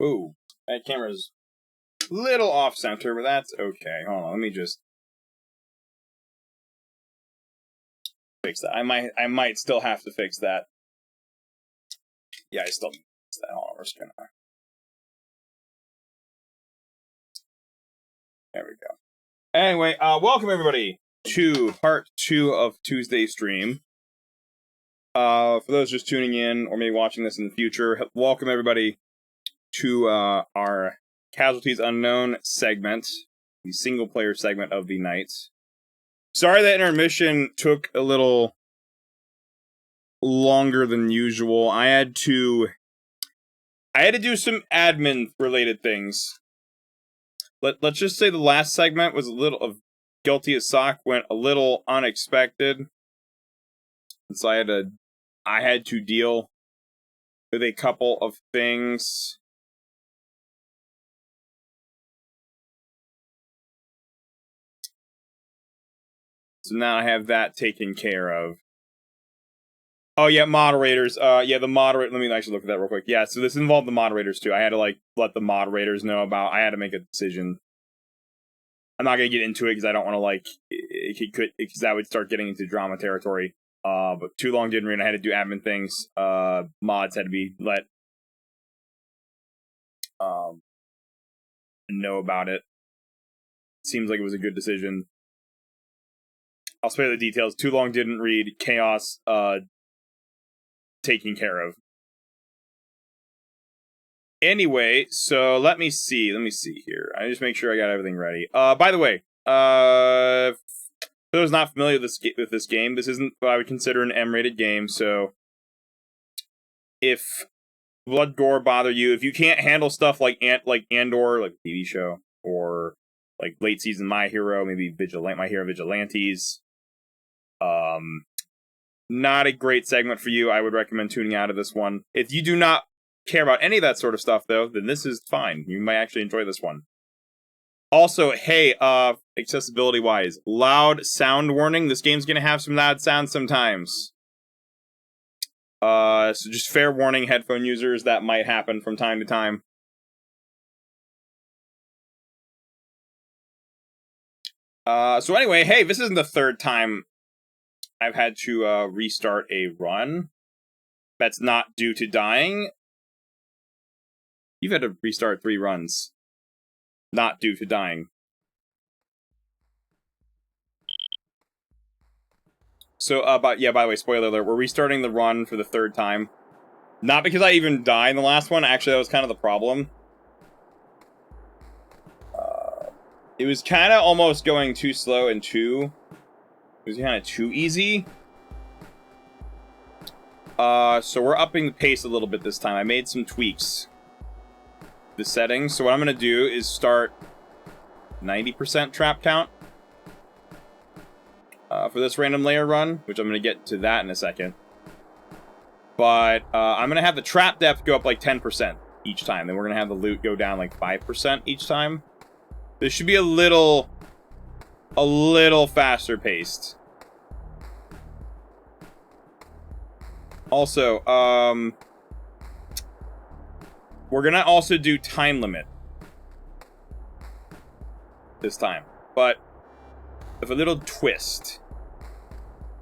Ooh, that camera's a little off center, but that's okay. Hold on, let me just fix that. I might still have to fix that. Yeah, I still need to fix that. Hold on, we're just gonna. There we go. Anyway, welcome everybody to part 2 of Tuesday's stream. For those just tuning in or maybe watching this in the future, welcome everybody to our Casualties Unknown segment, the single-player segment of the night. Sorry that intermission took a little longer than usual. I had to do some admin-related things. Let's just say the last segment was a little of Guilty as Sock went a little unexpected. So I had to deal with a couple of things. So now I have that taken care of. Oh yeah, moderators. Yeah, the moderator. Let me actually look at that real quick. Yeah, so this involved the moderators too. I had to let the moderators know about. I had to make a decision. I'm not gonna get into it because I don't want to because that would start getting into drama territory. But too long didn't read. I had to do admin things. Mods had to be let know about it. Seems like it was a good decision. I'll spare the details. Too long didn't read. Chaos taken care of. Anyway, so let me see here. I just make sure I got everything ready. By the way, for those not familiar with this game, this isn't what I would consider an M-rated game, so if blood gore bother you, if you can't handle stuff like Andor, like the TV show, or like late season My Hero, maybe My Hero Vigilantes, not a great segment for you. I would recommend tuning out of this one. If you do not care about any of that sort of stuff, though, then this is fine. You might actually enjoy this one. Also, hey, accessibility-wise, loud sound warning. This game's gonna have some loud sounds sometimes. So just fair warning, headphone users, that might happen from time to time. So anyway, hey, this isn't the third time I've had to restart a run. That's not due to dying. You've had to restart 3 runs. Not due to dying. So, by the way, spoiler alert, we're restarting the run for the 3rd time. Not because I even died in the last one, actually that was kind of the problem. It was kind of almost going too slow and it was kind of too easy. So we're upping the pace a little bit this time. I made some tweaks. The settings. So what I'm going to do is start 90% trap count for this random layer run, which I'm going to get to that in a second. But I'm going to have the trap depth go up like 10% each time. Then we're going to have the loot go down like 5% each time. This should be a little faster paced. Also, we're gonna also do time limit this time, but with a little twist.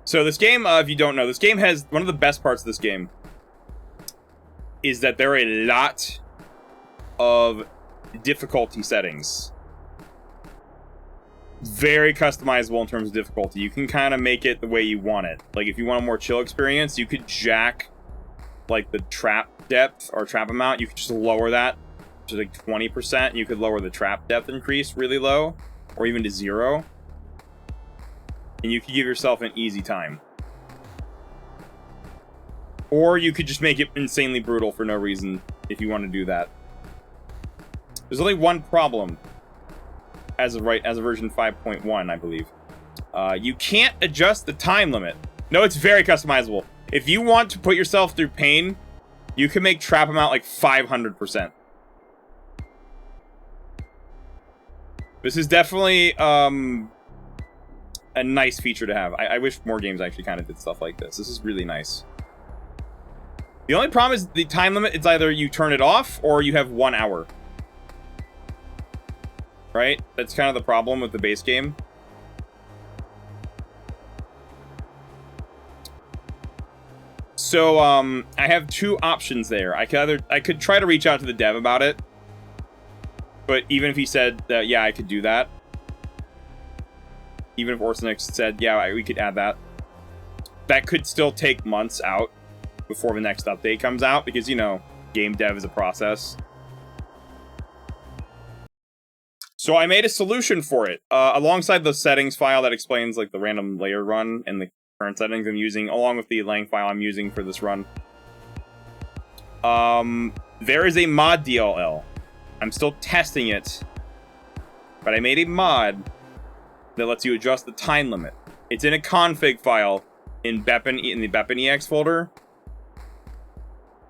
So this game, if you don't know, this game has one of the best parts of this game is that there are a lot of difficulty settings. Very customizable in terms of difficulty. You can kind of make it the way you want it. Like, if you want a more chill experience, you could jack, like, the trap depth or trap amount. You could just lower that to, like, 20%. You could lower the trap depth increase really low, or even to 0. And you could give yourself an easy time. Or you could just make it insanely brutal for no reason, if you want to do that. There's only one problem. As of version 5.1, I believe. You can't adjust the time limit. No, it's very customizable. If you want to put yourself through pain, you can make trap amount like 500%. This is definitely a nice feature to have. I wish more games actually kind of did stuff like this. This is really nice. The only problem is the time limit. It's either you turn it off or you have 1 hour. Right? That's kind of the problem with the base game. So, I have two options there. I could try to reach out to the dev about it. But even if he said that, yeah, I could do that. Even if Orsenix said, yeah, we could add that. That could still take months out before the next update comes out. Because, you know, game dev is a process. So I made a solution for it. Alongside the settings file that explains, like, the random layer run and the current settings I'm using, along with the lang file I'm using for this run. There is a mod DLL. I'm still testing it, but I made a mod that lets you adjust the time limit. It's in a config file in the BepInEx folder.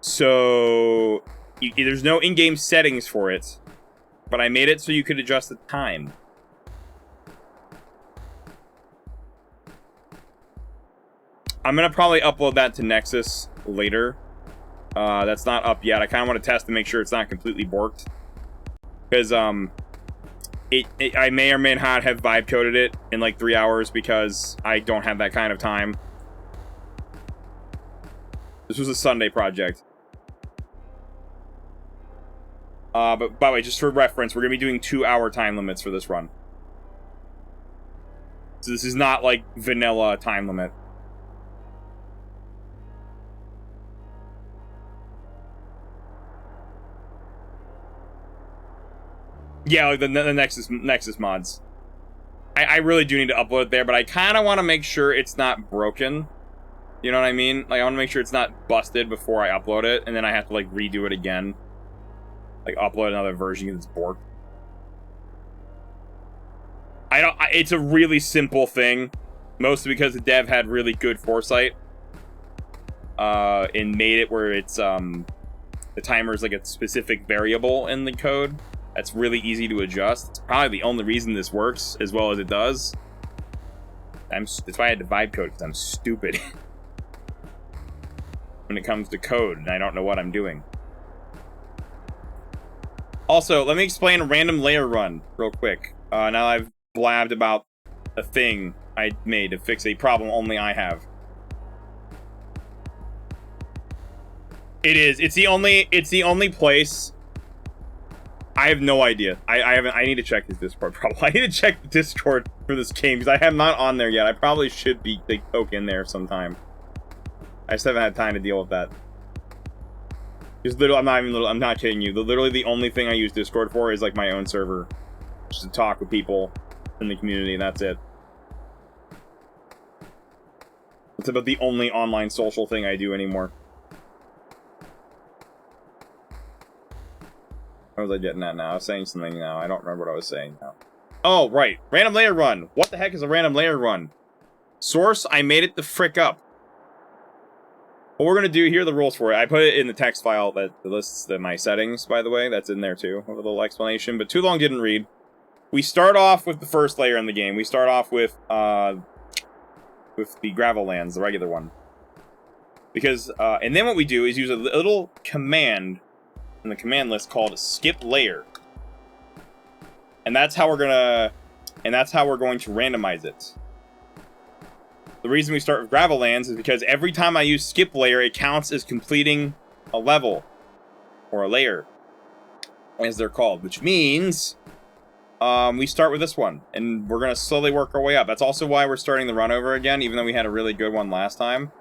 So there's no in-game settings for it, but I made it so you could adjust the time. I'm gonna probably upload that to Nexus later. That's not up yet. I kind of want to test to make sure it's not completely borked. Because, I may or may not have vibe coded it in like 3 hours because I don't have that kind of time. This was a Sunday project. But by the way, just for reference, we're going to be doing 2-hour time limits for this run. So this is not like vanilla time limit. Yeah, like the Nexus mods. I really do need to upload it there, but I kind of want to make sure it's not broken. You know what I mean? Like, I want to make sure it's not busted before I upload it, and then I have to, like, redo it again. Like, upload another version because it's borked. It's a really simple thing. Mostly because the dev had really good foresight. And made it where it's, the timer is, like, a specific variable in the code. That's really easy to adjust. It's probably the only reason this works as well as it does. That's why I had to vibe code, because I'm stupid. When it comes to code, and I don't know what I'm doing. Also, let me explain a random layer run real quick. Now I've blabbed about a thing I made to fix a problem only I have. It is. It's the only place. I have no idea. I need to check this Discord problem. I need to check the Discord for this game because I am not on there yet. I probably should be like poke in there sometime. I just haven't had time to deal with that. Just literally, I'm not kidding you. Literally the only thing I use Discord for is like my own server. Just to talk with people in the community, and that's it. It's about the only online social thing I do anymore. What was I getting at now? I was saying something now. I don't remember what I was saying now. Oh, right. Random layer run. What the heck is a random layer run? Source, I made it the frick up. What we're going to do, here are the rules for it. I put it in the text file that lists my settings, by the way. That's in there, too. With a little explanation. But too long didn't read. We start off with the first layer in the game. We start off with the gravel lands, the regular one. Because, and then what we do is use a little command in the command list called skip layer. And that's how we're going to randomize it. The reason we start with gravel lands is because every time I use skip layer, it counts as completing a level or a layer, as they're called, which means we start with this one and we're going to slowly work our way up. That's also why we're starting the run over again, even though we had a really good one last time.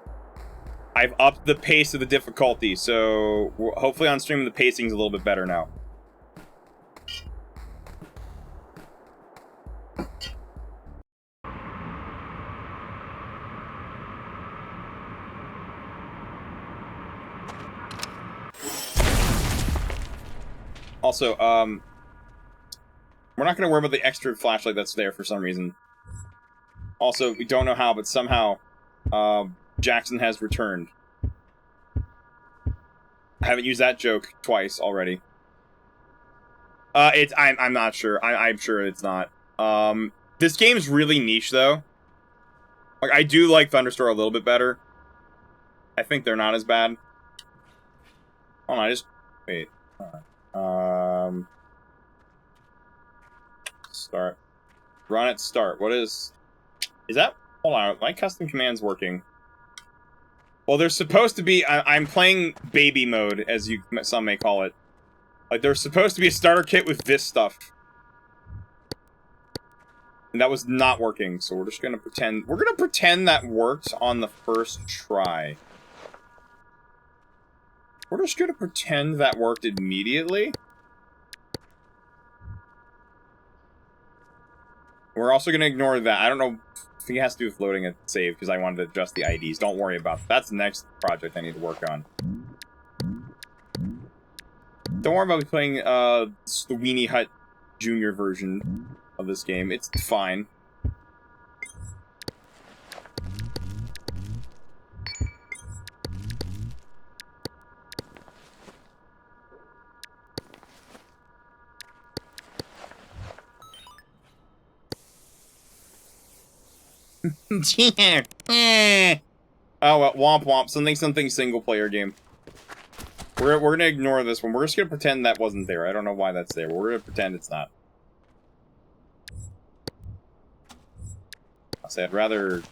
I've upped the pace of the difficulty, so hopefully on stream the pacing's a little bit better now. Also, we're not going to worry about the extra flashlight that's there for some reason. Also, we don't know how, but somehow, Jackson has returned. I haven't used that joke twice already. I'm not sure. I'm sure it's not. This game's really niche, though. Like, I do like Thunderstorm a little bit better. I think they're not as bad. Hold on, I just... Wait. Start. Run at start. What is... Is that... Hold on, my custom command's working. Well, there's supposed to be... I'm playing baby mode, as some may call it. Like, there's supposed to be a starter kit with this stuff. And that was not working, so we're just gonna pretend... We're gonna pretend that worked on the first try. We're just gonna pretend that worked immediately. We're also gonna ignore that. I don't know if it has to do with loading a save, because I wanted to adjust the IDs. Don't worry about that. That's the next project I need to work on. Don't worry about me playing the Weenie Hut Junior version of this game. It's fine. Oh, well, womp womp. Something single player game. We're gonna ignore this one. We're just gonna pretend that wasn't there. I don't know why that's there. We're gonna pretend it's not. I'll say I'd rather...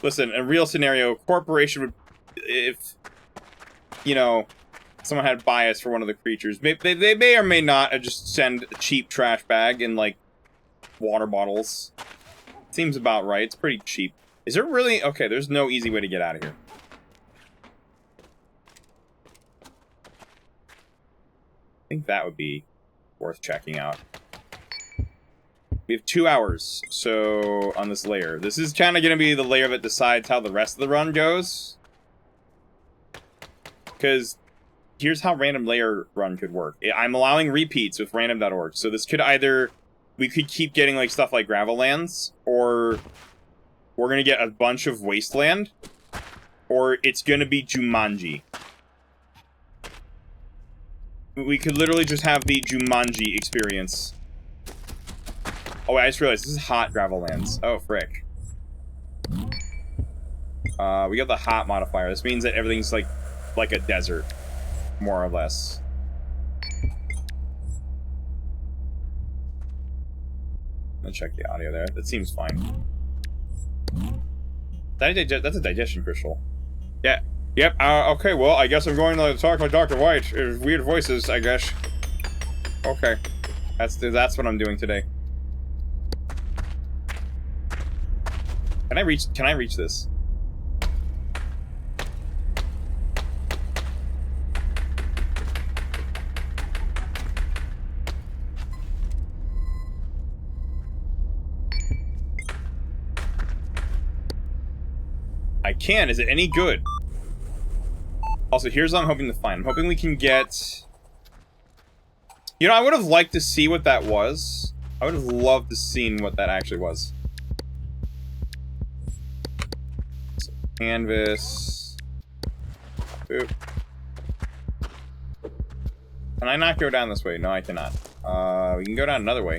Listen, in a real scenario, corporation would... If, you know, someone had bias for one of the creatures, they may or may not just send a cheap trash bag and, like, water bottles. Seems about right. It's pretty cheap. Is there really... Okay, there's no easy way to get out of here. I think that would be worth checking out. We have 2 hours, so on this layer. This is kind of going to be the layer that decides how the rest of the run goes. Because here's how random layer run could work. I'm allowing repeats with random.org, so this could either... We could keep getting like stuff like gravel lands, or we're going to get a bunch of wasteland, or it's going to be Jumanji. We could literally just have the Jumanji experience. Oh, wait, I just realized this is hot gravel lands. Oh, frick. We got the hot modifier. This means that everything's like a desert, more or less. I'm gonna check the audio there. That seems fine. That's a digestion crystal. Yeah. Yep. Okay, well, I guess I'm going to talk to Dr. White. Weird voices, I guess. Okay. That's what I'm doing today. Can I reach this? I can. Is it any good? Also, here's what I'm hoping to find. I'm hoping we can get... You know, I would have liked to see what that was. I would have loved to see what that actually was. So, canvas. Boop. Can I not go down this way? No, I cannot. We can go down another way.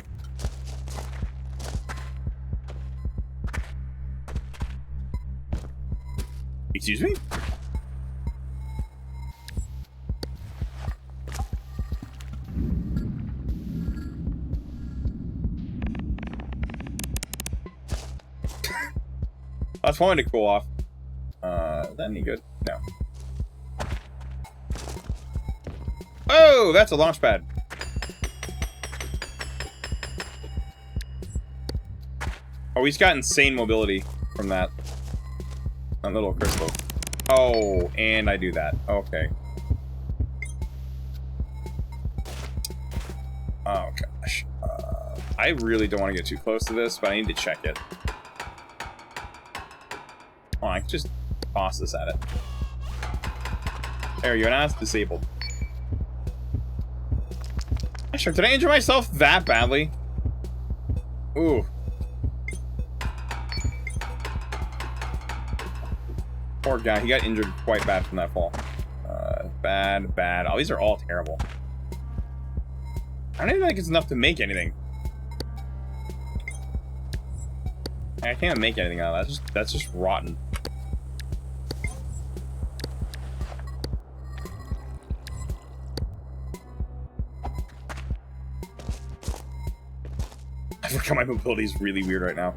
Excuse me? That's one to cool off. Is that any good? No. Oh, that's a launch pad. Oh, he's got insane mobility from that. That little crystal. Oh, and I do that. Okay. Oh, gosh. I really don't want to get too close to this, but I need to check it. Oh, I can just toss this at it. There you go. Now it's disabled. Sure, did I injure myself that badly? Ooh. Poor guy, he got injured quite bad from that fall. Bad. Oh, these are all terrible. I don't even think it's enough to make anything. I can't make anything out of that. That's just rotten. forgot my mobility is really weird right now.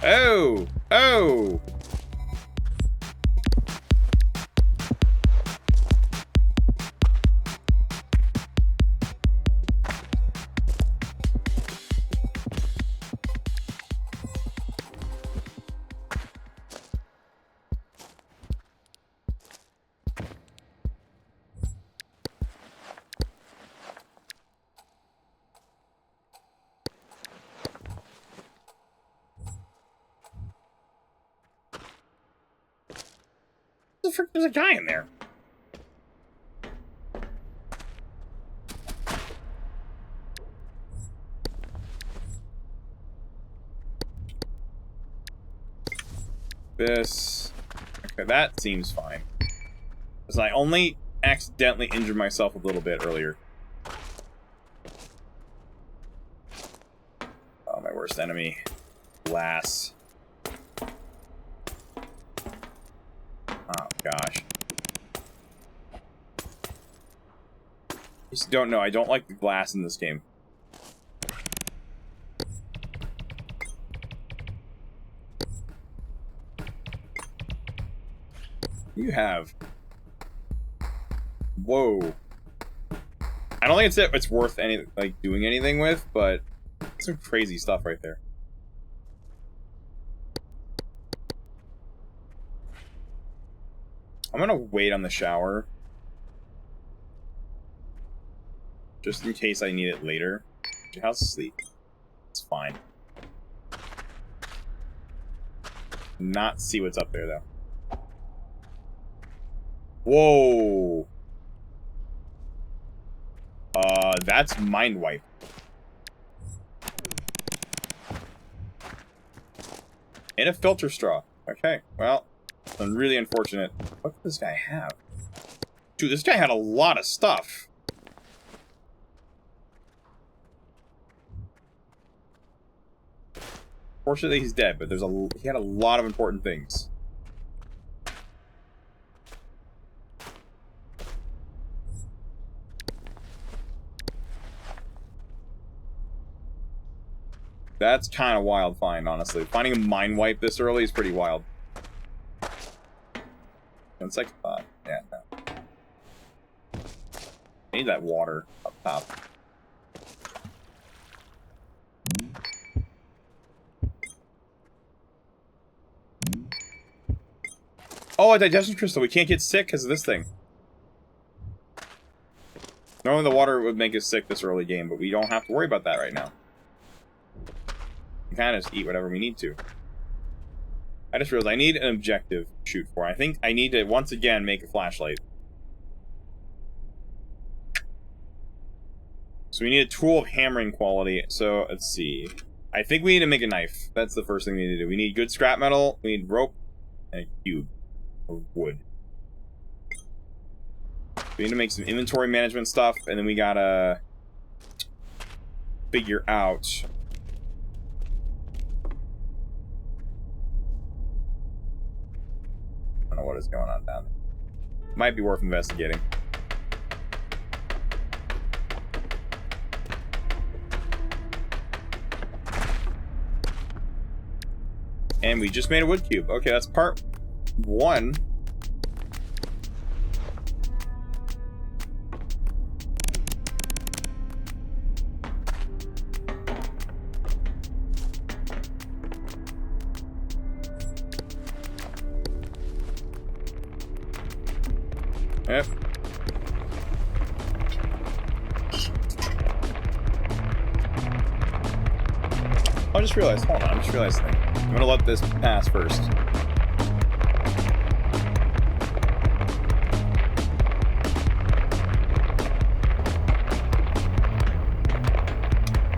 Oh! Oh! There's a guy in there. This. Okay, that seems fine. Because I only accidentally injured myself a little bit earlier. Oh, my worst enemy. Glass. Oh, gosh. You just don't know. I don't like the glass in this game. You have. Whoa. I don't think it's worth any like doing anything with, but some crazy stuff right there. I'm gonna wait on the shower. Just in case I need it later. How's sleep? It's fine. Not see what's up there, though. Whoa! That's Mind Wipe. And a filter straw. Okay, well, I'm really unfortunate. What does this guy have? Dude, this guy had a lot of stuff. Fortunately, he's dead, but he had a lot of important things. That's kind of wild find, honestly. Finding a Mind Wipe this early is pretty wild. One second thought. Yeah, no. I need that water up top. Oh, a digestion crystal. We can't get sick because of this thing. Normally the water would make us sick this early game, but we don't have to worry about that right now. We can kind of just eat whatever we need to. I just realized I need an objective to shoot for. I think I need to, once again, make a flashlight. So we need a tool of hammering quality. So, let's see. I think we need to make a knife. That's the first thing we need to do. We need good scrap metal, we need rope, and a cube. Or wood. We need to make some inventory management stuff, and then we gotta figure out I don't know what is going on down there. Might be worth investigating. And we just made a wood cube. Okay, that's part 1. Yep. I just realized, hold on, I just realized something. I'm gonna let this pass first.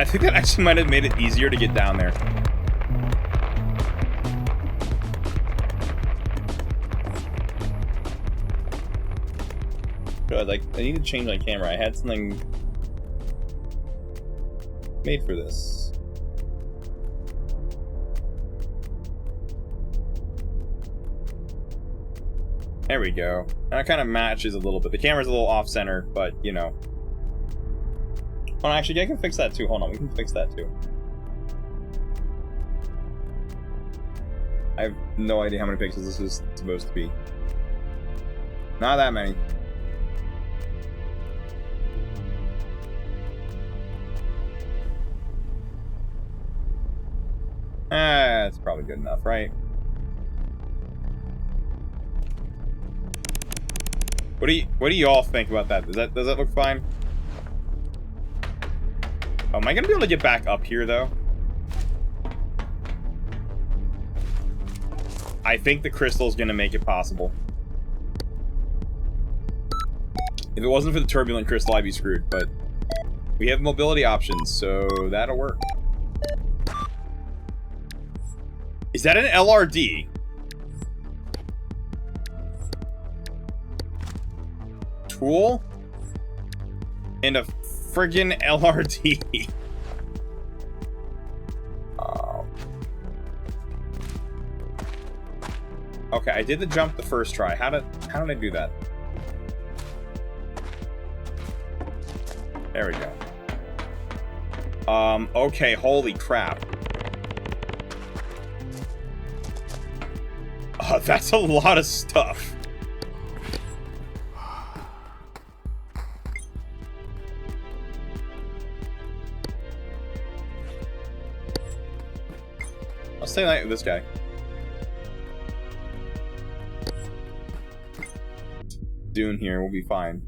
I think that actually might have made it easier to get down there. Good, like, I need to change my camera. I had something made for this. There we go. That kind of matches a little bit. The camera's a little off-center, but, you know. Oh, actually, I can fix that too. Hold on, we can fix that too. I have no idea how many pixels this is supposed to be. Not that many. That's probably good enough, right? What do you all think about that? Does that look fine? Oh, am I gonna be able to get back up here though? I think the crystal's gonna make it possible. If it wasn't for the turbulent crystal, I'd be screwed, but we have mobility options, so that'll work. Is that an LRD? Tool? And a friggin' LRD. Okay, I did the jump the first try. How did I do that? There we go. Okay, holy crap. That's a lot of stuff. I'll stay like this guy. Dune here, we'll be fine.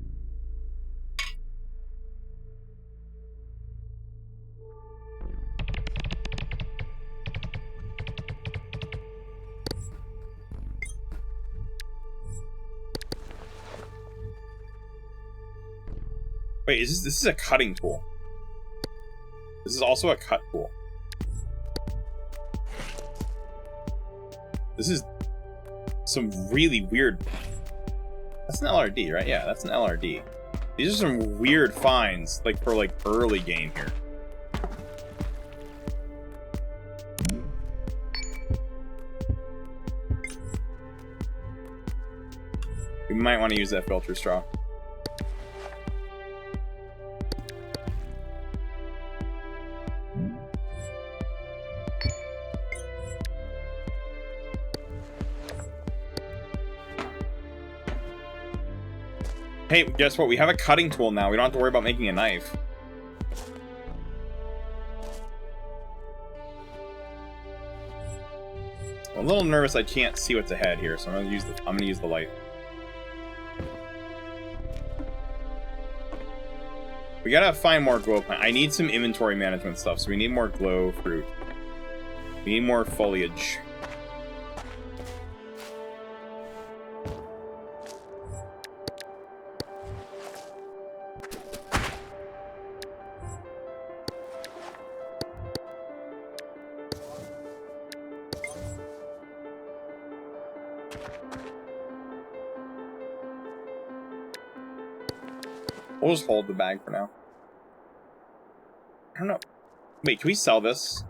Wait, this is a cutting tool. This is also a cut tool. This is some really weird... That's an LRD, right? Yeah, that's an LRD. These are some weird finds, like, for, like, early game here. We might want to use that filter straw. Hey, guess what? We have a cutting tool now. We don't have to worry about making a knife. I'm a little nervous I can't see what's ahead here, so I'm gonna use the light. We gotta find more glow plant. I need some inventory management stuff, so we need more glow fruit. We need more foliage. We'll just hold the bag for now. I don't know. Wait, can we sell this?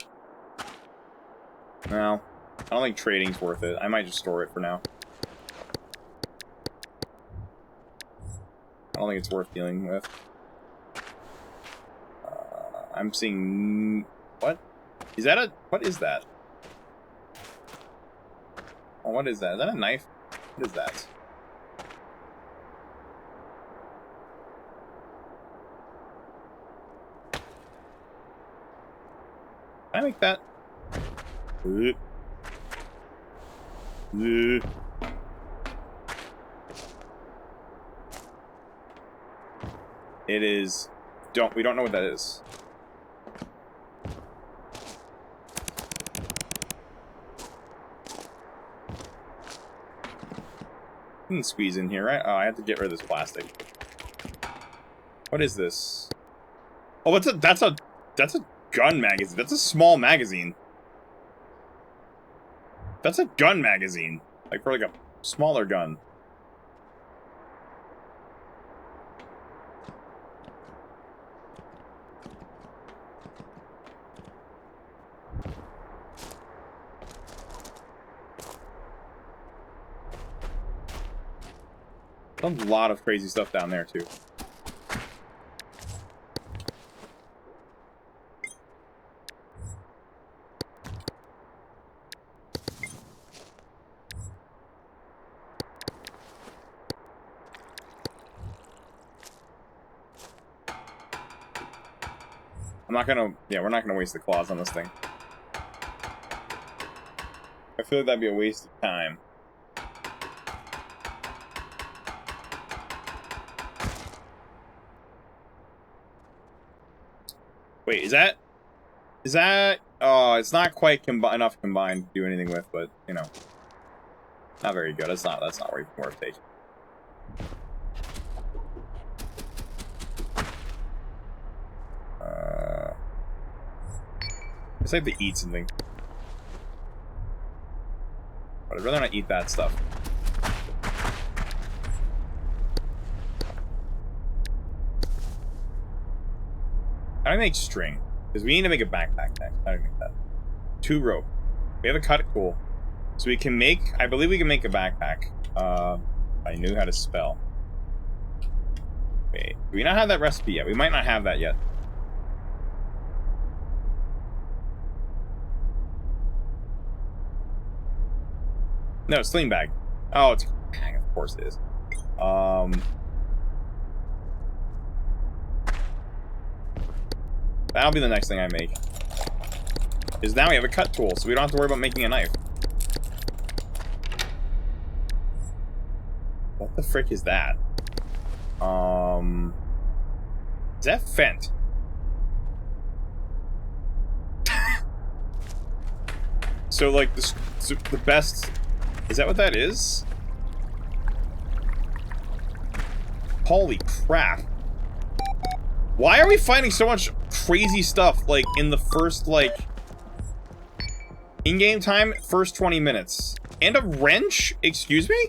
No. I don't think trading's worth it. I might just store it for now. I don't think it's worth dealing with. I'm seeing... What? Is that a... What is that? Oh, what is that? Is that a knife? What is that? Can I make that? It is... We don't know what that is. I can squeeze in here, right? Oh, I have to get rid of this plastic. What is this? Oh, that's a gun magazine. That's a small magazine. That's a gun magazine. Like, for like a smaller gun. A lot of crazy stuff down there, too. I'm not gonna... Yeah, we're not gonna waste the claws on this thing. I feel like that'd be a waste of time. Wait, is that... Oh, it's not quite enough combined to do anything with, but, you know. Not very good. That's not worth taking. I have to eat something. But I'd rather not eat that stuff. How do I make string? Because we need to make a backpack next. How do I make that? 2 rope. We have a cut, cool. So we can make... I believe we can make a backpack. I knew how to spell. Wait, do we not have that recipe yet? We might not have that yet. No, sling bag. Oh, it's... Of course it is. That'll be the next thing I make. Is now we have a cut tool, so we don't have to worry about making a knife. What the frick is that? Is that Fent? So, like, the best... Is that what that is? Holy crap. Why are we finding so much crazy stuff, like, in the first, like... In-game time, first 20 minutes. And a wrench? Excuse me?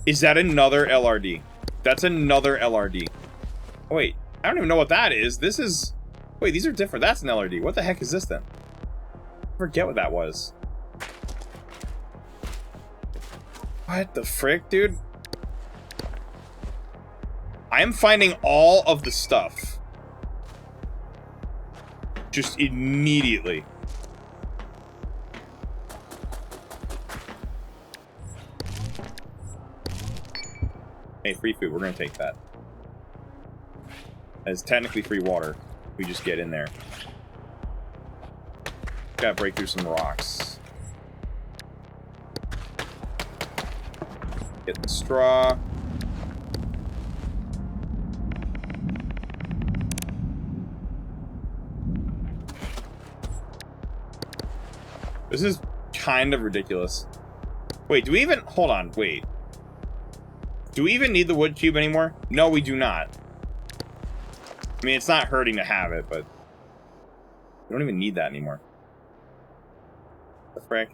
Is that another LRD? That's another LRD. Oh, wait, I don't even know what that is. This is... Wait, these are different. That's an LRD. What the heck is this, then? I forget what that was. What the frick, dude? I am finding all of the stuff. Just immediately. Hey, free food. We're gonna take that. It's technically free water. We just get in there. Gotta break through some rocks. Get the straw. This is kind of ridiculous. Wait, do we even... Hold on, wait. Do we even need the wood cube anymore? No, we do not. I mean, it's not hurting to have it, but... We don't even need that anymore. The frick?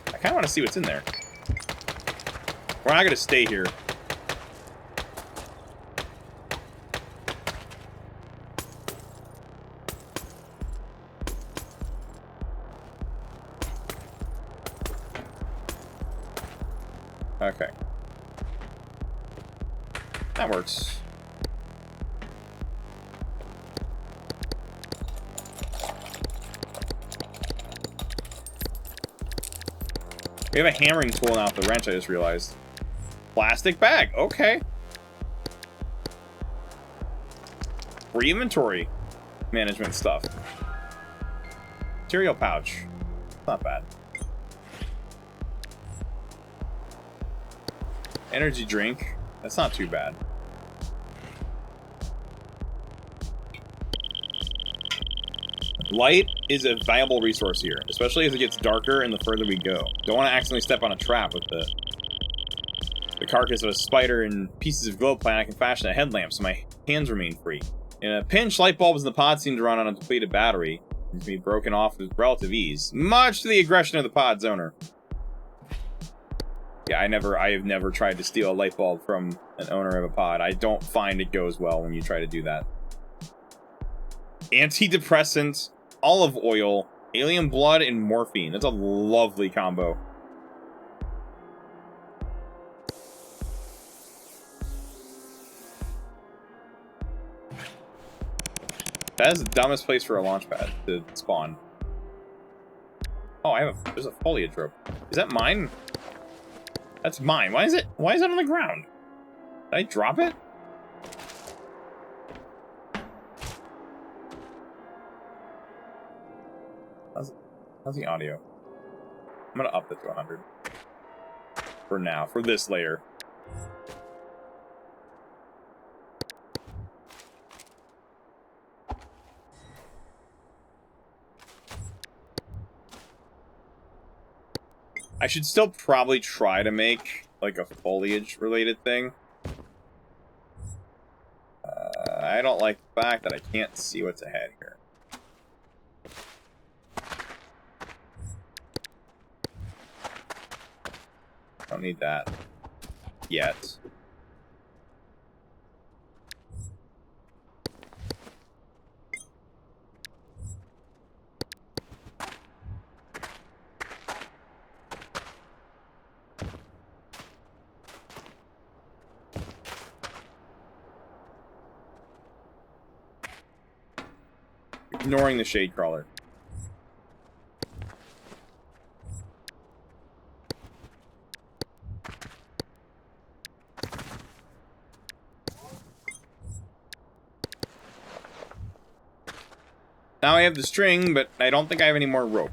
I kind of want to see what's in there. We're not going to stay here. Okay. That works. We have a hammering tool now with the wrench, I just realized. Plastic bag, okay. Free inventory management stuff. Material pouch. Not bad. Energy drink. That's not too bad. Light is a valuable resource here, especially as it gets darker and the further we go. Don't want to accidentally step on a trap with the carcass of a spider and pieces of glow plant. I can fashion a headlamp so my hands remain free. In a pinch, light bulbs in the pod seem to run on a depleted battery and to be broken off with relative ease, much to the aggression of the pod's owner. Yeah, I have never tried to steal a light bulb from an owner of a pod. I don't find it goes well when you try to do that. Antidepressant, olive oil, Alien blood and morphine. That's a lovely combo. That is the dumbest place for a launch pad to spawn. Oh, there's a foliage rope. Is that mine? That's mine. Why is it on the ground? Did I drop it? How's the audio? I'm gonna up it to 100. For now, for this layer. I should still probably try to make, like, a foliage-related thing. I don't like the fact that I can't see what's ahead here. Don't need that yet. Ignoring the shade crawler. Now I have the string, but I don't think I have any more rope.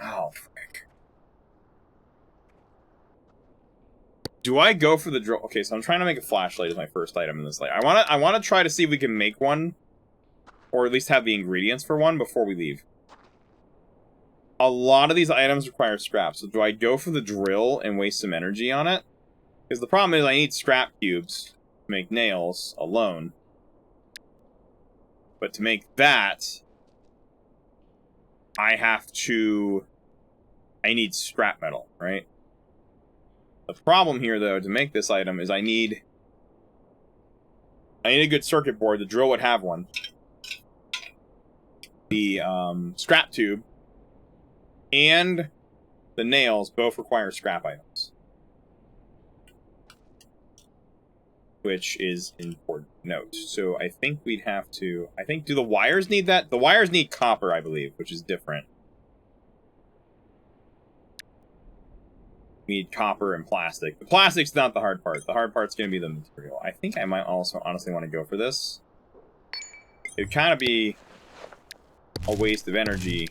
Oh, frick. Do I go for the drill? Okay, so I'm trying to make a flashlight as my first item in this layer. I wanna try to see if we can make one, or at least have the ingredients for one before we leave. A lot of these items require scrap, so do I go for the drill and waste some energy on it? Because the problem is I need scrap cubes to make nails alone. But to make that, I need scrap metal, right? The problem here, though, to make this item is I need a good circuit board. The drill would have one. The scrap tube and the nails both require scrap items. Which is important to note. So I think we'd have to... do the wires need that? The wires need copper, I believe, which is different. We need copper and plastic. The plastic's not the hard part. The hard part's going to be the material. I think I might also honestly want to go for this. It would kind of be a waste of energy.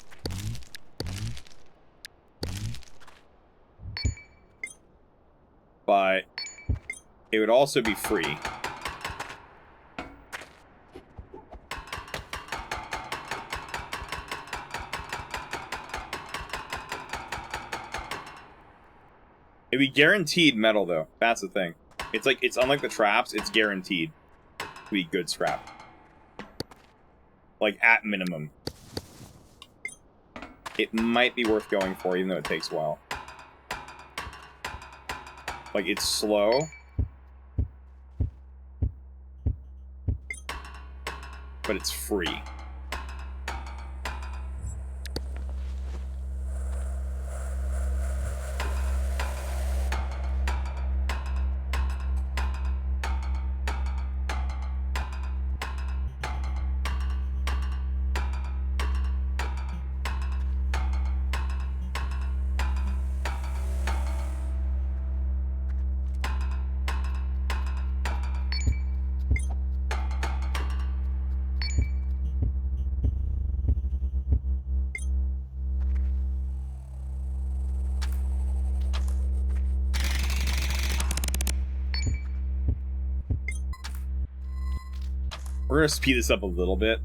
But it would also be free. It'd be guaranteed metal, though. That's the thing. It's like, it's unlike the traps, it's guaranteed to be good scrap. Like, at minimum. It might be worth going for, even though it takes a while. Like, it's slow. But it's free. We're gonna speed this up a little bit.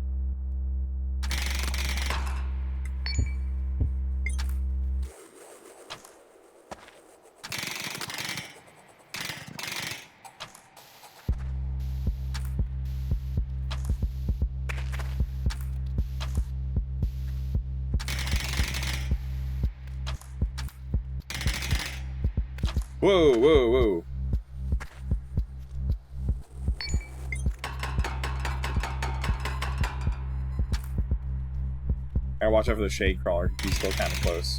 Whoa, whoa, whoa. Gotta watch out for the shade crawler. He's still kind of close.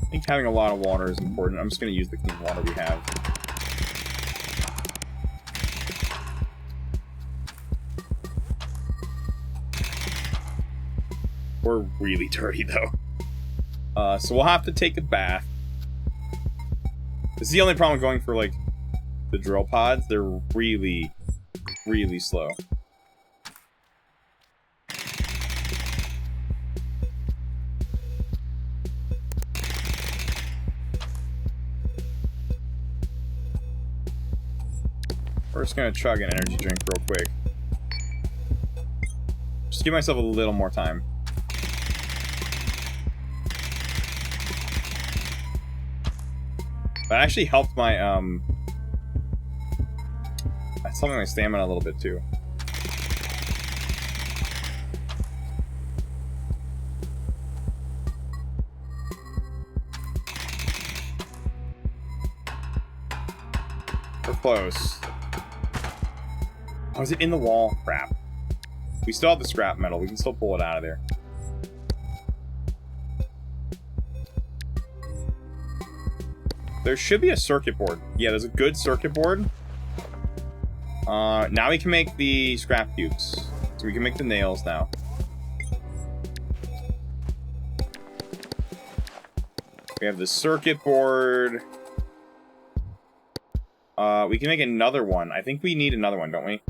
I think having a lot of water is important. I'm just going to use the clean water we have. We're really dirty, though. So we'll have to take a bath. This is the only problem going for, like, the drill pods. They're really, really slow. We're just gonna chug an energy drink real quick. Just give myself a little more time. That actually helped my, that's helping my stamina a little bit, too. We're close. Oh, is it in the wall? Crap. We still have the scrap metal. We can still pull it out of there. There should be a circuit board. Yeah, there's a good circuit board. Now we can make the scrap cubes. So we can make the nails now. We have the circuit board. We can make another one. I think we need another one, don't we?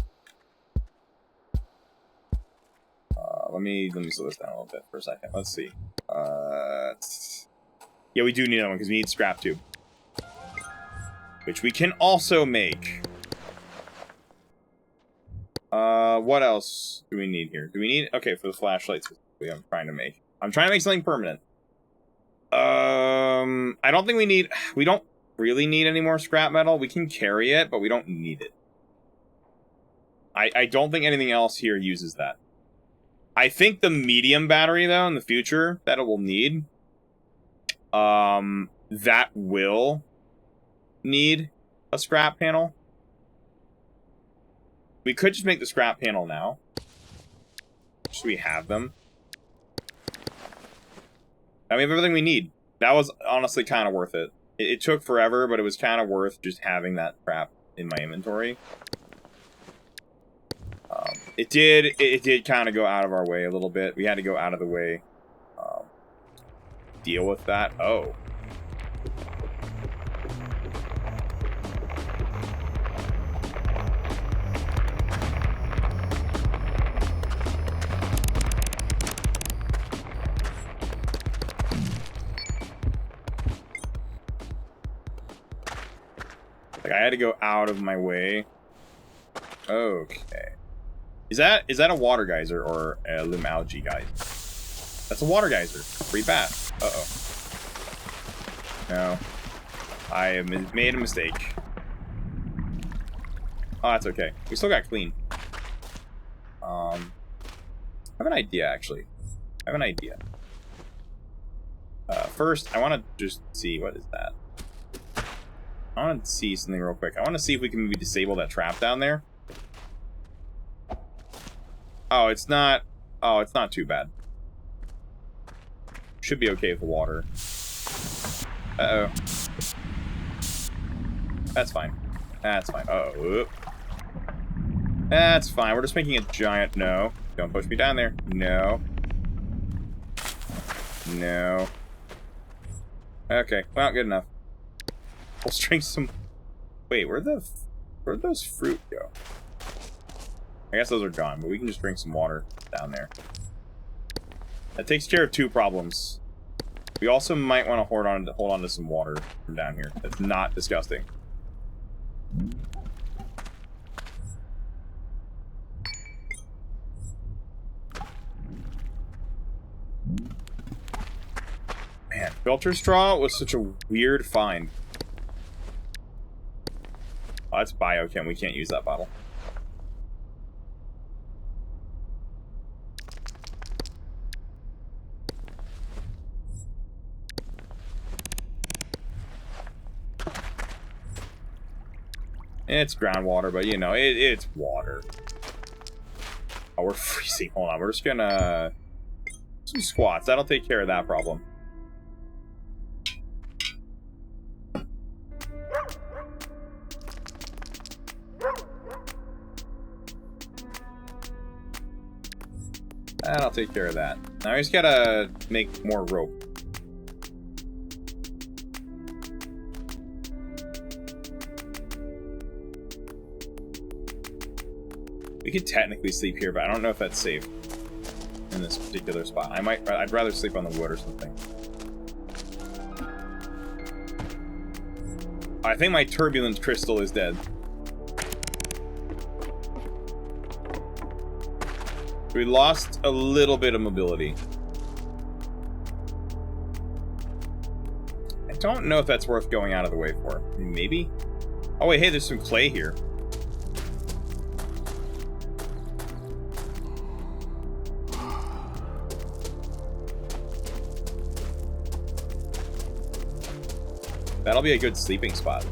Let me slow this down a little bit for a second. Let's see. Yeah, we do need another one because we need scrap tube. Which we can also make. What else do we need here? Do we need... Okay, for the flashlights specifically, I'm trying to make something permanent. I don't think we need... We don't really need any more scrap metal. We can carry it, but we don't need it. I don't think anything else here uses that. I think the medium battery, though, in the future, that it will need... that will... need a scrap panel. We could just make the scrap panel now. Just so we have them. And we have everything we need. That was honestly kind of worth it. It took forever, but it was kind of worth just having that crap in my inventory. It did kind of go out of our way a little bit. We had to go out of the way. Deal with that. Oh. Like, I had to go out of my way. Okay. Is that a water geyser or a limb algae geyser? That's a water geyser. Free bath. Uh-oh. No. I have made a mistake. Oh, that's okay. We still got clean. I have an idea, actually. I have an idea. First, I want to just see... What is that? I want to see something real quick. I want to see if we can maybe disable that trap down there. Oh, it's not... Oh, it's not too bad. Should be okay with the water. Uh-oh. That's fine. That's fine. Uh-oh. That's fine. We're just making a giant... No. Don't push me down there. No. No. Okay. Well, good enough. Let's drink some... Wait, where'd those fruit go? I guess those are gone, but we can just drink some water down there. That takes care of two problems. We also might want to hold on to some water from down here. That's not disgusting. Man, filter straw was such a weird find. Oh, that's biochem. We can't use that bottle. It's groundwater, but you know, it's water. Oh, we're freezing. Hold on, we're just gonna... some squats. That'll take care of that problem. That'll take care of that. Now we just gotta make more rope. We could technically sleep here, but I don't know if that's safe in this particular spot. I'd rather sleep on the wood or something. I think my turbulent crystal is dead. We lost a little bit of mobility. I don't know if that's worth going out of the way for. Maybe? Oh wait, hey, there's some clay here. That'll be a good sleeping spot.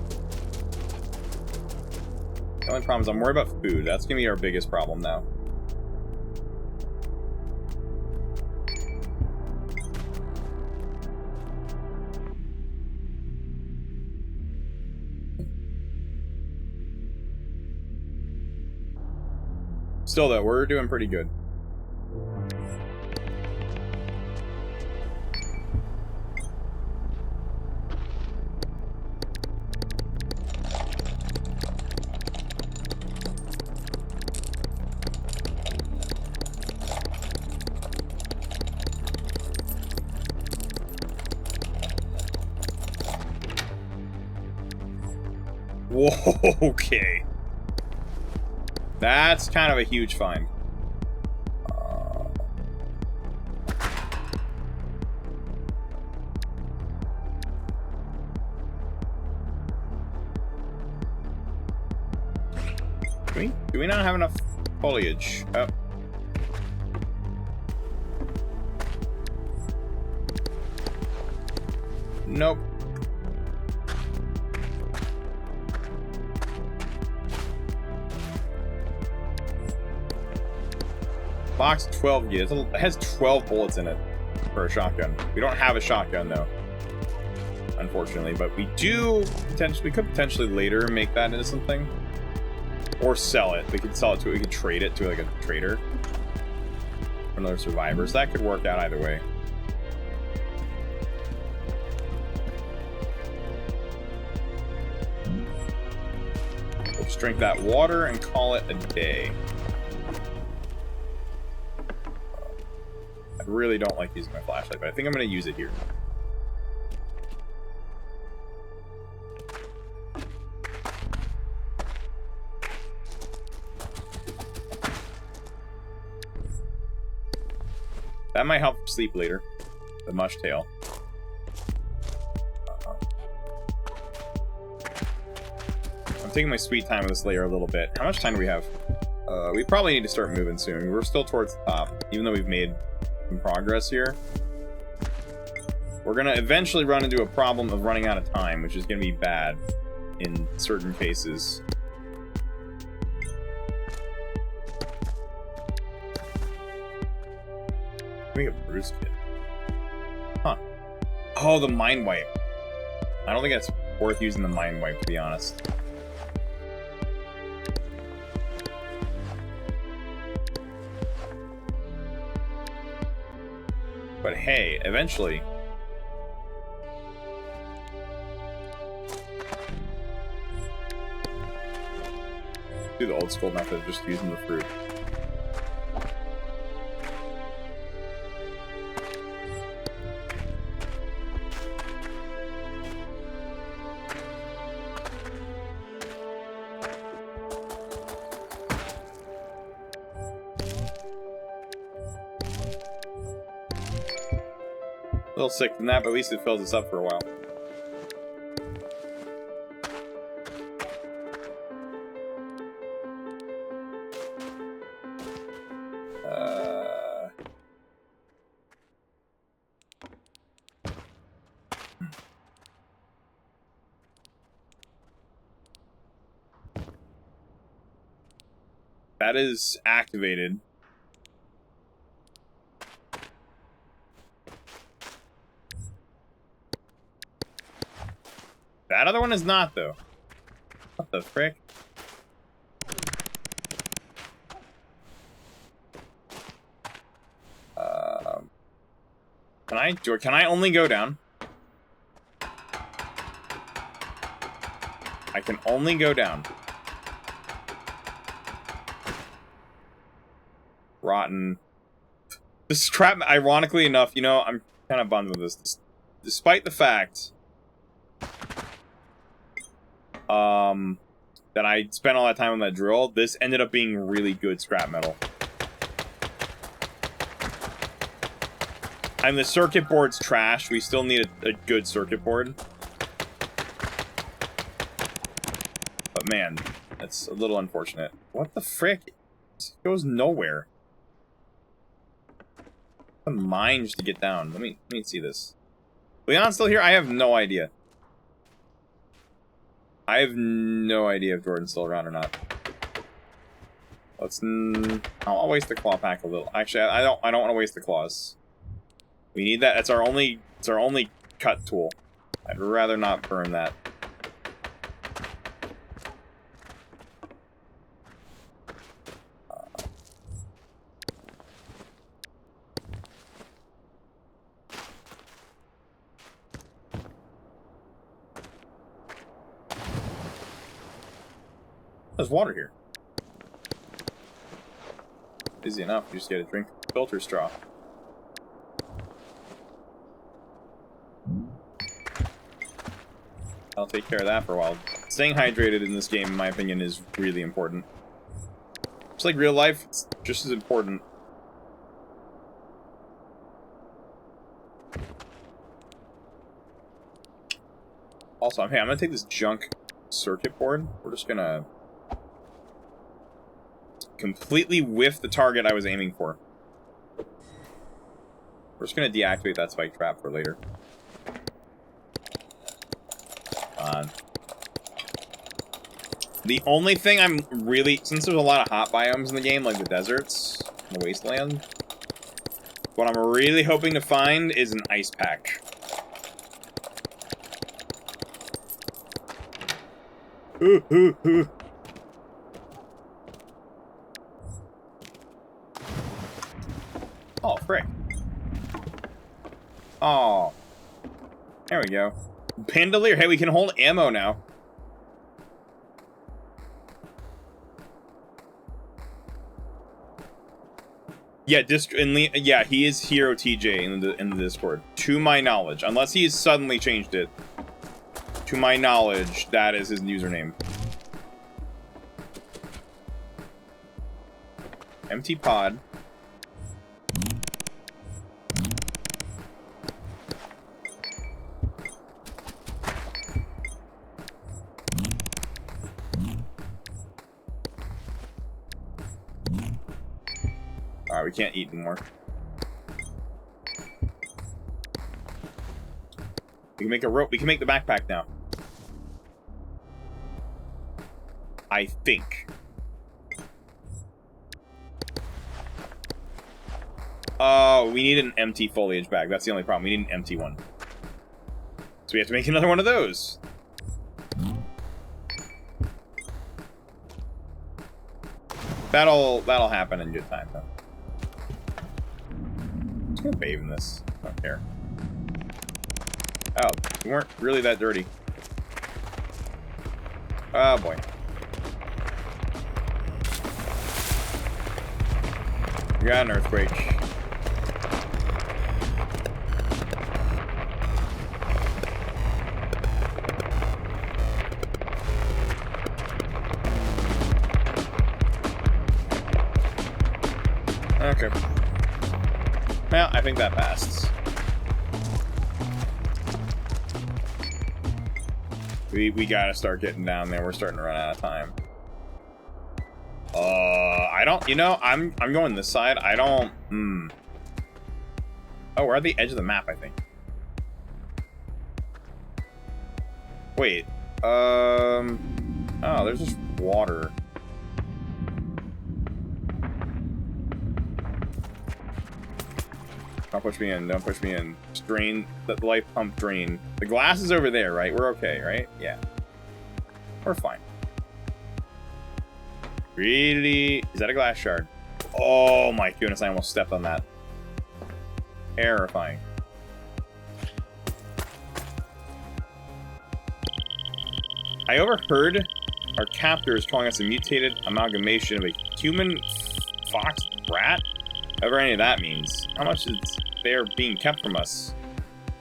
The only problem is I'm worried about food. That's gonna be our biggest problem now. Still though, we're doing pretty good. Whoa, okay. That's kind of a huge find. Do we not have enough foliage? Oh. Nope. Box 12 gears. It has 12 bullets in it for a shotgun. We don't have a shotgun though, unfortunately, but we do potentially. We could potentially later make that into something, or sell it. We could sell it to. We could trade it to like a trader for another survivor. So that could work out either way. We'll just drink that water and call it a day. I really don't like using my flashlight, but I think I'm going to use it here. That might help sleep later. The mush tail. I'm taking my sweet time with this layer a little bit. How much time do we have? We probably need to start moving soon. We're still towards the top, even though we've made some progress here. We're gonna eventually run into a problem of running out of time, which is gonna be bad in certain cases. Give me a Bruce kit. Huh. Oh, the mind wipe. I don't think it's worth using the mind wipe, to be honest. But hey, eventually... do the old school method of just using the fruit. A little sick from that, but at least it fills us up for a while. That is activated. That other one is not, though. What the frick? Can I only go down? I can only go down. Rotten. This scrap, ironically enough, you know, I'm kind of bummed with this. Despite the fact that I spent all that time on that drill, this ended up being really good scrap metal. And the circuit board's trash. We still need a good circuit board. But man, that's a little unfortunate. What the frick? It goes nowhere. The mines to get down. Let me see this. Leon's still here? I have no idea. I have no idea if Jordan's still around or not. Let's. I'll waste the claw pack a little. Actually, I don't want to waste the claws. We need that. It's our only cut tool. I'd rather not burn that. There's water here. Easy enough. You just get a drink filter straw. I'll take care of that for a while. Staying hydrated in this game, in my opinion, is really important. Just like real life, it's just as important. Also, hey, I'm gonna take this junk circuit board. We're just gonna completely whiff the target I was aiming for. We're just gonna deactivate that spike trap for later. The only thing I'm really, since there's a lot of hot biomes in the game, like the deserts, and the wasteland, what I'm really hoping to find is an ice pack. Oh, frick. Oh. There we go. Bandolier. Hey, we can hold ammo now. Yeah, yeah, he is Hero TJ in the Discord. To my knowledge, unless he has suddenly changed it. To my knowledge, that is his username. Empty pod. Alright, we can't eat anymore. We can make a rope. We can make the backpack now. I think. Oh, we need an empty foliage bag. That's the only problem. We need an empty one. So we have to make another one of those. That'll happen in good time, though. I'm just gonna bathe in this. I don't care. Oh, we weren't really that dirty. Oh boy. We got an earthquake. Okay. Well, I think that passed. We gotta start getting down there. We're starting to run out of time. I don't, you know, I'm going this side. I don't, Oh, we're at the edge of the map, I think. Wait, oh, there's just water. Don't push me in. Don't push me in. Just drain the life pump drain. The glass is over there, right? We're okay, right? Yeah. We're fine. Really? Is that a glass shard? Oh my goodness, I almost stepped on that. Terrifying. I overheard our captors calling us a mutated amalgamation of a human fox rat. Whatever any of that means. How much is there being kept from us,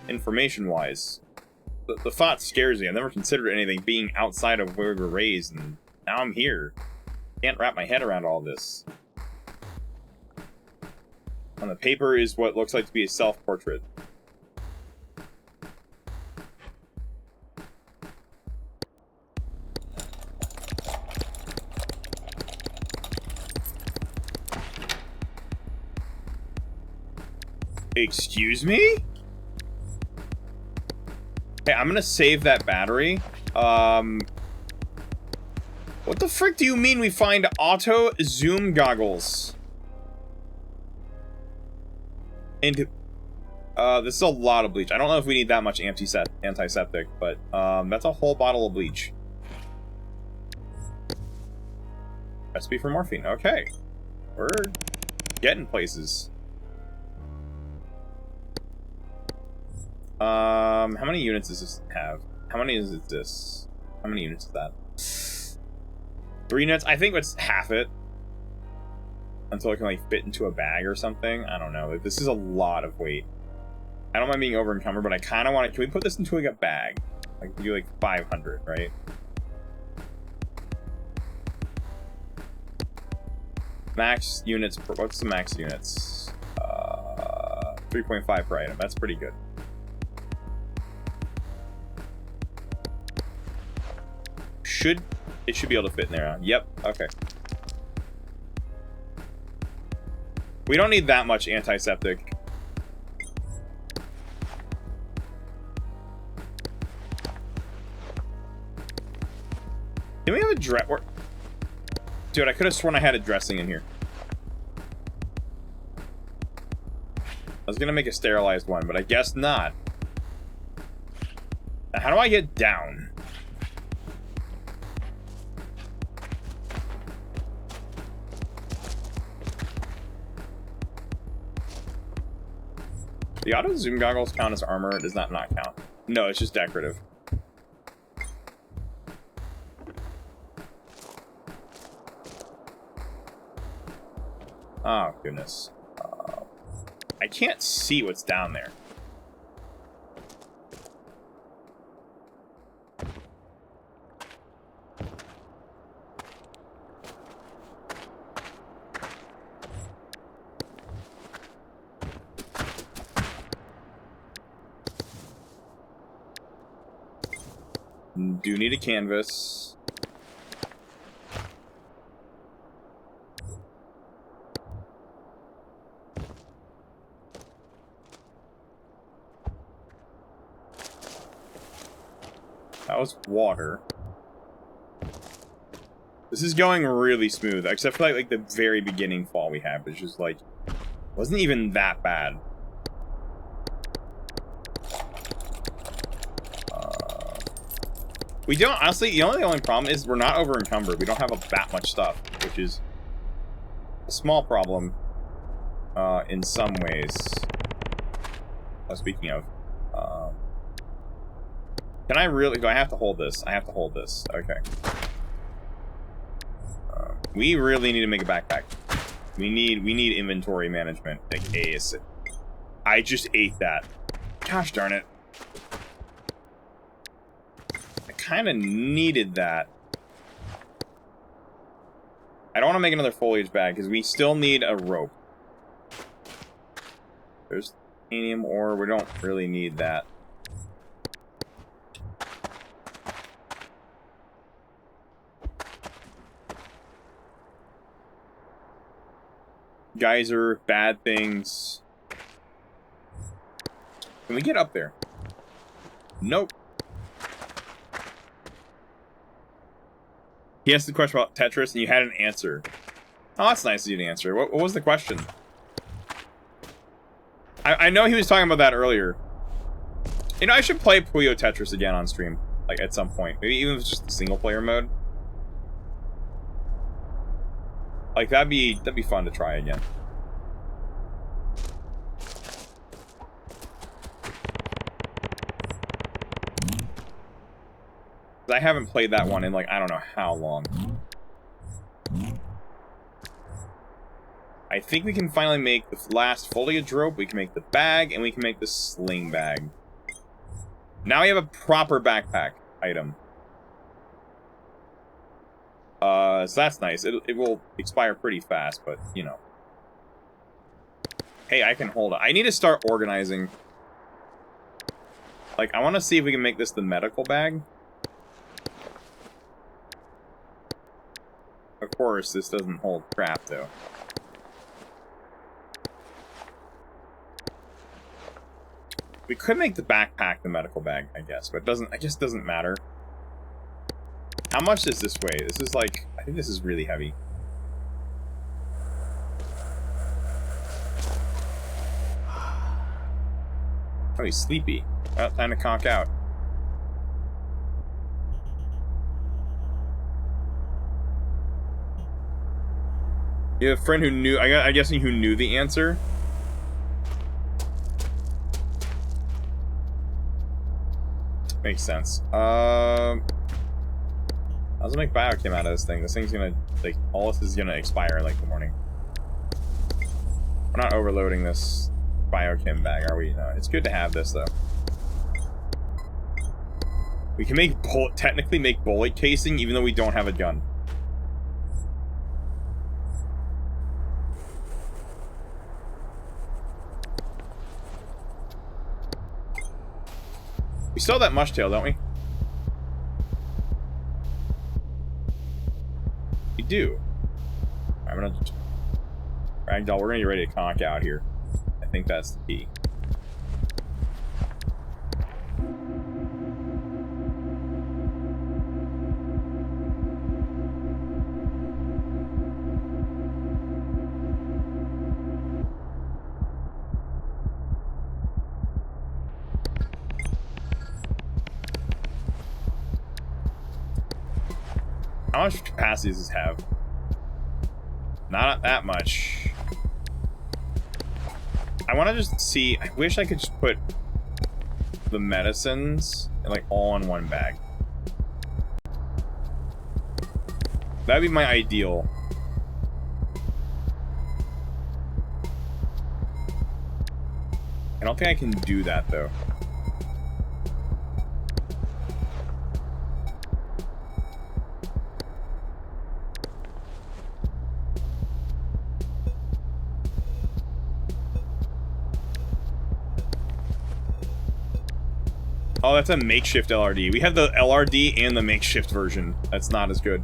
information-wise? The thought scares me. I've never considered anything being outside of where we were raised, and now I'm here. Can't wrap my head around all this. On the paper is what looks like to be a self-portrait. Excuse me? Hey, I'm gonna save that battery. What the frick do you mean we find auto zoom goggles? And this is a lot of bleach. I don't know if we need that much antiseptic, but that's a whole bottle of bleach. Recipe for morphine. Okay, we're getting places. How many units does this have? How many is this? How many units is that? 3 units? I think it's half it. Until it can, like, fit into a bag or something. I don't know. This is a lot of weight. I don't mind being over encumbered, but I kind of want it. Can we put this into, like, a bag? Like, do, like, 500, right? Max units per... What's the max units? 3.5 per item. That's pretty good. It should be able to fit in there, huh? Yep, okay. We don't need that much antiseptic. Do we have a dress? Dude, I could have sworn I had a dressing in here. I was gonna make a sterilized one, but I guess not. Now, how do I get down? The auto zoom goggles count as armor. It does not count. No, it's just decorative. Oh, goodness. I can't see what's down there. Do need a canvas. That was water. This is going really smooth, except for like the very beginning fall we had, which is like wasn't even that bad. We don't, honestly, the only problem is we're not over encumbered. We don't have that much stuff, which is a small problem in some ways. Speaking of, can I really, do I have to hold this? I have to hold this, okay. We really need to make a backpack. We need inventory management, like ASAP. I just ate that. Gosh darn it. Kind of needed that. I don't want to make another foliage bag because we still need a rope. There's titanium ore. We don't really need that. Geyser, bad things. Can we get up there? Nope. He asked the question about Tetris, and you had an answer. Oh, that's nice of you to answer. What was the question? I know he was talking about that earlier. You know, I should play Puyo Tetris again on stream, like at some point. Maybe even if it's just the single player mode. Like that'd be fun to try again. I haven't played that one in like I don't know how long. I think we can finally make the last foliage rope, we can make the bag, and we can make the sling bag. Now we have a proper backpack item. So that's nice. It will expire pretty fast, but, you know. Hey, I can hold it. I need to start organizing. Like, I want to see if we can make this the medical bag. Of course, this doesn't hold crap, though. We could make the backpack the medical bag, I guess, but it just doesn't matter. How much does this weigh? This is like, I think this is really heavy. Oh, he's sleepy. Well, time to conk out. You have a friend who knew, I guess who knew the answer? Makes sense. I was gonna make biochem out of this thing. This thing's gonna, like, all this is gonna expire in, like, the morning. We're not overloading this biochem bag, are we? No, it's good to have this, though. We can make, technically make bullet casing, even though we don't have a gun. We still have that mushtail, don't we? We do. I'm gonna... Ragdoll, we're gonna get ready to conk out here. I think that's the key. How much capacity does this have? Not that much. I want to just see... I wish I could just put the medicines like all in one bag. That'd be my ideal. I don't think I can do that though. Oh, that's a makeshift LRD. We have the LRD and the makeshift version. That's not as good.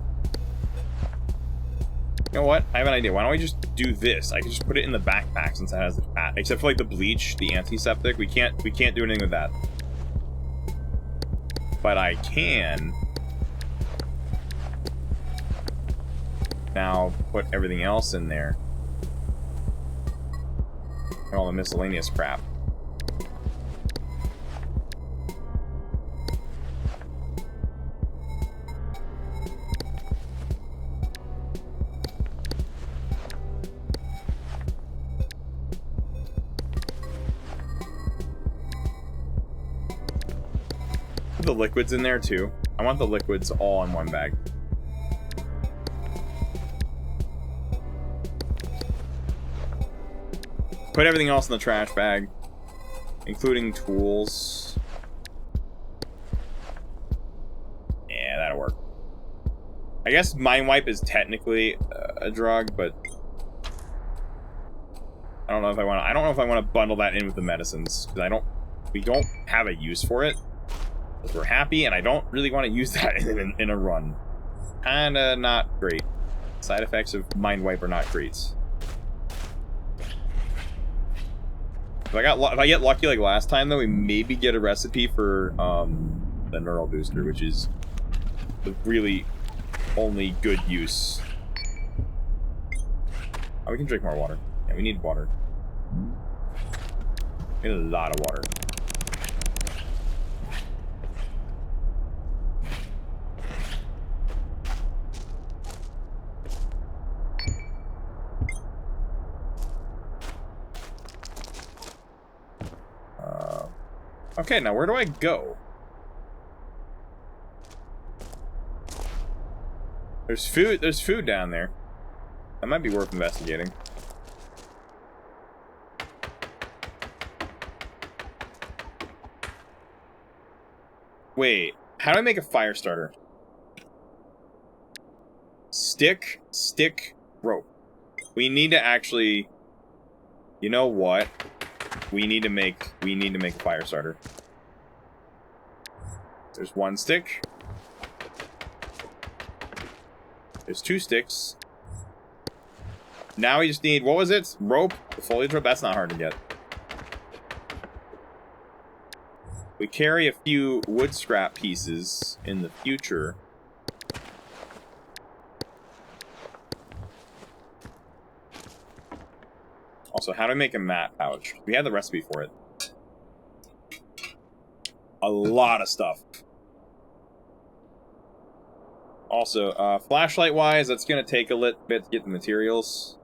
You know what? I have an idea. Why don't we just do this? I can just put it in the backpack since it has the fat. Except for like the bleach, the antiseptic. We can't do anything with that. But I can now put everything else in there. And all the miscellaneous crap. The liquids in there too. I want the liquids all in one bag. Put everything else in the trash bag, including tools. Yeah, that'll work. I guess Mind Wipe is technically a drug, but I don't know if I want to. I don't know if I want to bundle that in with the medicines because we don't have a use for it. We're happy, and I don't really want to use that in a run. Kinda not great. Side effects of Mind Wipe are not great. If I get lucky like last time, though, we maybe get a recipe for the Neural Booster, which is the really only good use. Oh, we can drink more water. Yeah, we need water. We need a lot of water. Okay, now where do I go? There's food down there. That might be worth investigating. Wait, how do I make a fire starter? Stick, rope. We need to actually... You know what? We need to make a fire starter. There's one stick. There's 2 sticks. Now we just need, what was it? Rope? The foliage rope? That's not hard to get. We carry a few wood scrap pieces in the future. Also, how to make a mat pouch? We have the recipe for it. A lot of stuff. Also, flashlight-wise, that's going to take a little bit to get the materials.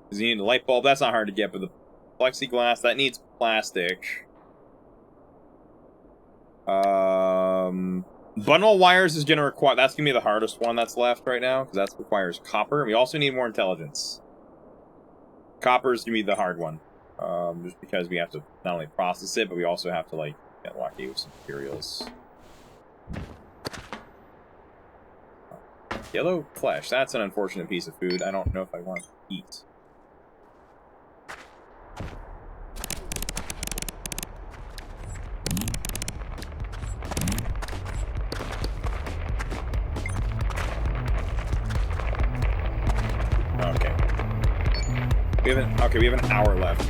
Because you need a light bulb. That's not hard to get, but the plexiglass, that needs plastic. Bundle wires is going to require... That's going to be the hardest one that's left right now, because that requires copper. We also need more intelligence. Copper is going to be the hard one. Just because we have to not only process it, but we also have to, like, get lucky with some materials. Yellow flesh. That's an unfortunate piece of food. I don't know if I want to eat. Okay. We have an hour left.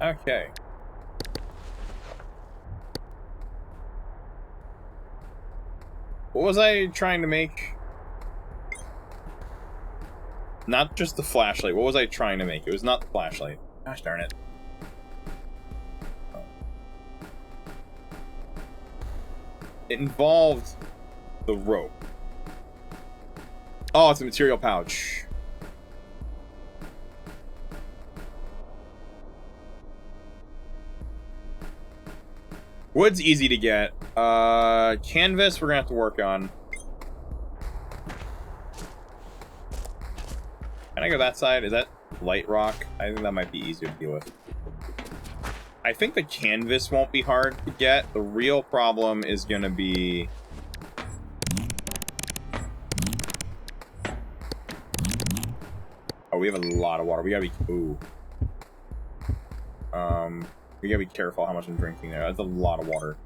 Okay. What was I trying to make? Not just the flashlight. What was I trying to make? It was not the flashlight. Gosh darn it. It involved the rope. Oh, it's a material pouch. Wood's easy to get. Canvas we're gonna have to work on. Can I go that side? Is that light rock? I think that might be easier to deal with. I think the canvas won't be hard to get. The real problem is gonna be... Oh, we have a lot of water. We gotta be... Ooh. We gotta be careful how much I'm drinking there. That's a lot of water.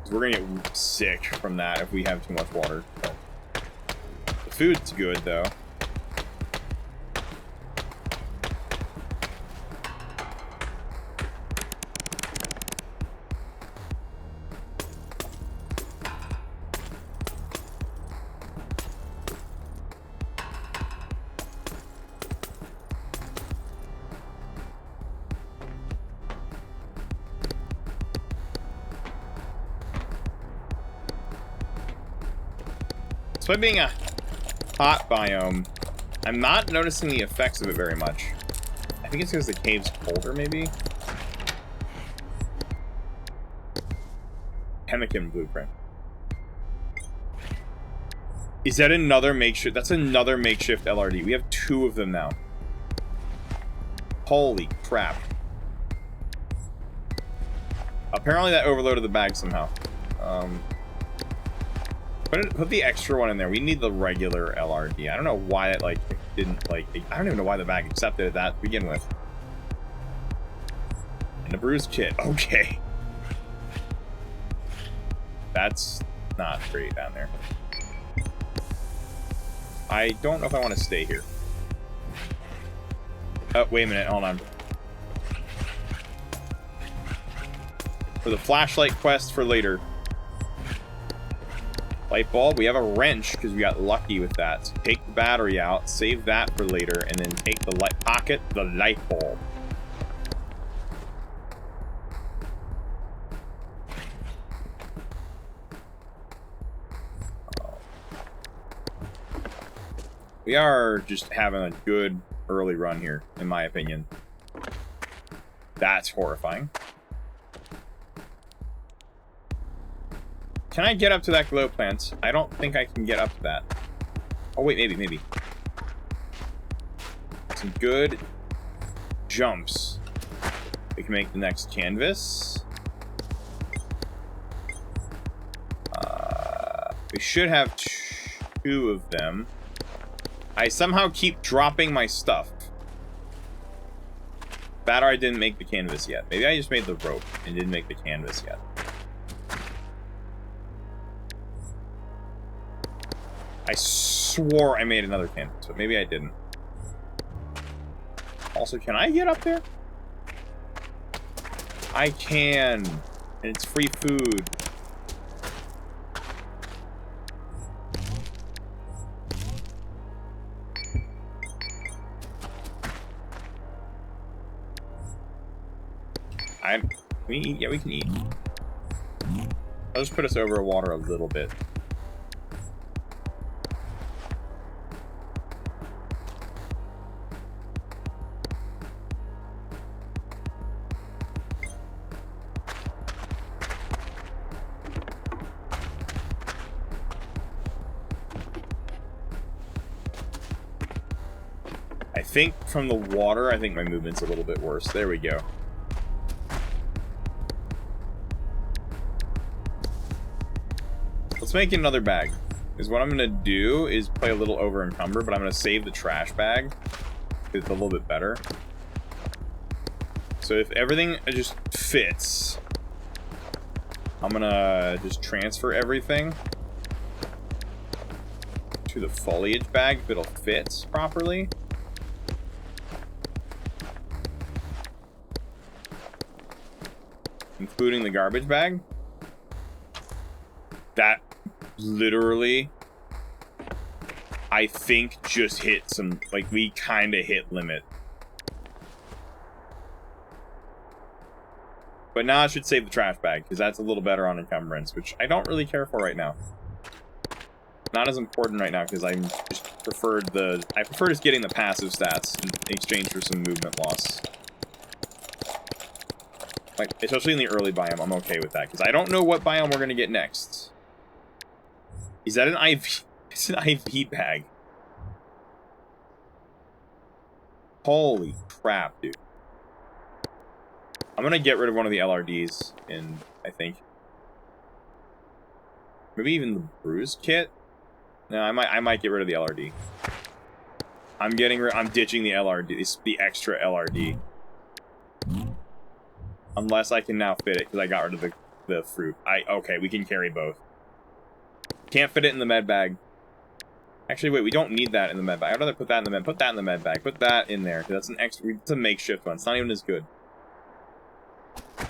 We're gonna get sick from that if we have too much water. So. The food's good, though. Despite being a hot biome, I'm not noticing the effects of it very much. I think it's because the cave's colder, maybe? Pemmican blueprint. Is that another makeshift? That's another makeshift LRD. We have 2 of them now. Holy crap. Apparently that overloaded the bag somehow. Put the extra one in there. We need the regular LRD. I don't know why it, like, didn't, like... I don't even know why the bag accepted that to begin with. And a bruised kit. Okay. That's not great down there. I don't know if I want to stay here. Oh, wait a minute, hold on. For the flashlight quest for later. Light bulb, we have a wrench because we got lucky with that. So take the battery out, save that for later, and then take the pocket the light bulb. We are just having a good early run here, in my opinion. That's horrifying. Can I get up to that glow plant? I don't think I can get up to that. Oh, wait, maybe. Some good jumps. We can make the next canvas. We should have 2 of them. I somehow keep dropping my stuff. Bad, I didn't make the canvas yet. Maybe I just made the rope and didn't make the canvas yet. I swore I made another canvas, but maybe I didn't. Also, can I get up there? I can. And it's free food. Can we eat? Yeah, we can eat. I'll just put us over water a little bit. I think from the water, I think my movement's a little bit worse. There we go. Let's make another bag. Because what I'm going to do is play a little over encumber, but I'm going to save the trash bag. It's a little bit better. So if everything just fits, I'm going to just transfer everything to the foliage bag if it'll fit properly. Including the garbage bag. That literally, I think, just hit some, like, we kind of hit limit. But now I should save the trash bag, because that's a little better on encumbrance, which I don't really care for right now. Not as important right now, because I just preferred I prefer just getting the passive stats in exchange for some movement loss. Like, especially in the early biome, I'm okay with that, because I don't know what biome we're going to get next. Is that an IV? It's an IV bag. Holy crap, dude. I'm going to get rid of one of the LRDs, I think. Maybe even the bruise kit? No, I might get rid of the LRD. I'm ditching the LRD, the extra LRD. Unless I can now fit it, because I got rid of the fruit. Okay, we can carry both. Can't fit it in the med bag. Actually, wait, we don't need that in the med bag. I'd rather put that in the med. Put that in the med bag. Put that in there. That's an extra. It's a makeshift one. It's not even as good. I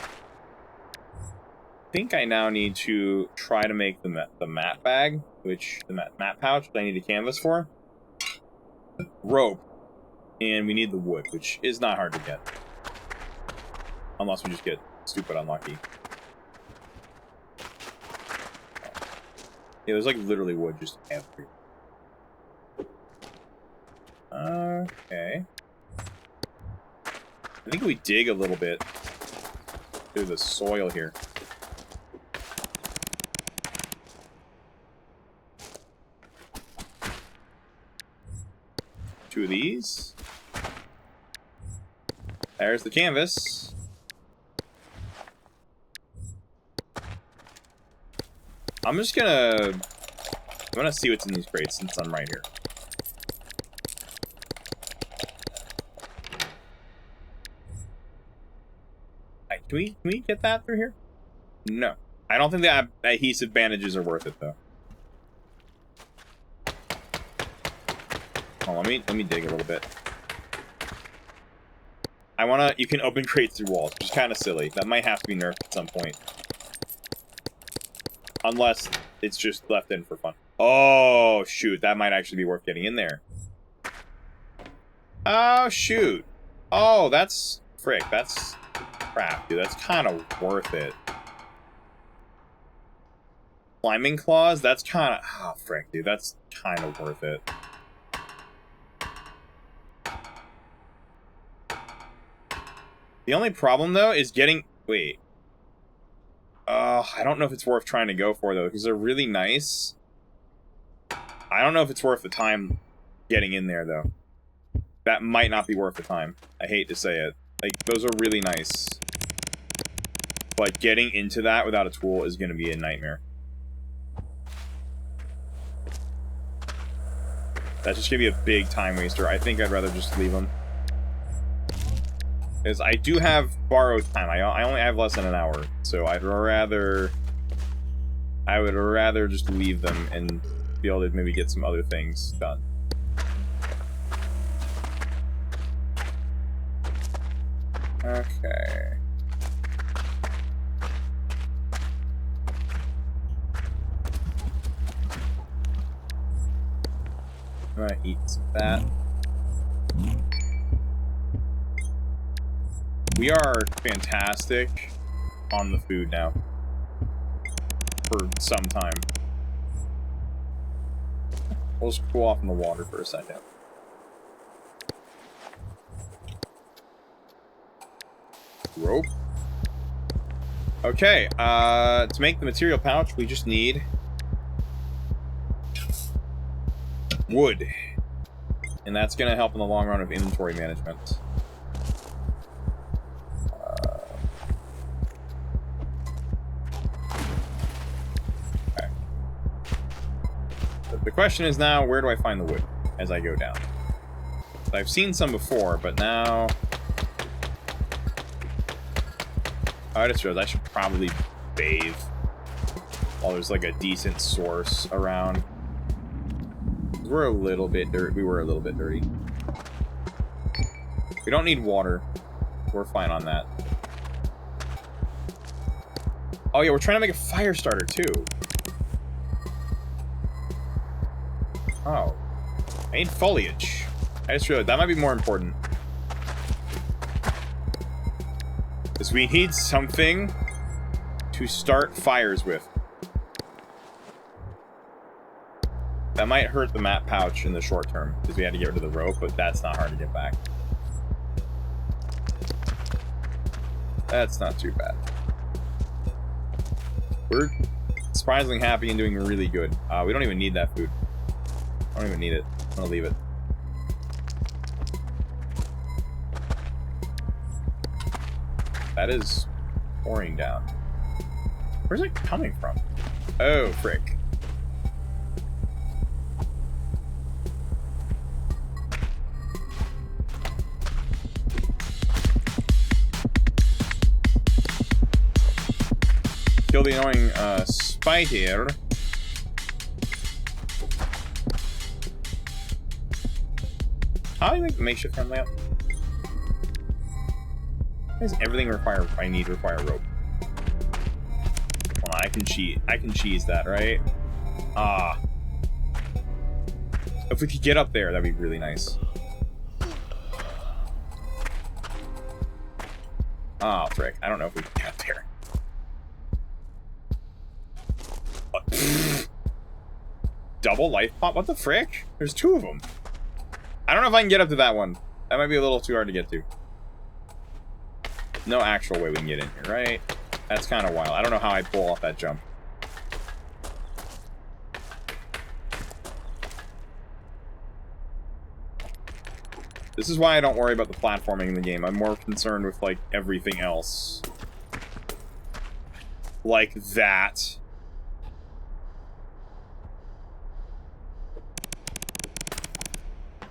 think I now need to try to make the mat bag, the mat pouch, which I need a canvas for. Rope, and we need the wood, which is not hard to get, unless we just get stupid unlucky. Yeah, there's like literally wood just everywhere. Okay. I think we dig a little bit through the soil here. Two of these. There's the canvas. I'm gonna see what's in these crates since I'm right here. Right, can we get that through here? No. I don't think the adhesive bandages are worth it though. Oh, let me dig a little bit. I wanna... You can open crates through walls, which is kind of silly. That might have to be nerfed at some point. Unless it's just left in for fun. Oh, shoot. That might actually be worth getting in there. Oh, shoot. Oh, that's... Frick, that's... Crap, dude. That's kind of worth it. Climbing claws? That's kind of... Oh, frick, dude. That's kind of worth it. The only problem, though, is getting... Wait. I don't know if it's worth trying to go for, though, because they're really nice. I don't know if it's worth the time getting in there, though. That might not be worth the time. I hate to say it. Like, those are really nice. But getting into that without a tool is going to be a nightmare. That's just going to be a big time waster. I think I'd rather just leave them. Because I do have borrowed time. I only have less than an hour. So I'd rather... I would rather just leave them and be able to maybe get some other things done. Okay. I'm gonna eat some of that. We are fantastic on the food now. For some time. We'll just cool off in the water for a second. Rope. Okay, to make the material pouch, we just need wood. And that's going to help in the long run of inventory management. Okay. The question is now, where do I find the wood as I go down? So I've seen some before, but now... I just realized I should probably bathe while there's like a decent source around. We're a little bit dirty. We were a little bit dirty. We don't need water. We're fine on that. Oh yeah, we're trying to make a fire starter too. Oh. I need foliage. I just realized that might be more important. Because we need something to start fires with. That might hurt the map pouch in the short term, because we had to get rid of the rope, but that's not hard to get back. That's not too bad. We're surprisingly happy and doing really good. We don't even need that food. I don't even need it. I'm gonna leave it. That is pouring down. Where's it coming from? Oh, frick. Kill the annoying spider. How do you make the makeshift gun lamp? Why does everything require rope? Hold on, I can cheat. I can cheese that, right? Ah. If we could get up there, that'd be really nice. Ah, frick. I don't know if we can get up there. What? Double life pot? What the frick? There's two of them. I don't know if I can get up to that one. That might be a little too hard to get to. No actual way we can get in here, right? That's kind of wild. I don't know how I pull off that jump. This is why I don't worry about the platforming in the game. I'm more concerned with, like, everything else. Like that.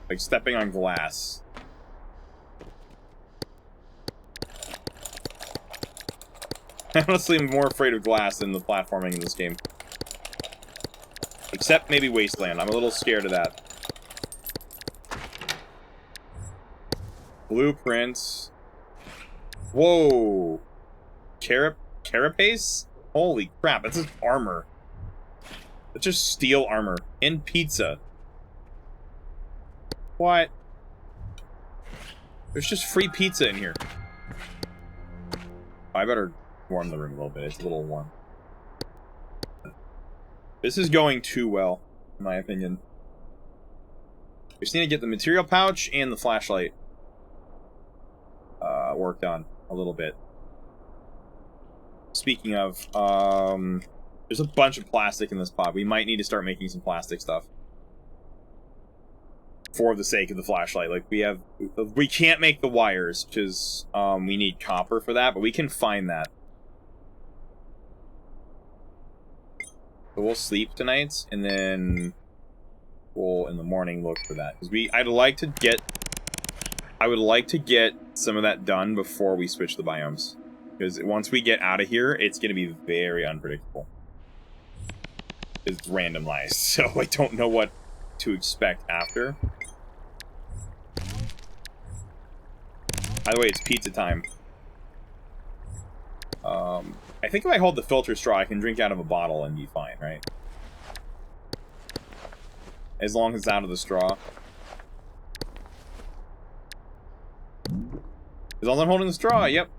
Like stepping on glass. Honestly, I'm more afraid of glass than the platforming in this game. Except maybe Wasteland. I'm a little scared of that. Blueprints. Whoa. Carapace? Holy crap, that's just armor. That's just steel armor. And pizza. What? There's just free pizza in here. I better warm the room a little bit. It's a little warm. This is going too well, in my opinion. We just need to get the material pouch and the flashlight worked on a little bit. Speaking of, there's a bunch of plastic in this pod. We might need to start making some plastic stuff. For the sake of the flashlight. Like, we can't make the wires, because, we need copper for that, but we can find that. So we'll sleep tonight, and then we'll, in the morning, look for that. Because I would like to get some of that done before we switch the biomes. Because once we get out of here, it's going to be very unpredictable. It's randomized, so I don't know what to expect after. By the way, it's pizza time. I think if I hold the filter straw, I can drink out of a bottle and be fine, right? As long as it's out of the straw. As long as I'm holding the straw, yep.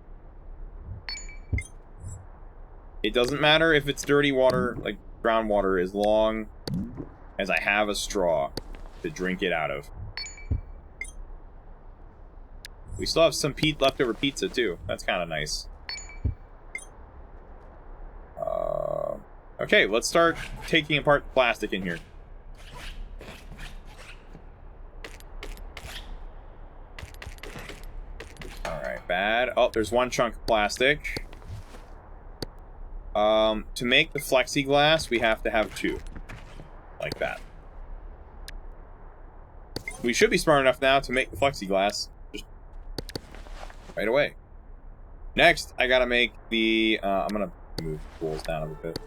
It doesn't matter if it's dirty water, like groundwater, as long as I have a straw to drink it out of. We still have some leftover pizza, too. That's kind of nice. Okay, let's start taking apart the plastic in here. Alright, bad. Oh, there's one chunk of plastic. To make the plexiglass, we have to have 2. Like that. We should be smart enough now to make the plexiglass. Just right away. Next, I gotta make the... I'm gonna move the tools down a bit.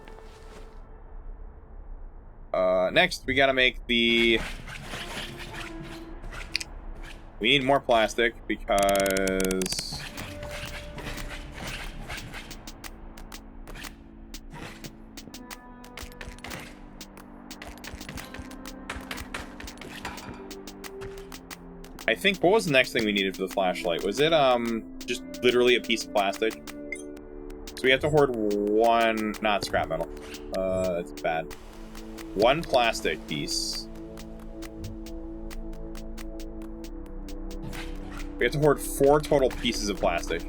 Next, we gotta make the... We need more plastic, because... I think, what was the next thing we needed for the flashlight? Was it, just literally a piece of plastic? So we have to hoard one, not scrap metal. That's bad. One plastic piece. We have to hoard 4 total pieces of plastic.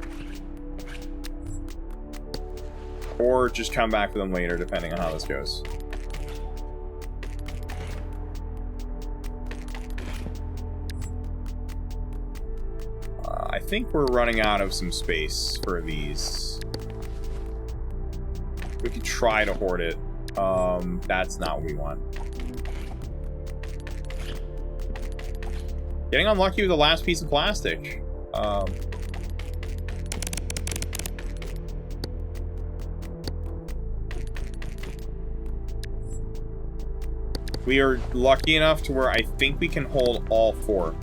Or just come back for them later, depending on how this goes. I think we're running out of some space for these. We could try to hoard it. That's not what we want. Getting unlucky with the last piece of plastic. We are lucky enough to where I think we can hold all 4.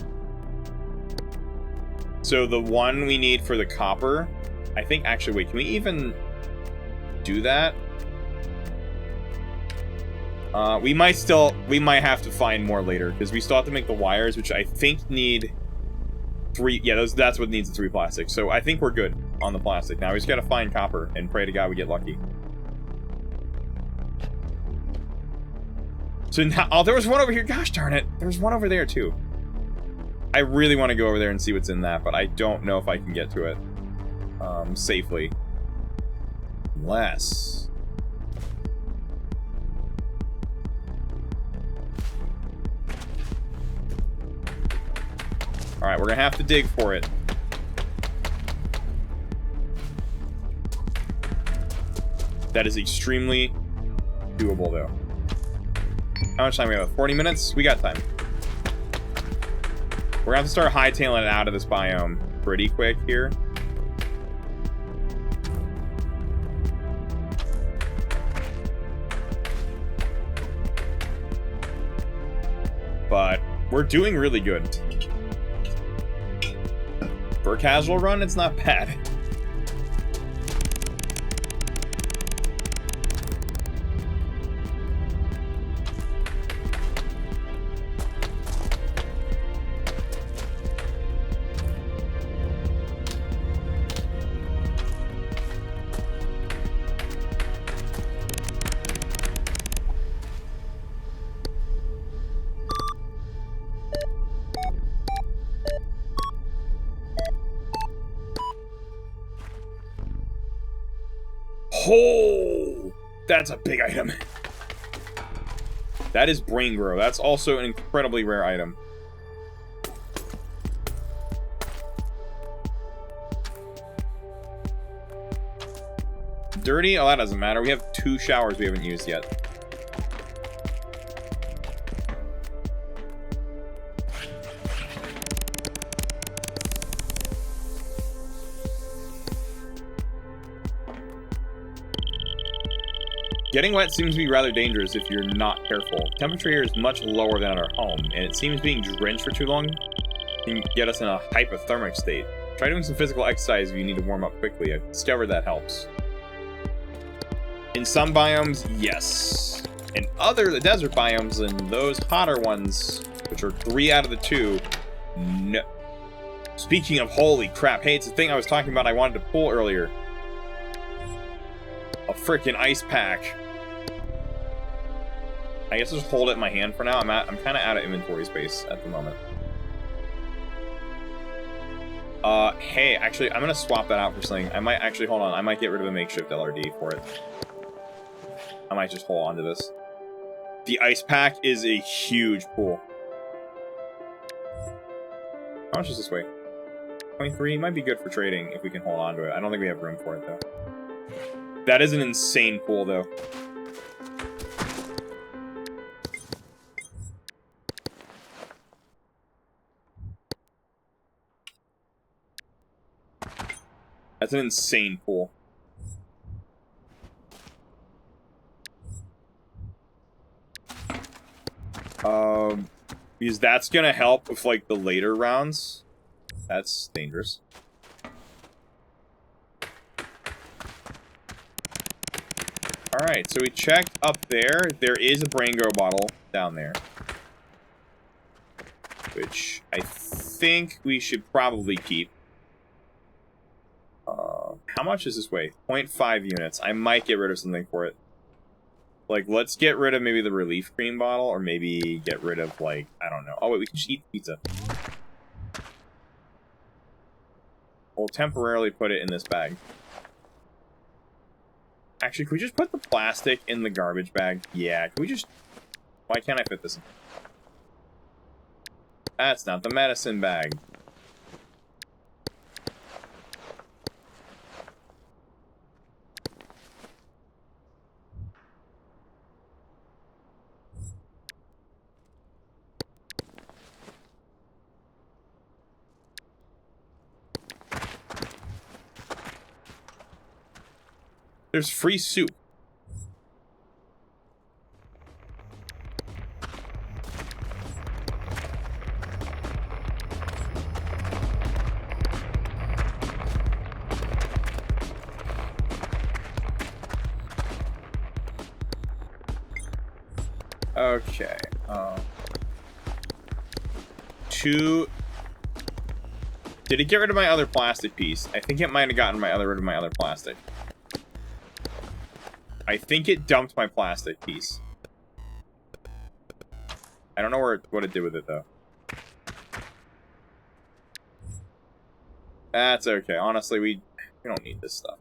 So the one we need for the copper, I think, actually, wait, can we even do that? We might have to find more later, because we still have to make the wires, which I think need 3, yeah, that's what needs the 3 plastic. So I think we're good on the plastic. Now we just gotta find copper, and pray to God we get lucky. So now, oh, there was one over here, gosh darn it, there was one over there too. I really want to go over there and see what's in that, but I don't know if I can get to it safely. Unless... Alright, we're gonna have to dig for it. That is extremely doable, though. How much time we have? 40 minutes? We got time. We're gonna have to start hightailing it out of this biome pretty quick here. But we're doing really good. For a casual run, it's not bad. Oh, that's a big item. That is Brain Grow. That's also an incredibly rare item. Dirty? Oh, that doesn't matter. We have 2 showers we haven't used yet. Getting wet seems to be rather dangerous if you're not careful. Temperature here is much lower than at our home, and it seems being drenched for too long can get us in a hypothermic state. Try doing some physical exercise if you need to warm up quickly. I've discovered that helps. In some biomes, yes. In the desert biomes and those hotter ones, which are 3 out of the 2, no. Speaking of holy crap, hey, it's the thing I was talking about I wanted to pull earlier. A freaking ice pack. I guess I'll just hold it in my hand for now. I'm kind of out of inventory space at the moment. Hey, actually, I'm gonna swap that out for something. I might actually, hold on, I might get rid of a makeshift LRD for it. I might just hold on to this. The ice pack is a huge pool. How much is this weigh? 23 might be good for trading if we can hold on to it. I don't think we have room for it, though. That is an insane pool, though. That's an insane pool. Because that's gonna help with, like, the later rounds. That's dangerous. Alright, so we checked up there. There is a Brain Grow bottle down there. Which I think we should probably keep. How much does this weigh? 0.5 units. I might get rid of something for it. Like, let's get rid of maybe the relief cream bottle, or maybe get rid of, like, I don't know. Oh, wait, we can just eat pizza. We'll temporarily put it in this bag. Actually, can we just put the plastic in the garbage bag? Yeah, can we just... Why can't I fit this in? That's not the medicine bag. There's free soup. Okay. 2. Did it get rid of my other plastic piece? I think it might have gotten rid of my other plastic. I think it dumped my plastic piece. I don't know what it did with it, though. That's okay. Honestly, we don't need this stuff.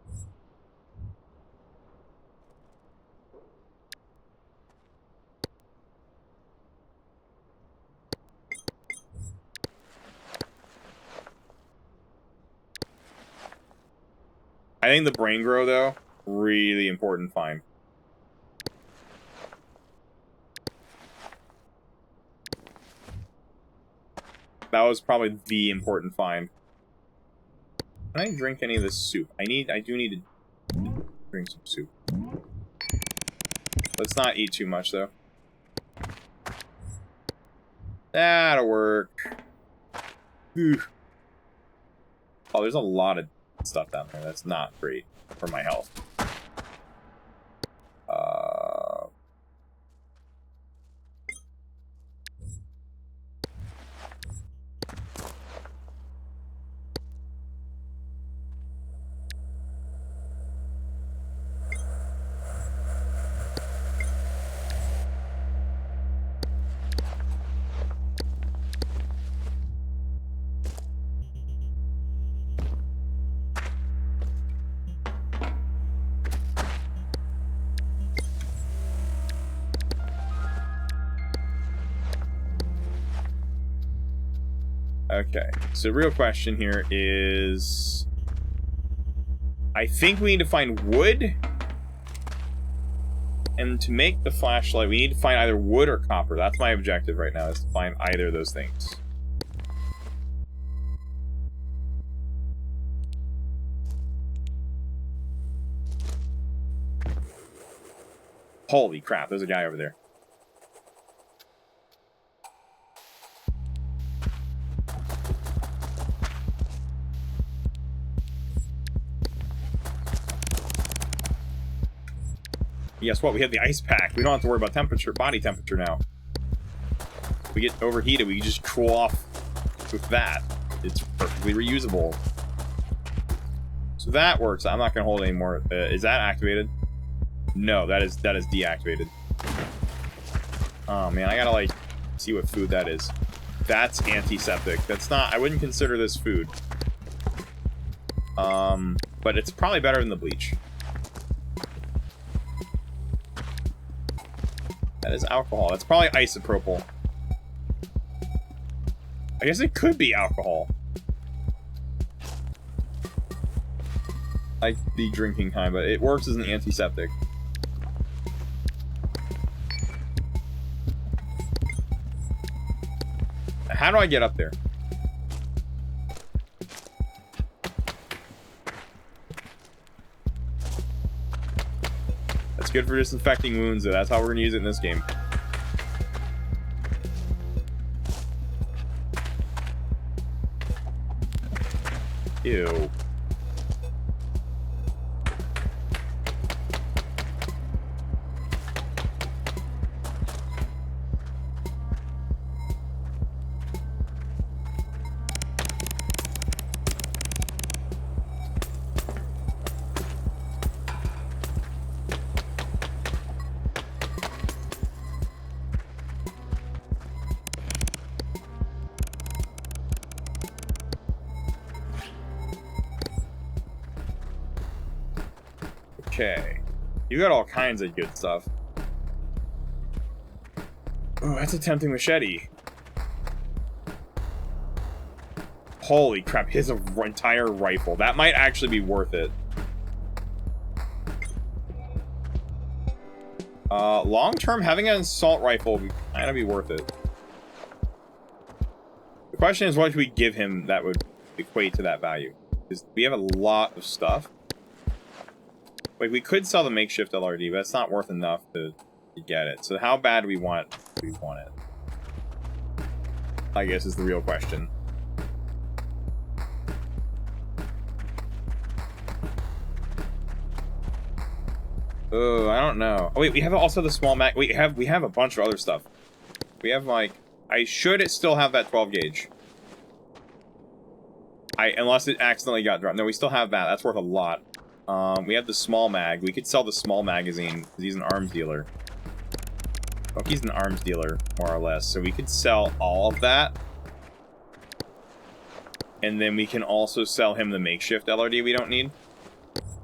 I think the Brain Grow, though, really important find. That was probably the important find. Can I drink any of this soup? I do need to drink some soup. Let's not eat too much, though. That'll work. Ooh. Oh, there's a lot of stuff down there. That's not great for my health. Okay, so the real question here is... I think we need to find wood. And to make the flashlight, we need to find either wood or copper. That's my objective right now, is to find either of those things. Holy crap, there's a guy over there. Guess what? We have the ice pack. We don't have to worry about temperature, body temperature now. If we get overheated, we just cool off with that. It's perfectly reusable. So that works. I'm not gonna hold any more. Is that activated? No, that is deactivated. Oh man, I gotta like see what food that is. That's antiseptic. That's not. I wouldn't consider this food. But it's probably better than the bleach. That is alcohol. That's probably isopropyl. I guess it could be alcohol. Like the drinking kind, but it works as an antiseptic. How do I get up there? That's good for disinfecting wounds, though. That's how we're gonna use it in this game. Ew. Okay. You got all kinds of good stuff. Oh, that's a tempting machete. Holy crap, he has an entire rifle. That might actually be worth it. Long term, having an assault rifle would kind of be worth it. The question is, what should we give him that would equate to that value? Because we have a lot of stuff. Like, we could sell the makeshift LRD, but it's not worth enough to get it. So how bad do we want it? I guess is the real question. Oh, I don't know. Oh wait, we have also the small mag. We have a bunch of other stuff. We have like, I should still have that 12 gauge. Unless it accidentally got dropped. No, we still have that. That's worth a lot. We have the small mag. We could sell the small magazine because he's an arms dealer. Oh, he's an arms dealer, more or less. So we could sell all of that. And then we can also sell him the makeshift LRD we don't need.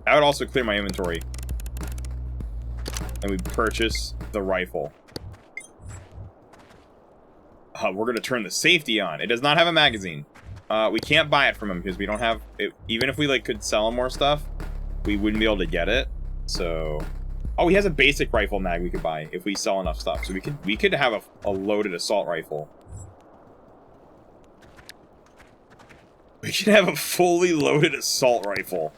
That would also clear my inventory. And we purchase the rifle. We're going to turn the safety on. It does not have a magazine. We can't buy it from him because we don't have it. Even if we like could sell him more stuff, we wouldn't be able to get it. So, oh, he has a basic rifle mag we could buy if we sell enough stuff. So we could have a loaded assault rifle. We could have a fully loaded assault rifle.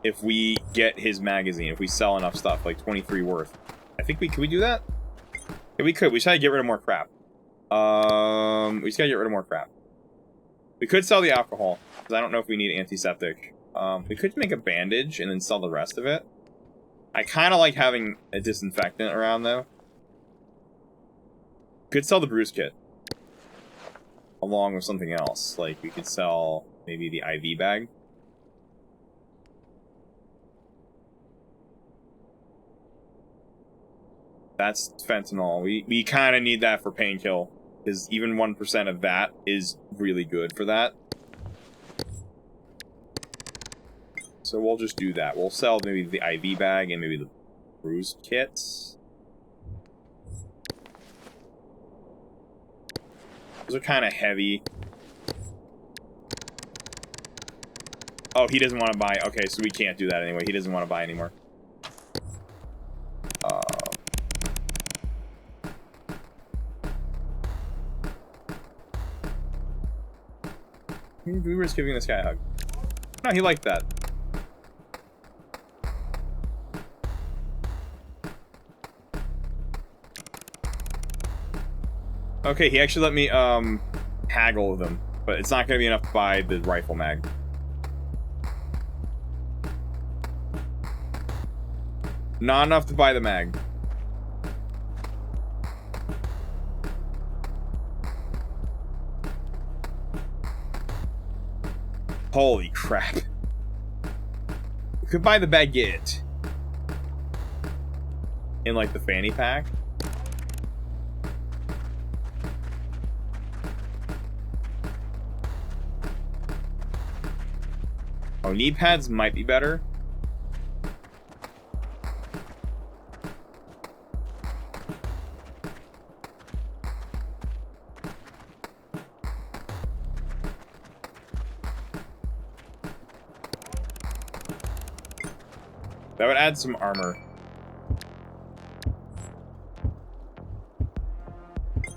If we get his magazine, if we sell enough stuff, like 23 worth. I think could we do that? Yeah, we could. We just gotta get rid of more crap. We just gotta get rid of more crap. We could sell the alcohol, because I don't know if we need antiseptic. We could make a bandage and then sell the rest of it. I kind of like having a disinfectant around, though. Could sell the bruise kit. Along with something else. Like, we could sell maybe the IV bag. That's fentanyl. We kind of need that for painkiller, because even 1% of that is really good for that. So we'll just do that. We'll sell maybe the IV bag and maybe the bruise kits. Those are kind of heavy. Oh, he doesn't want to buy. Okay, so we can't do that anyway. He doesn't want to buy anymore. We were just giving this guy a hug. No, he liked that. Okay, he actually let me, haggle with him. But it's not gonna be enough to buy the rifle mag. Not enough to buy the mag. Holy crap. We could buy the baguette. In, like, the fanny pack. Oh, knee pads might be better. That would add some armor. Can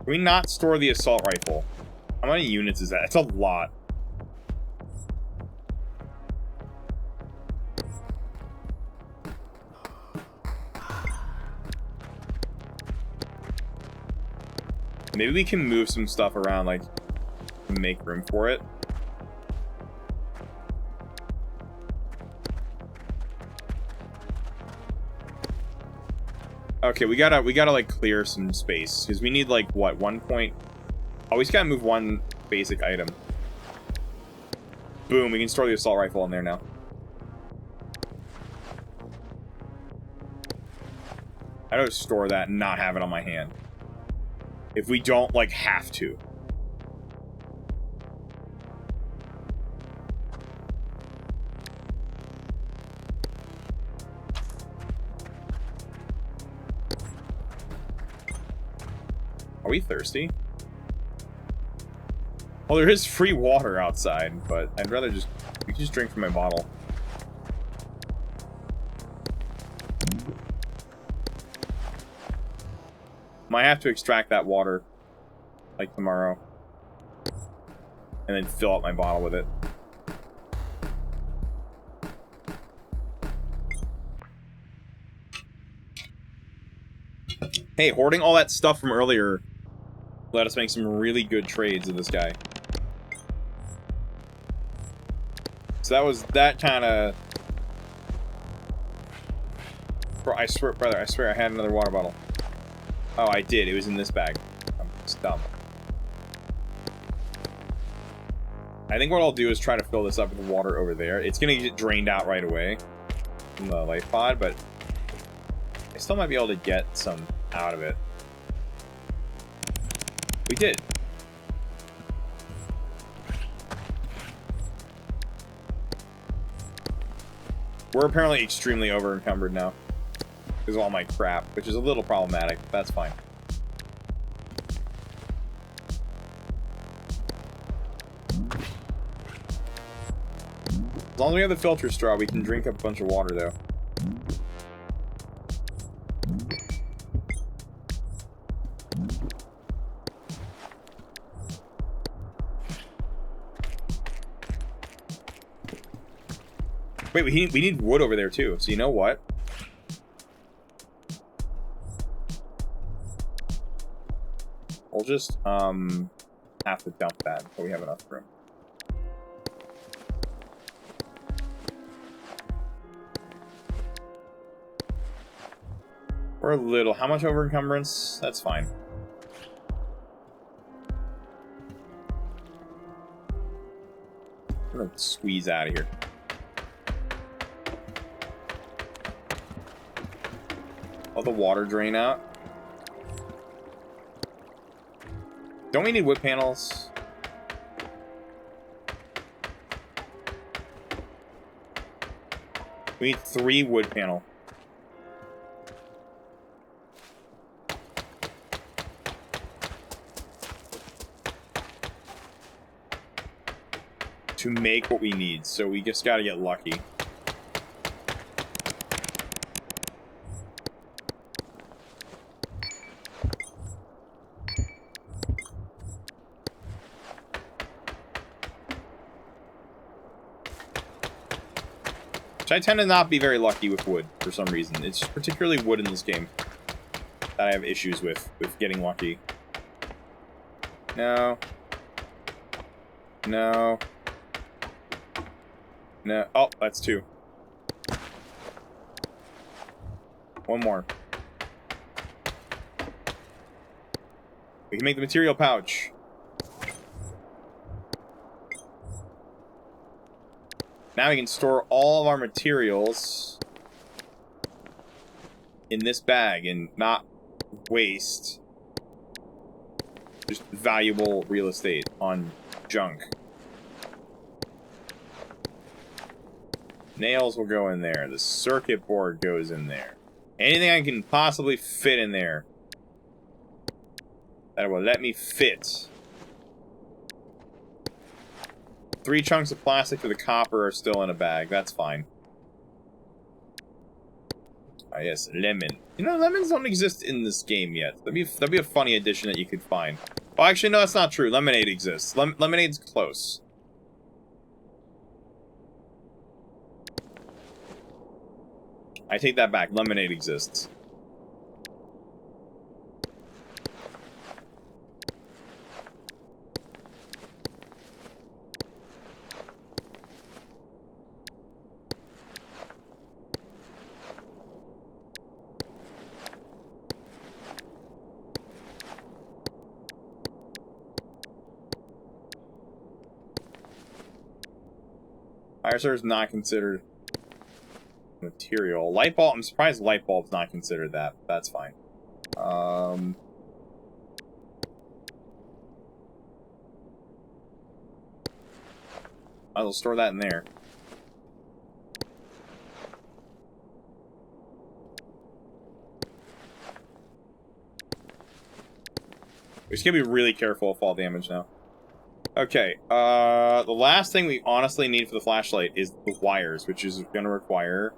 we not store the assault rifle? How many units is that? It's a lot. Maybe we can move some stuff around, like, make room for it. Okay, we gotta like clear some space because we need like what 1 point. Oh, we just gotta move one basic item. Boom! We can store the assault rifle in there now. I don't store that and not have it on my hand. If we don't like have to. Are we thirsty? Well, there is free water outside, but I'd rather just... We can just drink from my bottle. Might have to extract that water, like, tomorrow. And then fill up my bottle with it. Hey, hoarding all that stuff from earlier let us make some really good trades with this guy. So that was that kind of... Bro, I swear, brother, I swear I had another water bottle. Oh, I did. It was in this bag. I'm dumb. I think what I'll do is try to fill this up with water over there. It's going to get drained out right away from the life pod, but I still might be able to get some out of it. We did. We're apparently extremely over-encumbered now. Because of all my crap, which is a little problematic, but that's fine. As long as we have the filter straw, we can drink up a bunch of water, though. Wait, we need wood over there, too. So you know what? We'll just, have to dump that until we have enough room. We're a little... How much over encumbrance? That's fine. I'm gonna squeeze out of here. All the water drain out. Don't we need wood panels? We need 3 wood panel. to make what we need, so we just gotta get lucky. I tend to not be very lucky with wood for some reason. It's particularly wood in this game that I have issues with getting lucky. No. No. No. Oh, that's 2. One more. We can make the material pouch. Now we can store all of our materials in this bag and not waste just valuable real estate on junk. Nails will go in there. The circuit board goes in there. Anything I can possibly fit in there that will let me fit. 3 chunks of plastic for the copper are still in a bag. That's fine. Ah, yes, lemon. You know, lemons don't exist in this game yet. That'd be a funny addition that you could find. Well, actually, no, that's not true. Lemonade exists. Lemonade's close. I take that back. Lemonade exists. Fire sword is not considered material. Light bulb, I'm surprised light bulb's not considered that. That's fine. I'll store that in there. We just gotta be really careful of fall damage now. Okay, the last thing we honestly need for the flashlight is the wires, which is going to require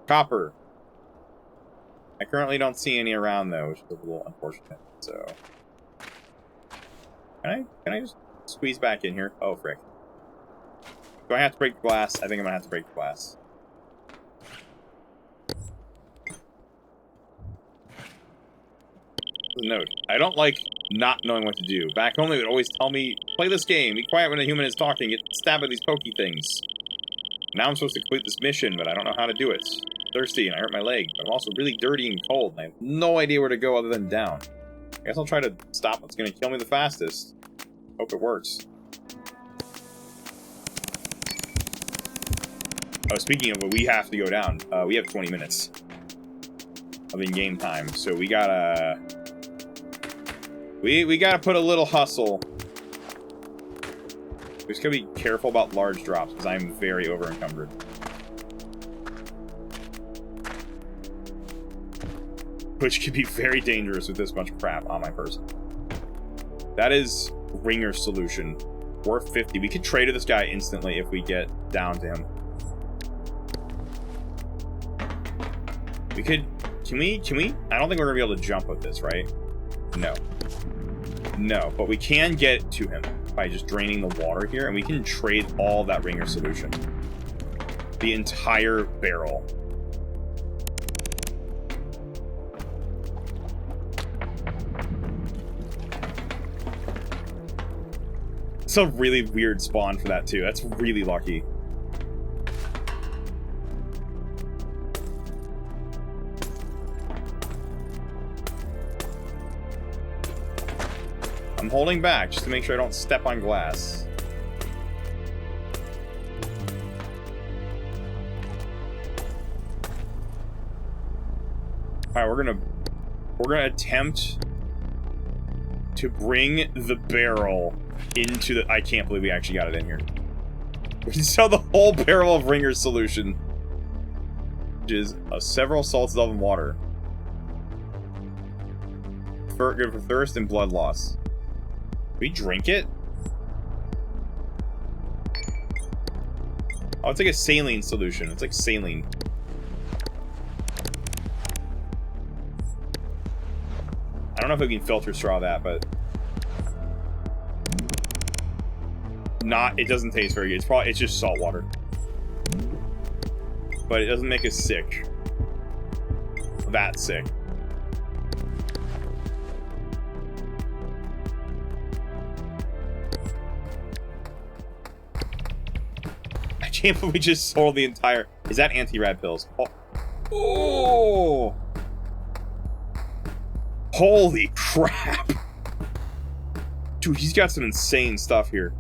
copper. I currently don't see any around, though, which is a little unfortunate, so... Can I just squeeze back in here? Oh, frick. Do I have to break the glass? I think I'm going to have to break the glass. Note, I don't like not knowing what to do. Back home, they would always tell me, play this game, be quiet when a human is talking, get stabbed by these pokey things. Now I'm supposed to complete this mission, but I don't know how to do it. I'm thirsty, and I hurt my leg, but I'm also really dirty and cold, and I have no idea where to go other than down. I guess I'll try to stop what's going to kill me the fastest. Hope it works. Oh, speaking of it, we have to go down. We have 20 minutes of in-game time, so we gotta... We gotta put a little hustle. We just gotta be careful about large drops, because I'm very over-encumbered. Which could be very dangerous with this much crap on my person. That is Ringer solution. 450. We could trade to this guy instantly if we get down to him. We could... Can we? I don't think we're gonna be able to jump with this, right? No. No, but we can get to him by just draining the water here, and we can trade all that Ringer solution. The entire barrel. It's a really weird spawn for that, too. That's really lucky. I'm holding back just to make sure I don't step on glass. Alright, we're gonna attempt to bring the barrel into the... I can't believe we actually got it in here. We can sell the whole barrel of Ringer solution, which is several salts dissolved in water. Good for thirst and blood loss. Can we drink it? Oh, it's like a saline solution. It's like saline. I don't know if we can filter straw that, but it doesn't taste very good. It's just salt water. But it doesn't make us sick. That sick. I can't believe we just sold the entire... Is that anti-rad pills? Oh. Oh! Holy crap! Dude, he's got some insane stuff here.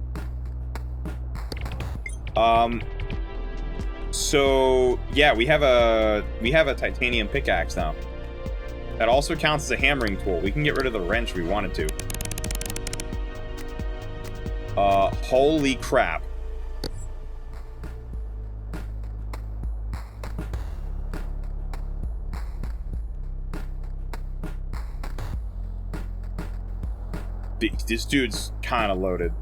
So yeah, we have a titanium pickaxe now. That also counts as a hammering tool. We can get rid of the wrench if we wanted to. Holy crap. This dude's kind of loaded.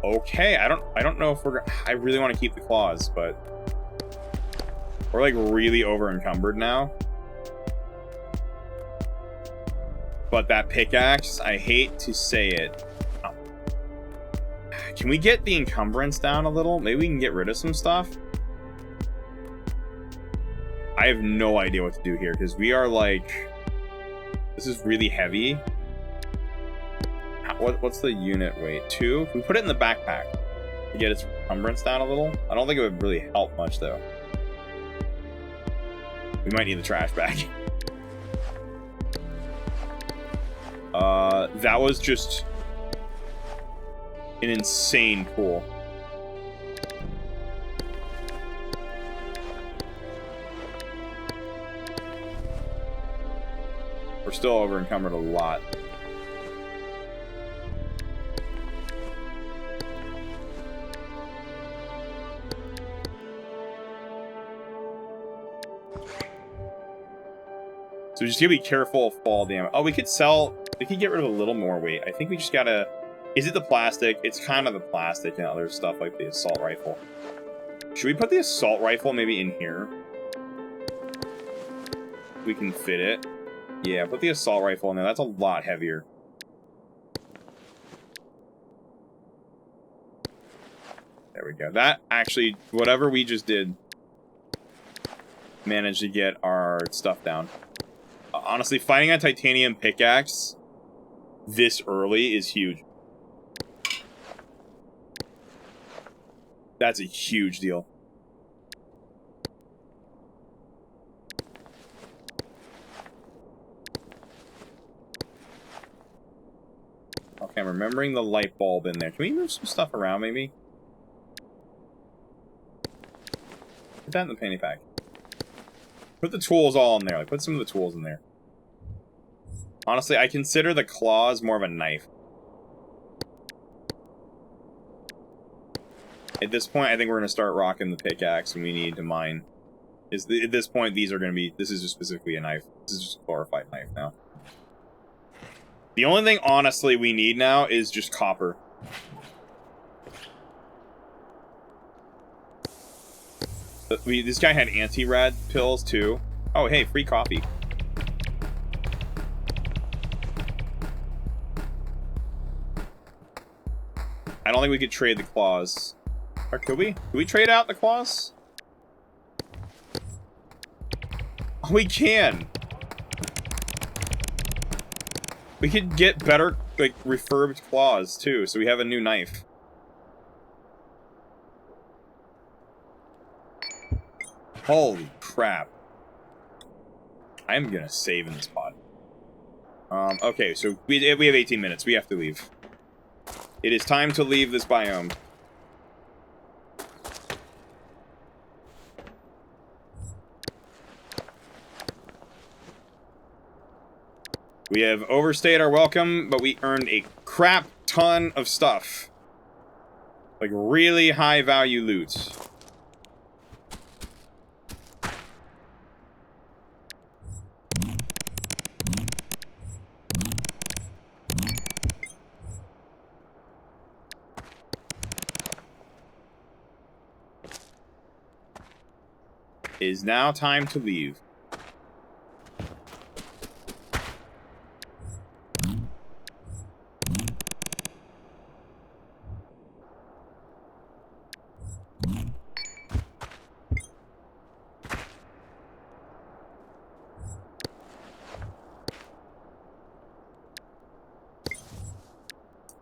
Okay, I don't know if I really want to keep the claws, but we're like really over encumbered now. But that pickaxe, I hate to say it. Oh. Can we get the encumbrance down a little? Maybe we can get rid of some stuff. I have no idea what to do here because we are like, this is really heavy. What's the unit weight? 2? Can we put it in the backpack to get its encumbrance down a little? I don't think it would really help much though. We might need the trash bag. That was just an insane pull. We're still over encumbered a lot. So we just gotta be careful of fall damage. Oh, we could get rid of a little more weight. I think we just gotta... Is it the plastic? It's kind of the plastic and other stuff like the assault rifle. Should we put the assault rifle maybe in here? We can fit it. Yeah, put the assault rifle in there. That's a lot heavier. There we go. That actually, whatever we just did, managed to get our stuff down. Honestly, finding a titanium pickaxe this early is huge. That's a huge deal. Okay, I'm remembering the light bulb in there. Can we move some stuff around, maybe? Put that in the panty pack. Put the tools all in there. Like, put some of the tools in there. Honestly, I consider the claws more of a knife. At this point, I think we're going to start rocking the pickaxe, and we need to mine. At this point, these are going to be... This is just specifically a knife. This is just a glorified knife now. The only thing, honestly, we need now is just copper. This guy had anti-rad pills, too. Oh, hey, free coffee. I don't think we could trade the claws. Or could we? Could we trade out the claws? Oh, we can! We could get better, like, refurbed claws, too, so we have a new knife. Holy crap. I'm gonna save in this pod. Okay, so we have 18 minutes. We have to leave. It is time to leave this biome. We have overstayed our welcome, but we earned a crap ton of stuff. Like, really high value loot. is now time to leave.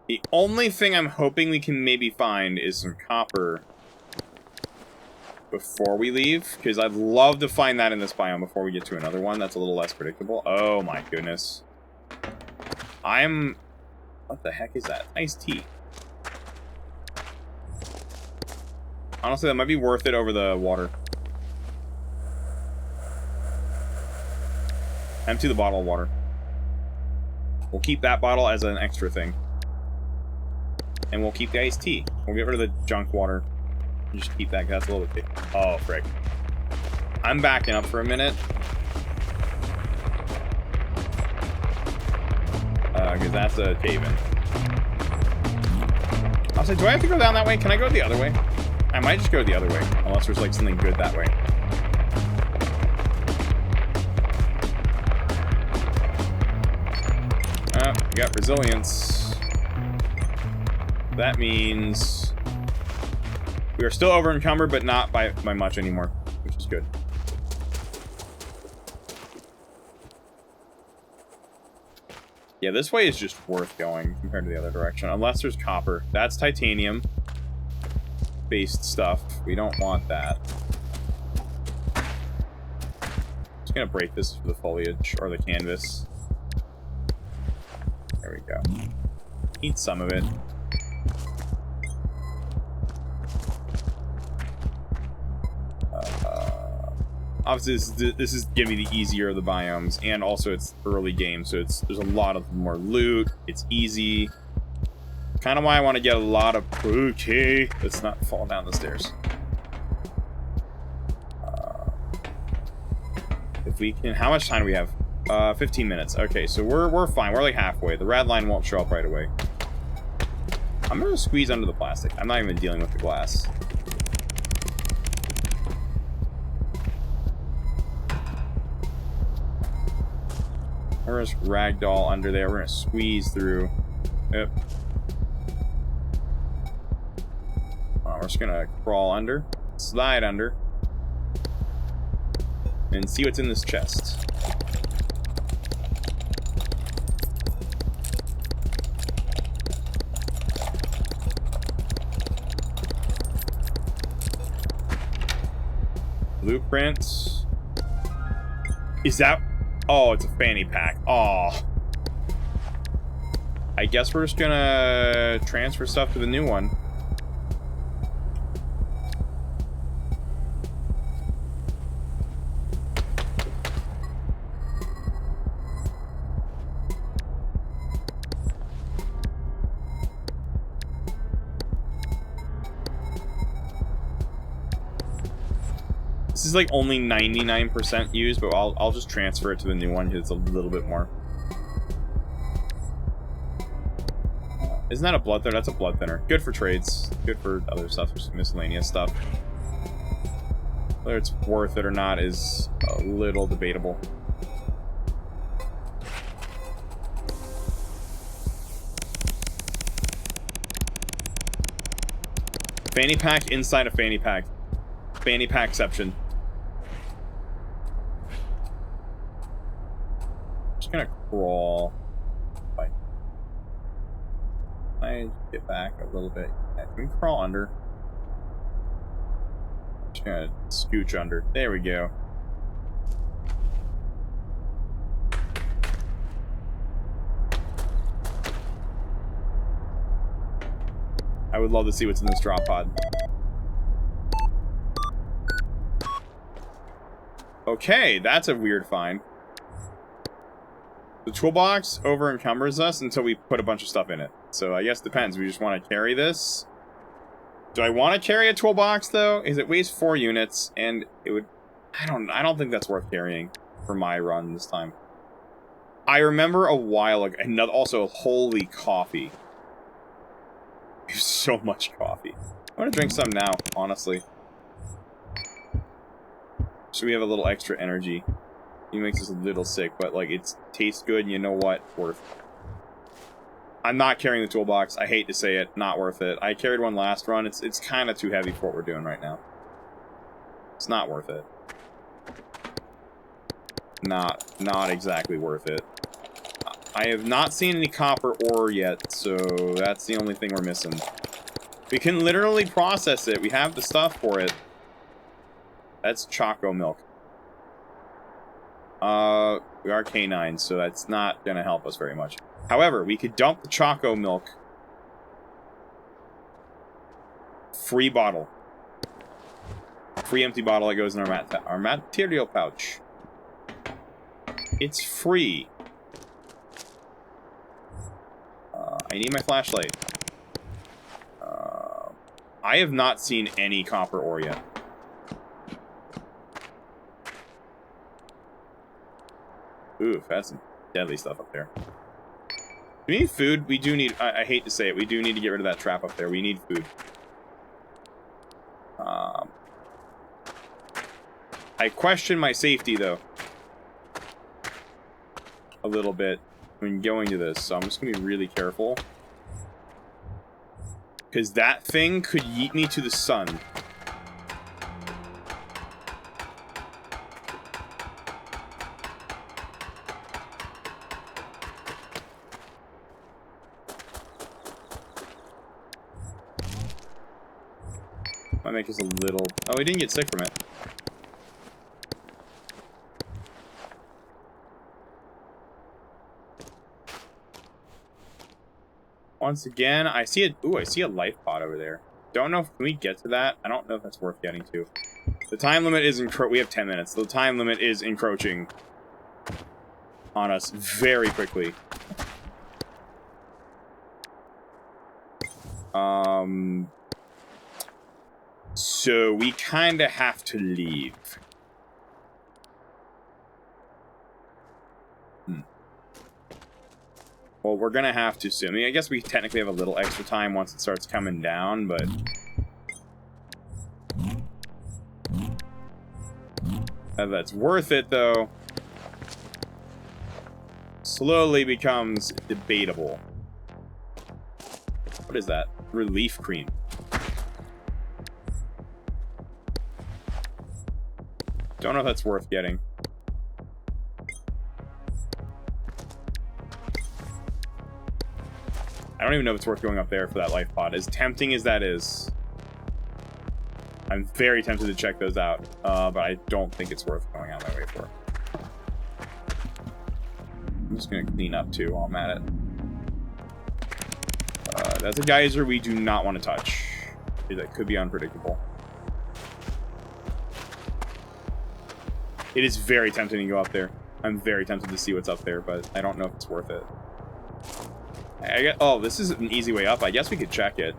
The only thing I'm hoping we can maybe find is some copper before we leave, because I'd love to find that in this biome before we get to another one that's a little less predictable. Oh my goodness. What the heck is that? Iced tea. Honestly, that might be worth it over the water. Empty the bottle of water. We'll keep that bottle as an extra thing. And we'll keep the iced tea. We'll get rid of the junk water. Just keep that, 'cause that's a little bit... Oh, frick. I'm backing up for a minute. Because that's a cave-in. I'll say, do I have to go down that way? Can I go the other way? I might just go the other way. Unless there's, like, something good that way. We got resilience. That means... we are still over encumbered, but not by much anymore, which is good. Yeah, this way is just worth going compared to the other direction, unless there's copper. That's titanium-based stuff. We don't want that. Just gonna break this for the foliage, or the canvas. There we go. Eat some of it. Obviously, this is gonna be the easier of the biomes, and also it's early game, so there's a lot of more loot. It's easy. Kind of why I want to get a lot of... Okay, let's not fall down the stairs. If we can... How much time do we have? 15 minutes. Okay, so we're fine. We're like halfway. The rad line won't show up right away. I'm gonna squeeze under the plastic. I'm not even dealing with the glass. We're just ragdoll under there. We're gonna squeeze through. Yep. We're just gonna crawl under, slide under, and see what's in this chest. Blueprints. Is that... Oh, it's a fanny pack. Oh. I guess we're just gonna transfer stuff to the new one. This is like only 99% used, but I'll just transfer it to the new one because it's a little bit more. Isn't that a blood thinner? That's a blood thinner. Good for trades. Good for other stuff. There's miscellaneous stuff. Whether it's worth it or not is a little debatable. Fanny pack inside a fanny pack. Fanny packception. Just gonna crawl. I get back a little bit. Yeah, can we crawl under? Just gonna scooch under. There we go. I would love to see what's in this drop pod. Okay, that's a weird find. The toolbox over encumbers us until we put a bunch of stuff in it. So I guess it depends. We just want to carry this. Do I want to carry a toolbox though? Is it weighs 4 units and it would... I don't think that's worth carrying for my run this time. I remember a while ago, and also holy coffee. We have so much coffee. I'm gonna drink some now, honestly. So we have a little extra energy. It makes us a little sick, but like it tastes good, and you know what? Worth it. I'm not carrying the toolbox. I hate to say it, not worth it. I carried one last run. It's kind of too heavy for what we're doing right now. It's not worth it. Not exactly worth it. I have not seen any copper ore yet, so that's the only thing we're missing. We can literally process it. We have the stuff for it. That's Choco milk. We are canines, so that's not going to help us very much. However, we could dump the Choco milk. Free bottle. Free empty bottle that goes in our material pouch. It's free. I need my flashlight. I have not seen any copper ore yet. Oof, that's some deadly stuff up there. Do we need food? We do need... I hate to say it. We do need to get rid of that trap up there. We need food. I question my safety, though. A little bit when going to this, so I'm just going to be really careful. Because that thing could yeet me to the sun. Might make us a little... Oh, we didn't get sick from it. Once again, I see a... Ooh, I see a life pod over there. Don't know if... Can we get to that? I don't know if that's worth getting to. The time limit is... We have 10 minutes. The time limit is encroaching on us very quickly. So we kind of have to leave. Well, we're gonna have to soon. I mean, I guess we technically have a little extra time once it starts coming down, but... That's worth it, though. Slowly becomes debatable. What is that? Relief cream. Don't know if that's worth getting. I don't even know if it's worth going up there for that life pod. As tempting as that is, I'm very tempted to check those out, but I don't think it's worth going out that way for. I'm just going to clean up, too, while I'm at it. That's a geyser we do not want to touch. That could be unpredictable. It is very tempting to go up there. I'm very tempted to see what's up there, but I don't know if it's worth it. Oh, this is an easy way up. I guess we could check it.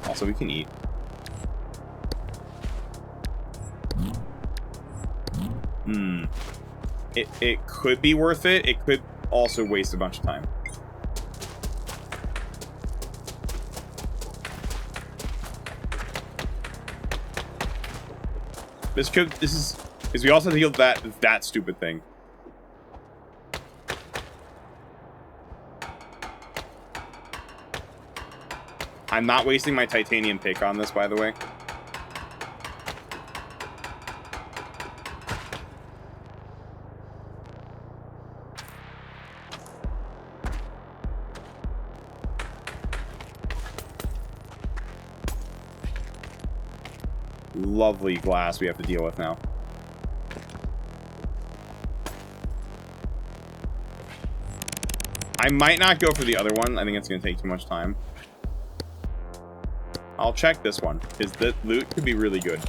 Also, we can eat. It could be worth it. It could also waste a bunch of time. This is because we also healed that stupid thing. I'm not wasting my titanium pick on this, by the way. Lovely glass we have to deal with now. I might not go for the other one. I think it's going to take too much time. I'll check this one, because the loot could be really good.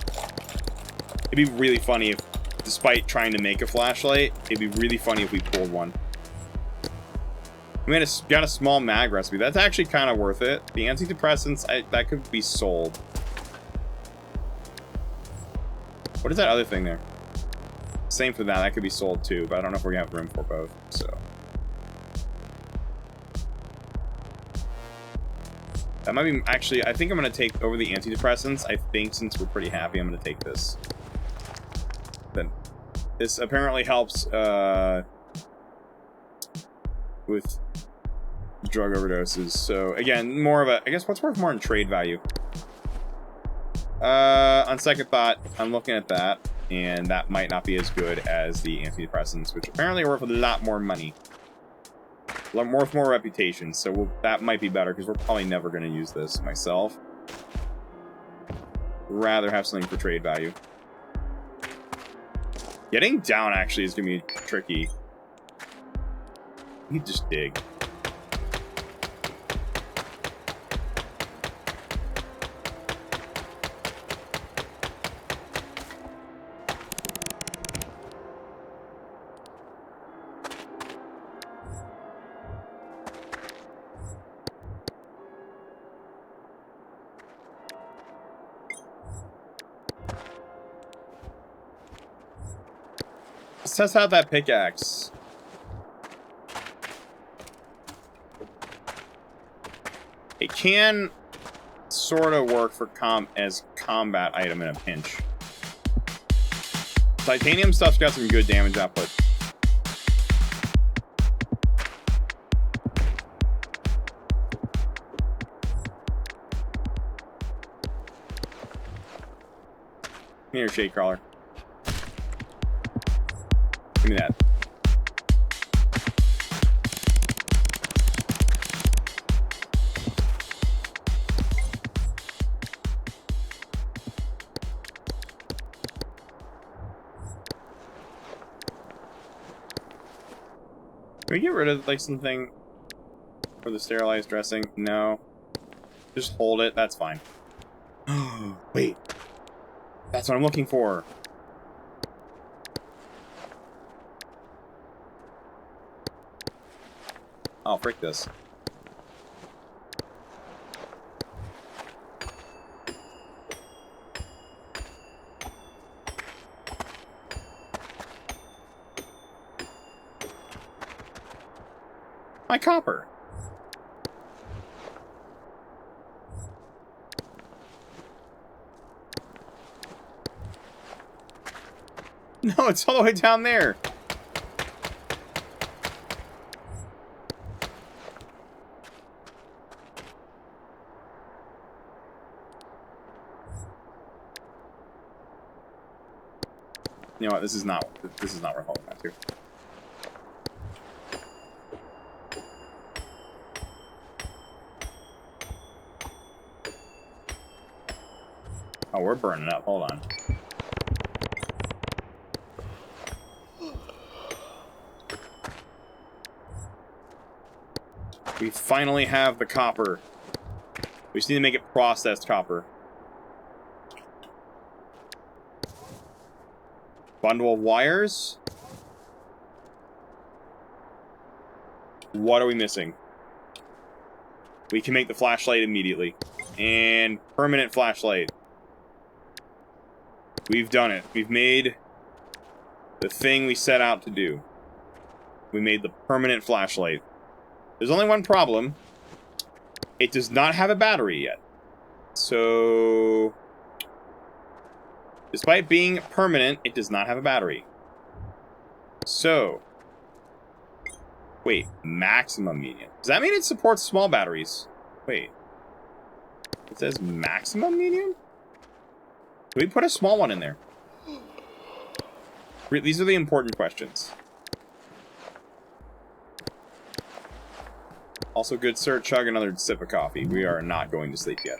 It'd be really funny if, despite trying to make a flashlight, it'd be really funny if we pulled one. We got a small mag recipe. That's actually kind of worth it. The antidepressants, that could be sold. What is that other thing there? Same for that. That could be sold too, but I don't know if we're going to have room for both, so. That might be, actually, I think I'm going to take over the antidepressants. I think since we're pretty happy, I'm going to take this. Then this apparently helps with drug overdoses. So again, more of a, I guess what's worth more in trade value? On second thought, I'm looking at that, and that might not be as good as the antidepressants, which apparently are worth a lot more money. Worth more reputation, so that might be better, because we're probably never going to use this myself. Rather have something for trade value. Getting down actually is going to be tricky. You just dig. Let's test out that pickaxe. It can sort of work for as combat item in a pinch. Titanium stuff's got some good damage output. Come here, shade crawler. Give me that. Can we get rid of, like, something for the sterilized dressing? No. Just hold it. That's fine. Wait. That's what I'm looking for. Oh, frick this. My copper. No, it's all the way down there. You know what? This is not worth holding that to. Oh, we're burning up. Hold on. We finally have the copper. We just need to make it processed copper. Bundle of wires. What are we missing? We can make the flashlight immediately. And permanent flashlight. We've done it. We've made the thing we set out to do. We made the permanent flashlight. There's only one problem. It does not have a battery yet. So, despite being permanent, it does not have a battery. So, wait, maximum medium. Does that mean it supports small batteries? Wait. It says maximum medium? Can we put a small one in there? These are the important questions. Also, good sir, chug another sip of coffee. We are not going to sleep yet.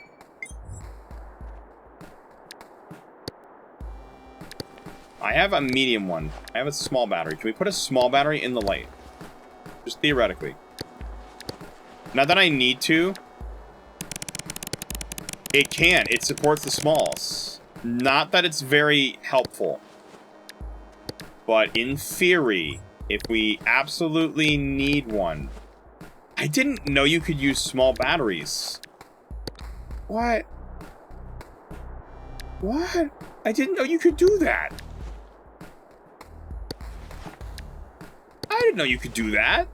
I have a medium one. I have a small battery. Can we put a small battery in the light? Just theoretically. Not that I need to. It can. It supports the smalls. Not that it's very helpful. But in theory, if we absolutely need one... I didn't know you could use small batteries. What? What? I didn't know you could do that. I didn't know you could do that.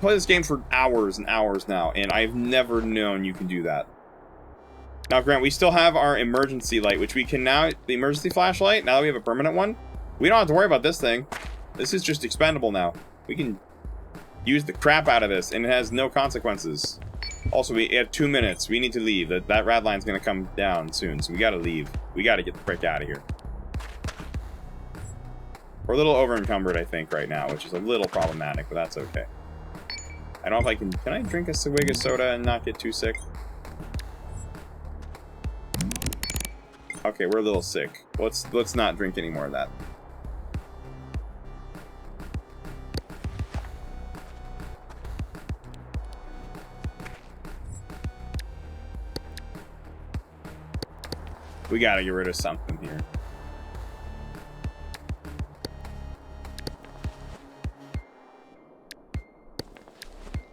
play this game for hours and hours now, and I've never known you can do that. Now, Grant, we still have our emergency light, which we can now... The emergency flashlight, now that we have a permanent one, we don't have to worry about this thing. This is just expendable now. We can use the crap out of this, and it has no consequences. Also, we have 2 minutes. We need to leave. That rad line's going to come down soon, so we got to leave. We got to get the frick out of here. We're a little over-encumbered, I think, right now, which is a little problematic, but that's okay. I don't know if I can... Can I drink a swig of soda and not get too sick? Okay, we're a little sick. Let's not drink any more of that. We gotta get rid of something here.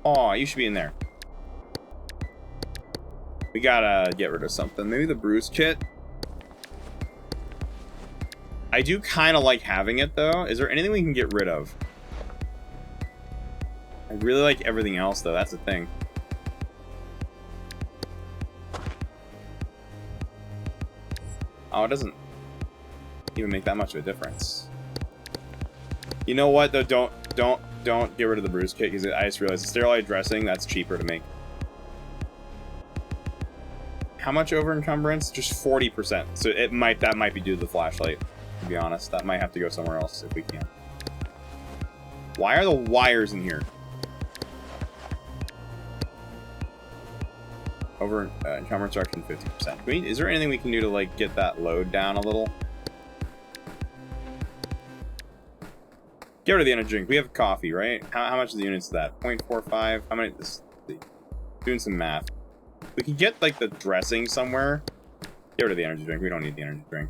Aw, you should be in there. We gotta get rid of something. Maybe the bruise kit? I do kind of like having it, though. Is there anything we can get rid of? I really like everything else, though. That's the thing. Oh, it doesn't even make that much of a difference. You know what, though? Don't get rid of the bruise kit, because I just realized the steroid dressing, that's cheaper to make. How much over encumbrance? Just 40%. So that might be due to the flashlight. To be honest, that might have to go somewhere else if we can. Why are the wires in here? Over encumbrance reduction 50%. Is there anything we can do to like get that load down a little? Get rid of the energy drink. We have coffee, right? How much is the units of that? 0.45. How many? Doing some math. We can get like the dressing somewhere. Get rid of the energy drink. We don't need the energy drink.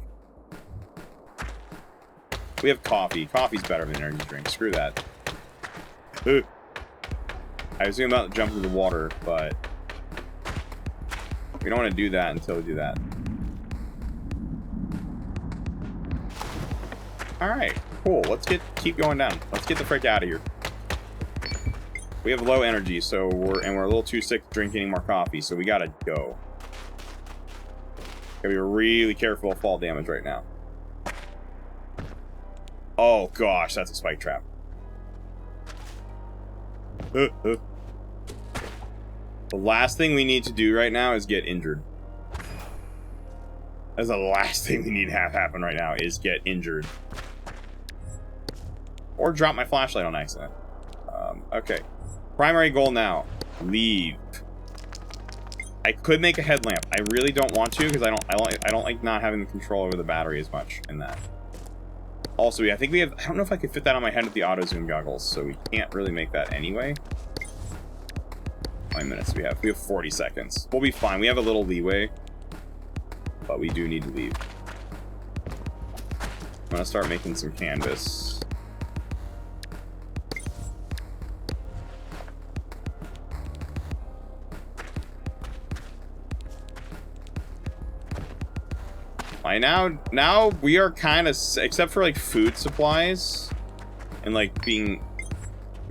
We have coffee. Coffee's better than energy drink. Screw that. Ooh. I was thinking about jumping into the water, but we don't want to do that until we do that. Alright, cool. Let's keep going down. Let's get the frick out of here. We have low energy, so we're a little too sick to drink any more coffee, so we gotta go. Gotta be really careful of fall damage right now. Oh gosh, that's a spike trap. The last thing we need to do right now is get injured. That's the last thing we need to have happen right now is get injured. Or drop my flashlight on accident. Okay. Primary goal now. Leave. I could make a headlamp. I really don't want to because I don't like not having the control over the battery as much in that. Also, I think we have... I don't know if I could fit that on my head with the auto zoom goggles, so we can't really make that anyway. How many minutes do we have? We have 40 seconds. We'll be fine. We have a little leeway, but we do need to leave. I'm gonna start making some canvas. Now we are kind of, except for like food supplies and like being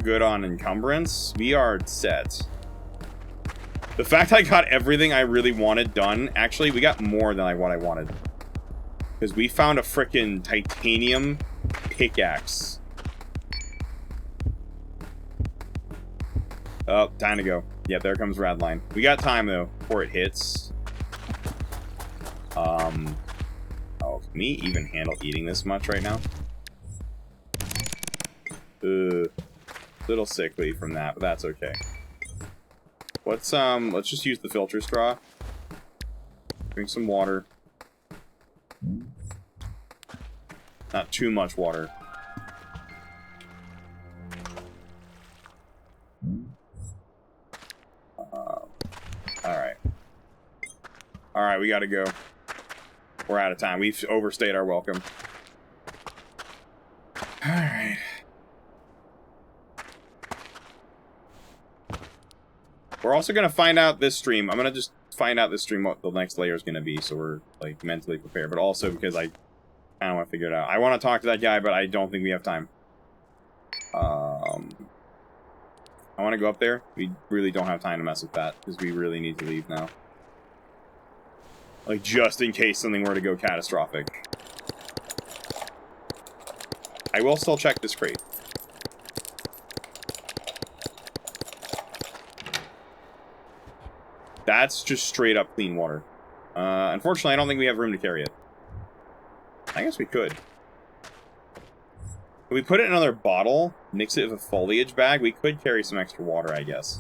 good on encumbrance, we are set. The fact I got everything I really wanted done, actually we got more than what I wanted. Because we found a frickin' titanium pickaxe. Oh, time to go. Yeah, there comes Radline. We got time though, before it hits. Oh, can we even handle eating this much right now? Little sickly from that, but that's okay. Let's just use the filter straw. Drink some water. Not too much water. Alright. Alright, we gotta go. We're out of time. We've overstayed our welcome. Alright. We're also gonna find out this stream. I'm gonna just find out this stream what the next layer is gonna be, so we're like mentally prepared. But also because I kinda wanna figure it out. I wanna talk to that guy, but I don't think we have time. How I want to go up there. We really don't have time to mess with that, because we really need to leave now. Like, just in case something were to go catastrophic. I will still check this crate. That's just straight up clean water. Unfortunately, I don't think we have room to carry it. I guess we could. If we put it in another bottle, mix it with a foliage bag, we could carry some extra water, I guess.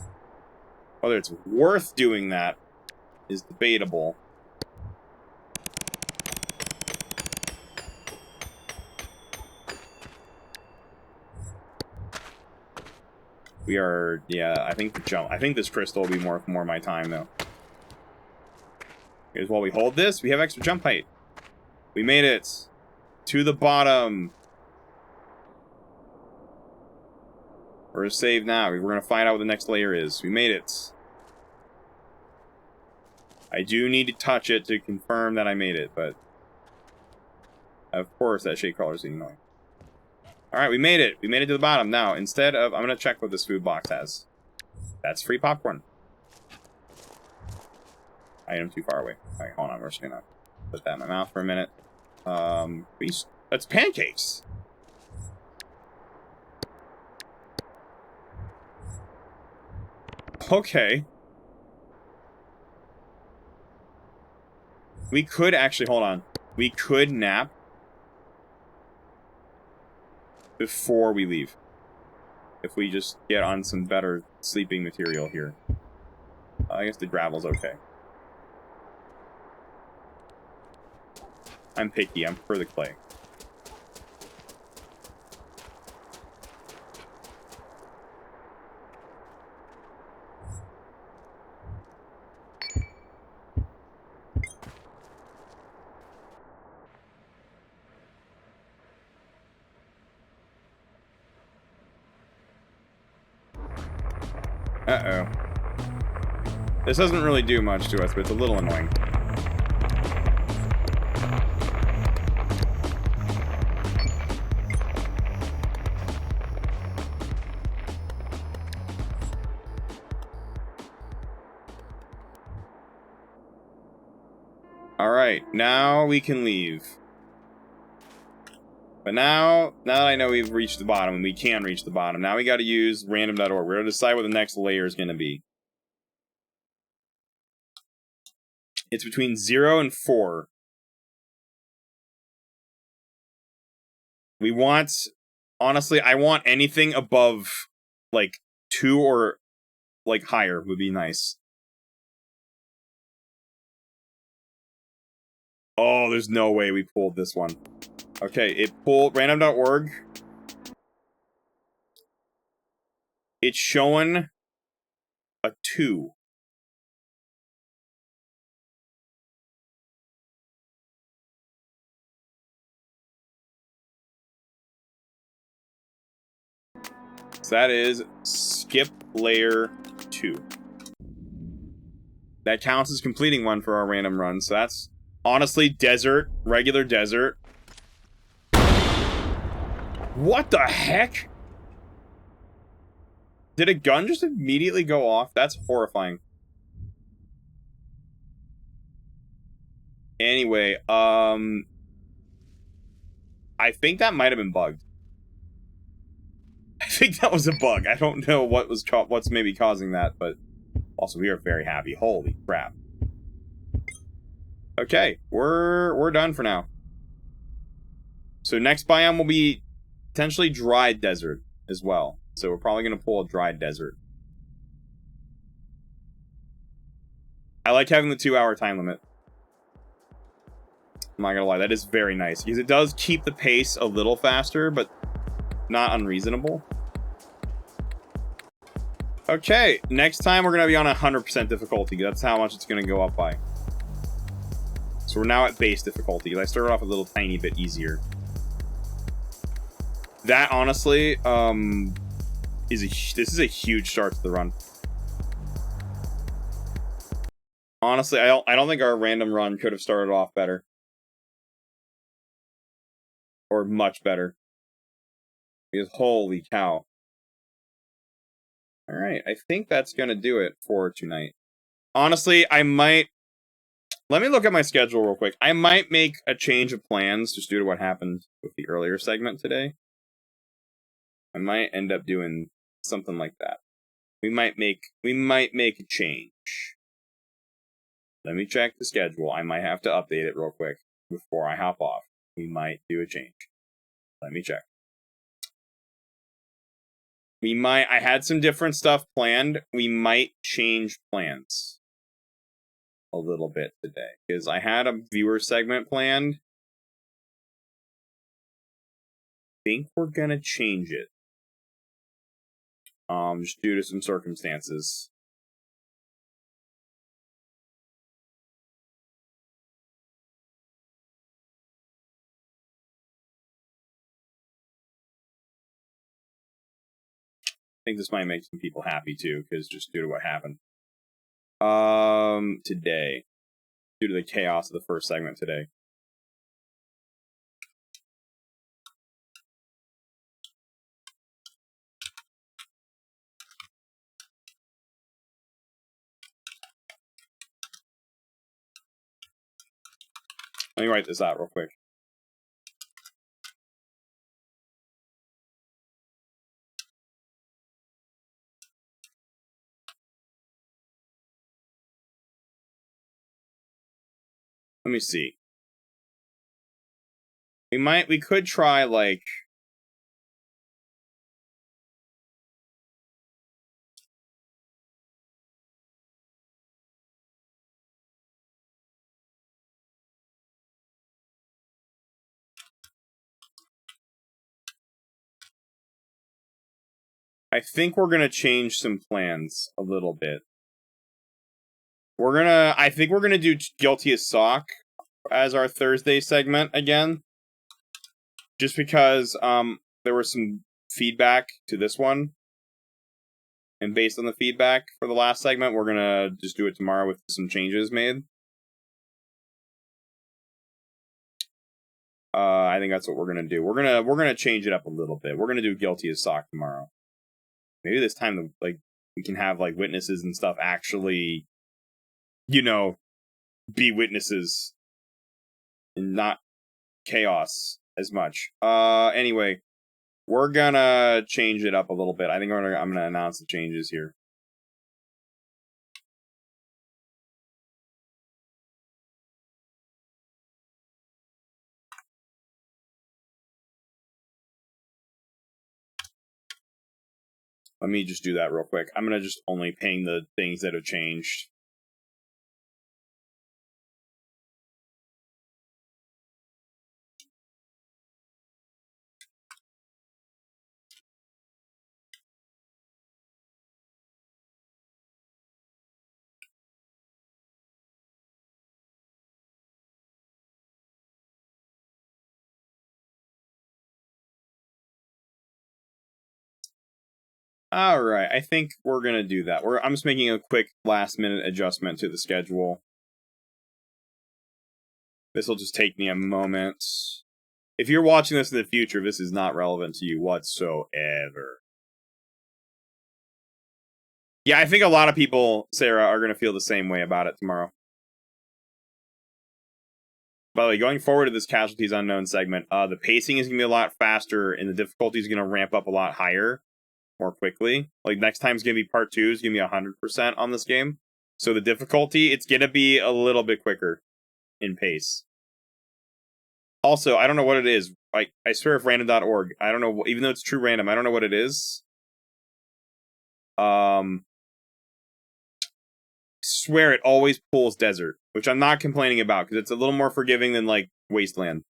Whether it's worth doing that is debatable. We are, yeah, I think this crystal will be more my time, though. Because while we hold this, we have extra jump height. We made it to the bottom. We're gonna save now. We're gonna find out what the next layer is. We made it. I do need to touch it to confirm that I made it, but of course that shade color is annoying. Alright, we made it. We made it to the bottom. Now, instead of... I'm gonna check what this food box has. That's free popcorn. I am too far away. Alright, hold on. We're just gonna put that in my mouth for a minute. That's pancakes! Okay. We could actually... Hold on. We could nap before we leave. If we just get on some better sleeping material here. I guess the gravel's okay. I'm picky. I'm for the clay. Uh-oh. This doesn't really do much to us, but it's a little annoying. Alright, now we can leave. But now that I know we've reached the bottom, and we can reach the bottom, now we gotta use random.org. We're gonna decide what the next layer is gonna be. It's between 0 and 4. We want... Honestly, I want anything above, like, 2 or, like, higher would be nice. Oh, there's no way we pulled this one. Okay, it pulled random.org. It's showing a 2. So that is skip layer 2. That counts as completing one for our random run. So that's honestly desert, regular desert. What the heck? Did a gun just immediately go off? That's horrifying. Anyway, I think that might have been bugged. I think that was a bug. I don't know what's maybe causing that, but also we are very happy. Holy crap. Okay, we're done for now. So next biome will be potentially dry desert as well. So we're probably going to pull a dry desert. I like having the 2-hour time limit. I'm not gonna lie, that is very nice. Because it does keep the pace a little faster, but not unreasonable. Okay, next time we're gonna be on 100% difficulty. That's how much it's gonna go up by. So we're now at base difficulty. I started off a little tiny bit easier. That honestly, this is a huge start to the run. Honestly, I don't think our random run could have started off better. Or much better. Because holy cow. All right, I think that's gonna do it for tonight. Honestly, I might. Let me look at my schedule real quick. I might make a change of plans just due to what happened with the earlier segment today. I might end up doing something like that. We might make a change. Let me check the schedule. I might have to update it real quick before I hop off. We might do a change. Let me check. I had some different stuff planned. We might change plans a little bit today because I had a viewer segment planned. I think we're gonna change it. Just due to some circumstances. I think this might make some people happy too, because just due to what happened. Today. Due to the chaos of the first segment today. Let me write this out real quick. Let me see. We could try like I think we're gonna change some plans a little bit. I think we're gonna do Guilty as Sock as our Thursday segment again. Just because there was some feedback to this one. And based on the feedback for the last segment, we're gonna just do it tomorrow with some changes made. I think that's what we're gonna do. We're gonna change it up a little bit. We're gonna do Guilty as Sock tomorrow. Maybe this time, like, we can have like witnesses and stuff actually, you know, be witnesses and not chaos as much. Anyway, we're gonna change it up a little bit. I think I'm gonna announce the changes here. Let me just do that real quick. I'm gonna just only ping the things that have changed. All right, I think we're gonna do that. I'm just making a quick last-minute adjustment to the schedule. This will just take me a moment. If you're watching this in the future, this is not relevant to you whatsoever. Yeah, I think a lot of people, Sarah, are gonna feel the same way about it tomorrow. By the way, going forward to this Casualties Unknown segment, the pacing is gonna be a lot faster, and the difficulty is gonna ramp up a lot higher. More quickly. Like, next time's gonna be part 2 is gonna be 100% on this game. So the difficulty, it's gonna be a little bit quicker in pace. Also, I don't know what it is. Like, I swear if random.org, I don't know, even though it's true random, I don't know what it is. Swear it always pulls desert, which I'm not complaining about because it's a little more forgiving than like wasteland.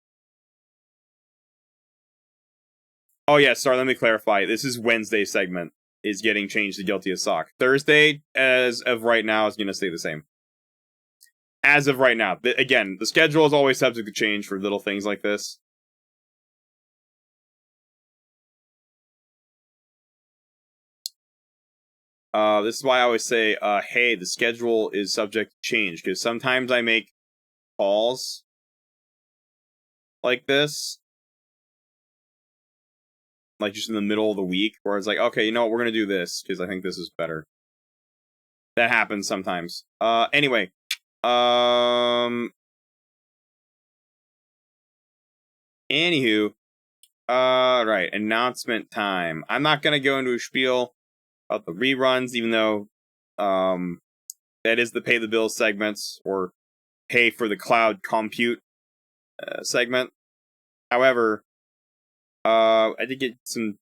Oh yeah, sorry, let me clarify. This is Wednesday segment is getting changed to Guilty as Sock. Thursday, as of right now, is going to stay the same. As of right now. Again, the schedule is always subject to change for little things like this. This is why I always say, hey, the schedule is subject to change, because sometimes I make calls like this, like just in the middle of the week, where it's like, okay, you know what, we're gonna do this because I think this is better. That happens sometimes. Anyway, anywho, right, announcement time. I'm not gonna go into a spiel about the reruns, even though, that is the pay the bills segments or pay for the cloud compute segment. However, I did get some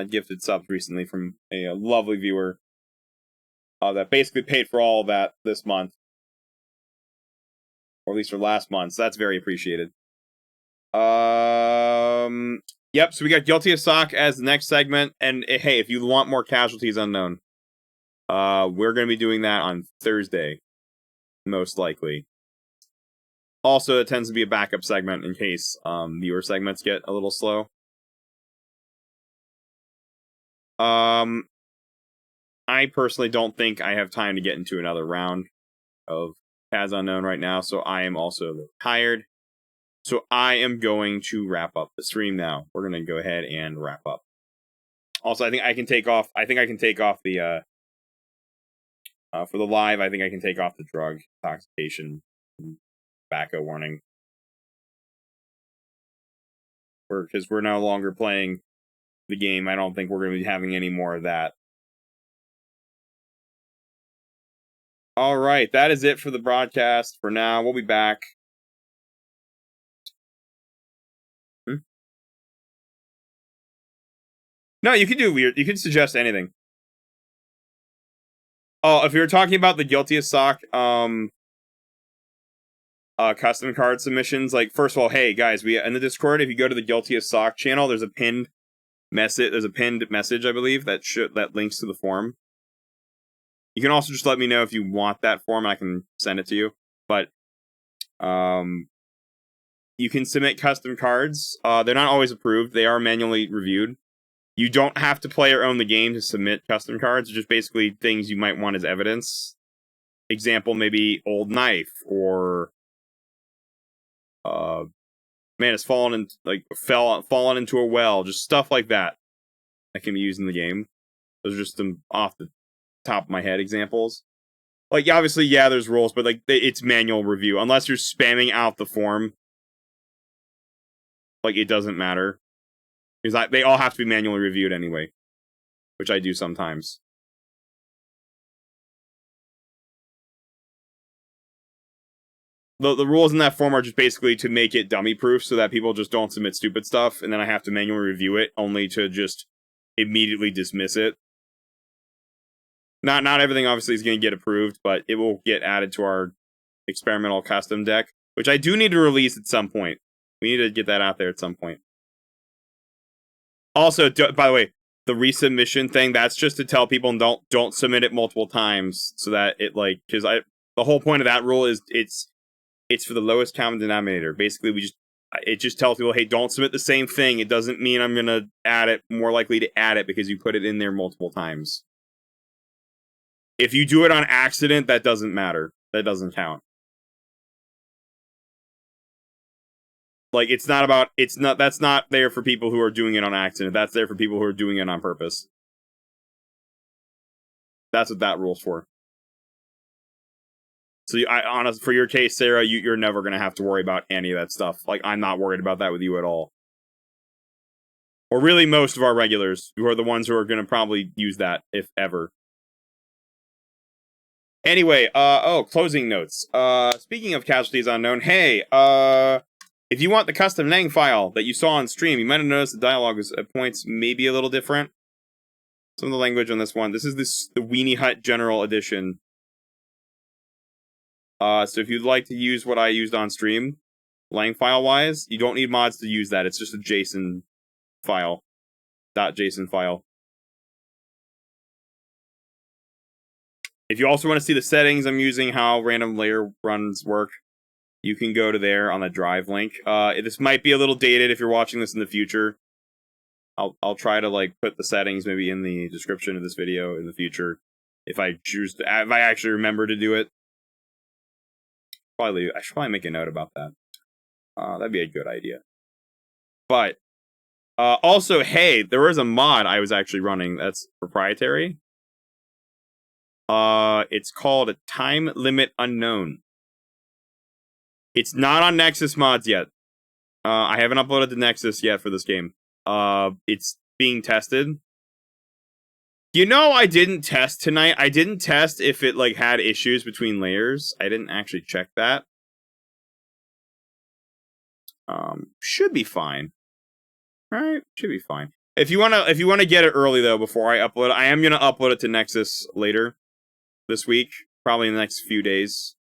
gifted subs recently from a lovely viewer that basically paid for all of that this month, or at least for last month. So that's very appreciated. Yep. So we got Guilty as Sock as the next segment, and hey, if you want more Casualties Unknown, we're going to be doing that on Thursday, most likely. Also, it tends to be a backup segment in case viewer segments get a little slow. I personally don't think I have time to get into another round of Kaz Unknown right now, so I am also tired. So I am going to wrap up the stream now. We're going to go ahead and wrap up. Also, I think I can take off. I think I can take off the for the live. I think I can take off the drug intoxication tobacco warning, because we're no longer playing the game. I don't think we're going to be having any more of that. All right, that is it for the broadcast for now. We'll be back. No, you can do weird. You can suggest anything. Oh, if you're talking about the Guilty as Sock, custom card submissions, like, first of all, hey guys, we in the Discord, if you go to the Guilty as Sock channel, there's a pinned message. There's a pinned message, I believe, that links to the form. You can also just let me know if you want that form, and I can send it to you. But you can submit custom cards. They're not always approved. They are manually reviewed. You don't have to play or own the game to submit custom cards. It's just basically things you might want as evidence. Example, maybe old knife, or man has fallen in, like, fallen into a well. Just stuff like that can be used in the game. Those are just some off the top of my head examples. Like, obviously, yeah, there's rules, but like it's manual review. Unless you're spamming out the form, like, it doesn't matter. Because they all have to be manually reviewed anyway, which I do sometimes. The rules in that form are just basically to make it dummy proof so that people just don't submit stupid stuff, and then I have to manually review it only to just immediately dismiss it. Not everything obviously is going to get approved, but it will get added to our experimental custom deck, which I do need to release at some point. We need to get that out there at some point. Also, by the way, the resubmission thing, that's just to tell people don't submit it multiple times, so that it, like, because the whole point of that rule is it's for the lowest common denominator. Basically, it just tells people, hey, don't submit the same thing. It doesn't mean I'm gonna add it, more likely to add it because you put it in there multiple times. If you do it on accident, that doesn't matter. That doesn't count. Like, that's not there for people who are doing it on accident. That's there for people who are doing it on purpose. That's what that rule's for. So, for your case, Sarah, you're never going to have to worry about any of that stuff. Like, I'm not worried about that with you at all. Or really most of our regulars, who are the ones who are going to probably use that, if ever. Anyway, closing notes. Speaking of Casualties Unknown, hey, if you want the custom Nang file that you saw on stream, you might have noticed the dialogue is at points maybe a little different. Some of the language on this one. This is the Weenie Hut General Edition. So if you'd like to use what I used on stream, lang file-wise, you don't need mods to use that. It's just a JSON file. .json file. If you also want to see the settings I'm using, how random layer runs work, you can go to there on the drive link. This might be a little dated if you're watching this in the future. I'll try to, like, put the settings maybe in the description of this video in the future if I actually remember to do it. I should probably make a note about that. That'd be a good idea. But Also, hey, there was a mod I was actually running that's proprietary. It's called Time Limit Unknown. It's not on Nexus mods yet. I haven't uploaded to Nexus yet for this game. It's being tested. You know, I didn't test tonight. I didn't test if it like had issues between layers. I didn't actually check that. Should be fine. Right? Should be fine. If you wanna get it early though, before I upload it, I am gonna upload it to Nexus later this week, probably in the next few days.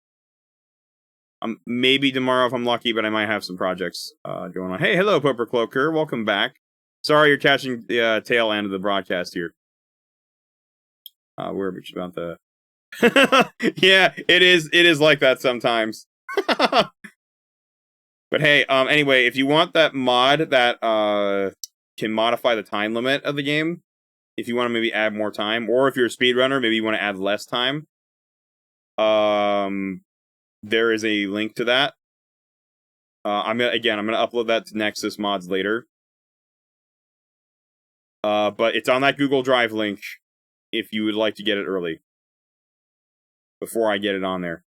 Maybe tomorrow if I'm lucky, but I might have some projects going on. Hey, hello, Popper Cloaker. Welcome back. Sorry you're catching the tail end of the broadcast here. We're about the... yeah, it is like that sometimes. But hey, anyway, if you want that mod that can modify the time limit of the game, if you want to maybe add more time, or if you're a speedrunner, maybe you want to add less time, there is a link to that. I'm gonna upload that to Nexus mods later. But it's on that Google Drive link if you would like to get it early. Before I get it on there.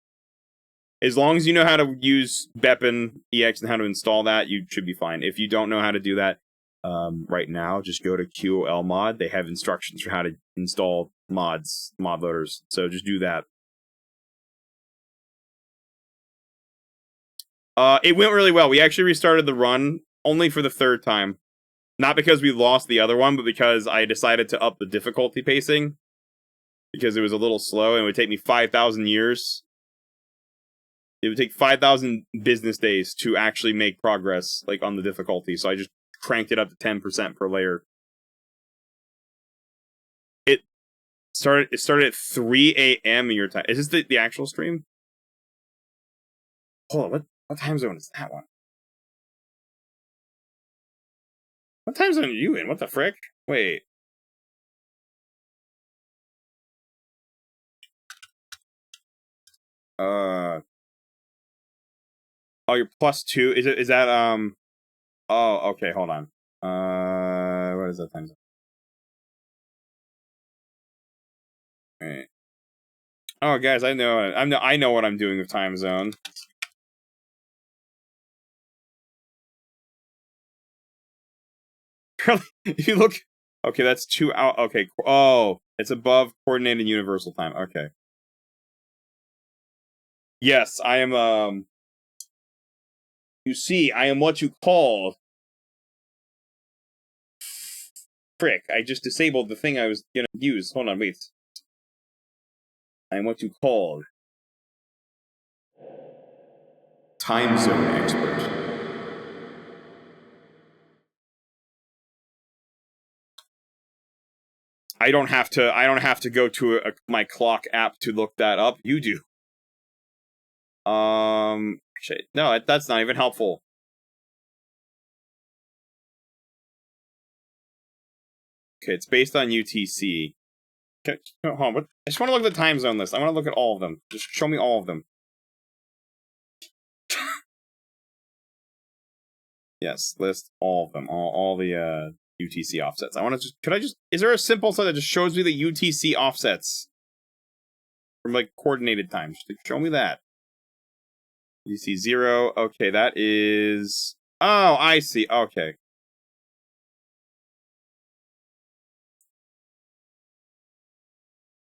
As long as you know how to use Beppin EX and how to install that, you should be fine. If you don't know how to do that right now, just go to QOL mod. They have instructions for how to install mod loaders. So just do that. It went really well. We actually restarted the run only for the third time. Not because we lost the other one, but because I decided to up the difficulty pacing. Because it was a little slow and it would take me 5,000 years. It would take 5,000 business days to actually make progress, like, on the difficulty. So I just cranked it up to 10% per layer. It started at 3 a.m. your time. Is this the actual stream? Hold on, what time zone is that one? What time zone are you in? What the frick? Wait. Oh, you're +2. Is that oh, okay, hold on. What is that time zone? Wait. Oh, guys, I know what I'm doing with time zone. If you look, okay, that's 2 out. Okay, oh, it's above coordinated universal time. Okay. Yes, I am. You see, I am what you call. Frick! I just disabled the thing I was gonna use. Hold on, wait. I am what you call time zone expert. I don't have to go to my clock app to look that up. You do. Shit. No, that's not even helpful. Okay, it's based on UTC. Okay, hold on. What? I just want to look at the time zone list. I want to look at all of them. Just show me all of them. Yes, list all of them. All the UTC offsets. I want to is there a simple site that just shows me the UTC offsets? From like coordinated time. Just show me that. UTC 0. Okay, that is... Oh, I see. Okay.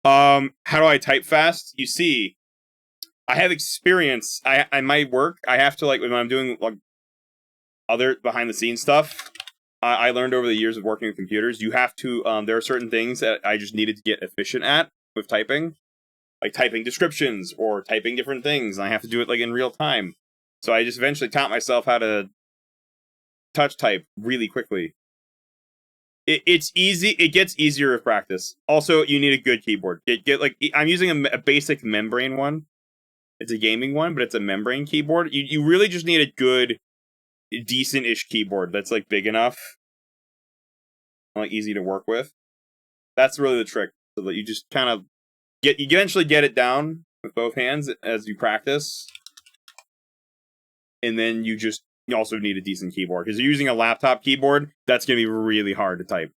How do I type fast? You see, I have experience. I might work. I have to, like, when I'm doing like other behind the scenes stuff, I learned over the years of working with computers, you have to, there are certain things that I just needed to get efficient at with typing. Like typing descriptions or typing different things, and I have to do it like in real time. So I just eventually taught myself how to touch type really quickly. It's easy. It gets easier with practice. Also, you need a good keyboard. Get like I'm using a basic membrane one. It's a gaming one, but it's a membrane keyboard. You really just need a good, decent-ish keyboard that's like big enough, like easy to work with. That's really the trick. So that you just kind of you eventually get it down with both hands as you practice, and then you just you also need a decent keyboard. Because you're using a laptop keyboard, that's going to be really hard to type.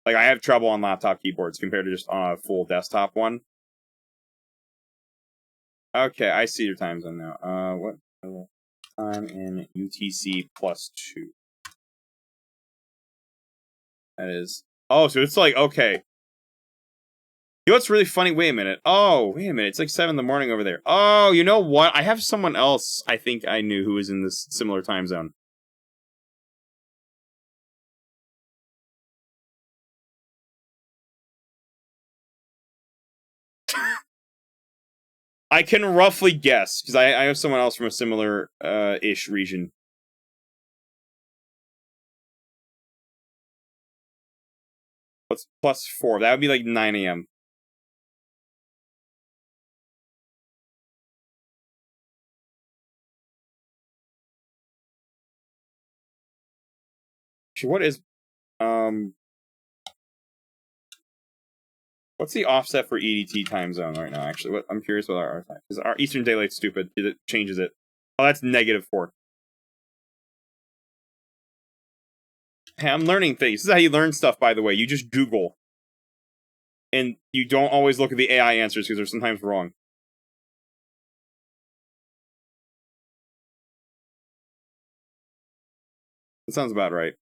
Like, I have trouble on laptop keyboards compared to just on a full desktop one. Okay, I see your time zone now. What time in UTC +2? That is... Oh, so it's like, okay. You know what's really funny? Wait a minute. Oh, wait a minute. It's like 7 in the morning over there. Oh, you know what? I have someone else I think I knew who was in this similar time zone. I can roughly guess, because I have someone else from a similar ish region. What's +4? That would be like 9 a.m. What is what's the offset for EDT time zone right now? Actually, I'm curious about our time, because our Eastern Daylight's stupid. It changes it. Oh, that's -4. Hey, I'm learning things. This is how you learn stuff, by the way. You just Google, and you don't always look at the AI answers because they're sometimes wrong. That sounds about right.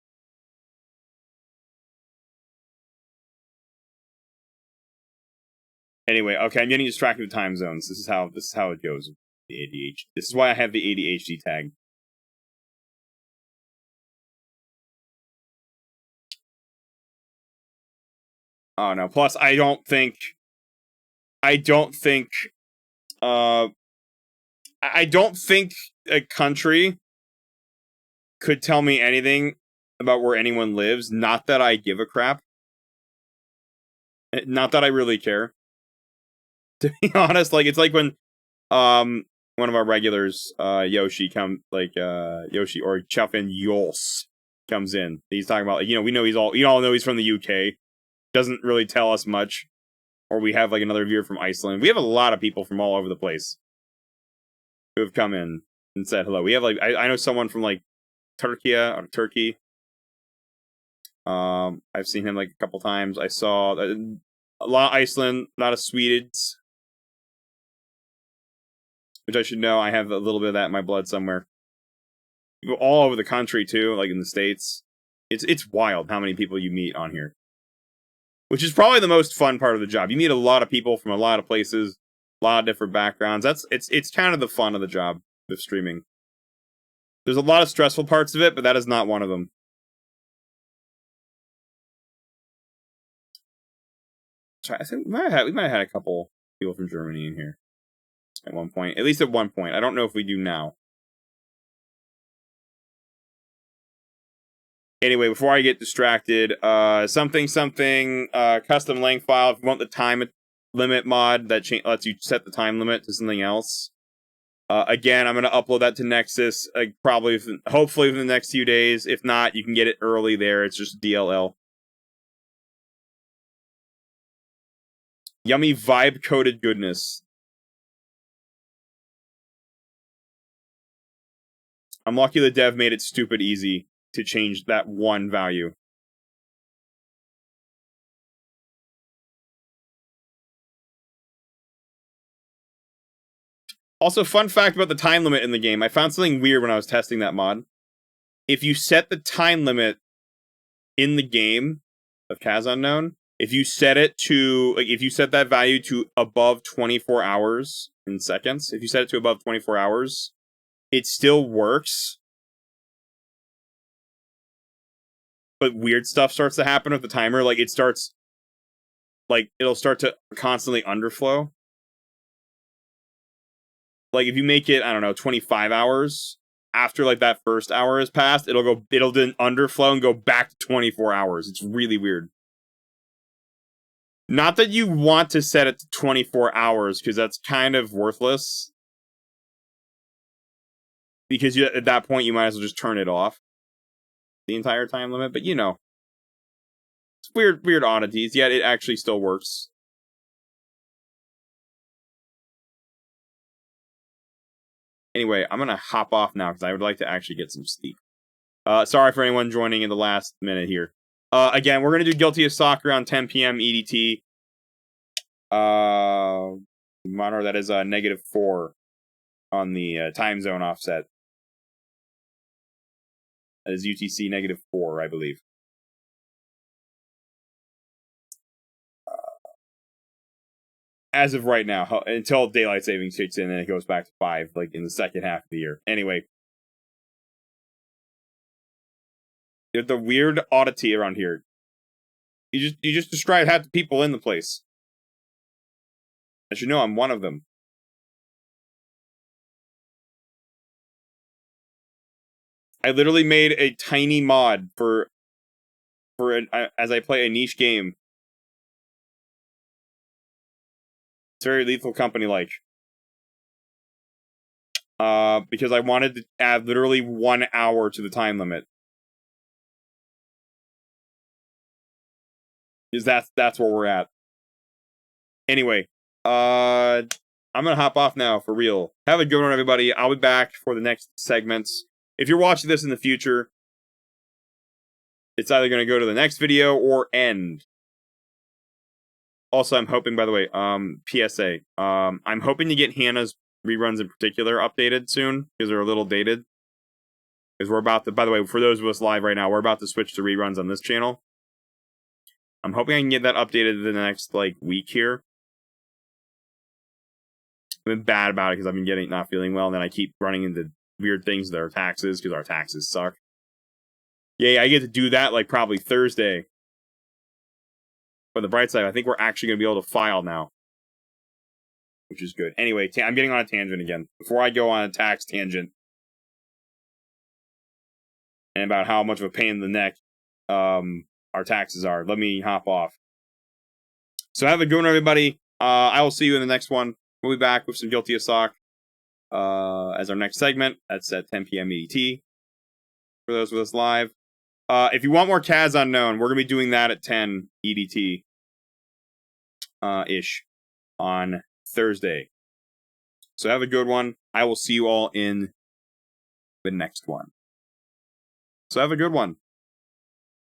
Anyway, okay, I'm getting distracted with time zones. This is how it goes. The ADHD. This is why I have the ADHD tag. Oh no. Plus, I don't think a country could tell me anything about where anyone lives. Not that I give a crap. Not that I really care. To be honest, like, it's like when one of our regulars, Yoshi Yoshi or Chuffin Yols comes in. He's talking about, like, we all know he's from the UK. Doesn't really tell us much. Or we have like another viewer from Iceland. We have a lot of people from all over the place who have come in and said hello. We have like I know someone from like Turkey. I've seen him like a couple times. I saw a lot of Iceland, a lot of Swedes, which I should know. I have a little bit of that in my blood somewhere. People all over the country too, like in the States. It's wild how many people you meet on here. Which is probably the most fun part of the job. You meet a lot of people from a lot of places, a lot of different backgrounds. It's kind of the fun of the job of streaming. There's a lot of stressful parts of it, but that is not one of them. So I think we might have had a couple people from Germany in here at one point. At least at one point. I don't know if we do now. Anyway, before I get distracted, something, custom length file. If you want the time limit mod that lets you set the time limit to something else. Again, I'm going to upload that to Nexus, hopefully within the next few days. If not, you can get it early there. It's just DLL. Yummy vibe-coated goodness. I'm lucky the dev made it stupid easy to change that one value. Also, fun fact about the time limit in the game. I found something weird when I was testing that mod. If you set the time limit in the game of Kaz Unknown, if you set it to, like, if you set that value to above 24 hours in seconds, if you set it to above 24 hours, it still works. But weird stuff starts to happen with the timer. Like, it'll start to constantly underflow. Like, if you make it, I don't know, 25 hours, after, like, that first hour has passed, it'll then underflow and go back to 24 hours. It's really weird. Not that you want to set it to 24 hours, because that's kind of worthless. Because at that point, you might as well just turn it off the entire time limit. But, it's weird oddities, yet it actually still works. Anyway, I'm gonna hop off now because I would like to actually get some sleep. Sorry for anyone joining in the last minute here. Again, we're gonna do Guilty as Soccer around 10 p.m. EDT. Monitor that is -4 on the time zone offset. That is UTC -4, I believe. As of right now, until daylight savings kicks in and it goes back to 5, like in the second half of the year. Anyway, there's the weird oddity around here. You just described half the people in the place. As you know, I'm one of them. I literally made a tiny mod for as I play a niche game. It's very Lethal Company-like. Because I wanted to add literally 1 hour to the time limit. Because that's where we're at. Anyway, I'm gonna hop off now for real. Have a good one, everybody. I'll be back for the next segments. If you're watching this in the future, it's either gonna go to the next video or end. Also, I'm hoping, by the way, PSA. I'm hoping to get Hannah's reruns in particular updated soon, because they're a little dated. Because we're about to, by the way, for those of us live right now, we're about to switch to reruns on this channel. I'm hoping I can get that updated in the next, like, week here. I've been bad about it because I've been not feeling well, and then I keep running into weird things with our taxes, because our taxes suck. Yeah, I get to do that, like, probably Thursday. But on the bright side, I think we're actually going to be able to file now. Which is good. Anyway, I'm getting on a tangent again. Before I go on a tax tangent, and about how much of a pain in the neck our taxes are, let me hop off. So have a good one, everybody. I will see you in the next one. We'll be back with some Guilty as Sock as our next segment. That's at 10 p.m. EDT. For those with us live. If you want more Kaz Unknown, we're going to be doing that at 10 EDT ish on Thursday. So have a good one. I will see you all in the next one. So have a good one.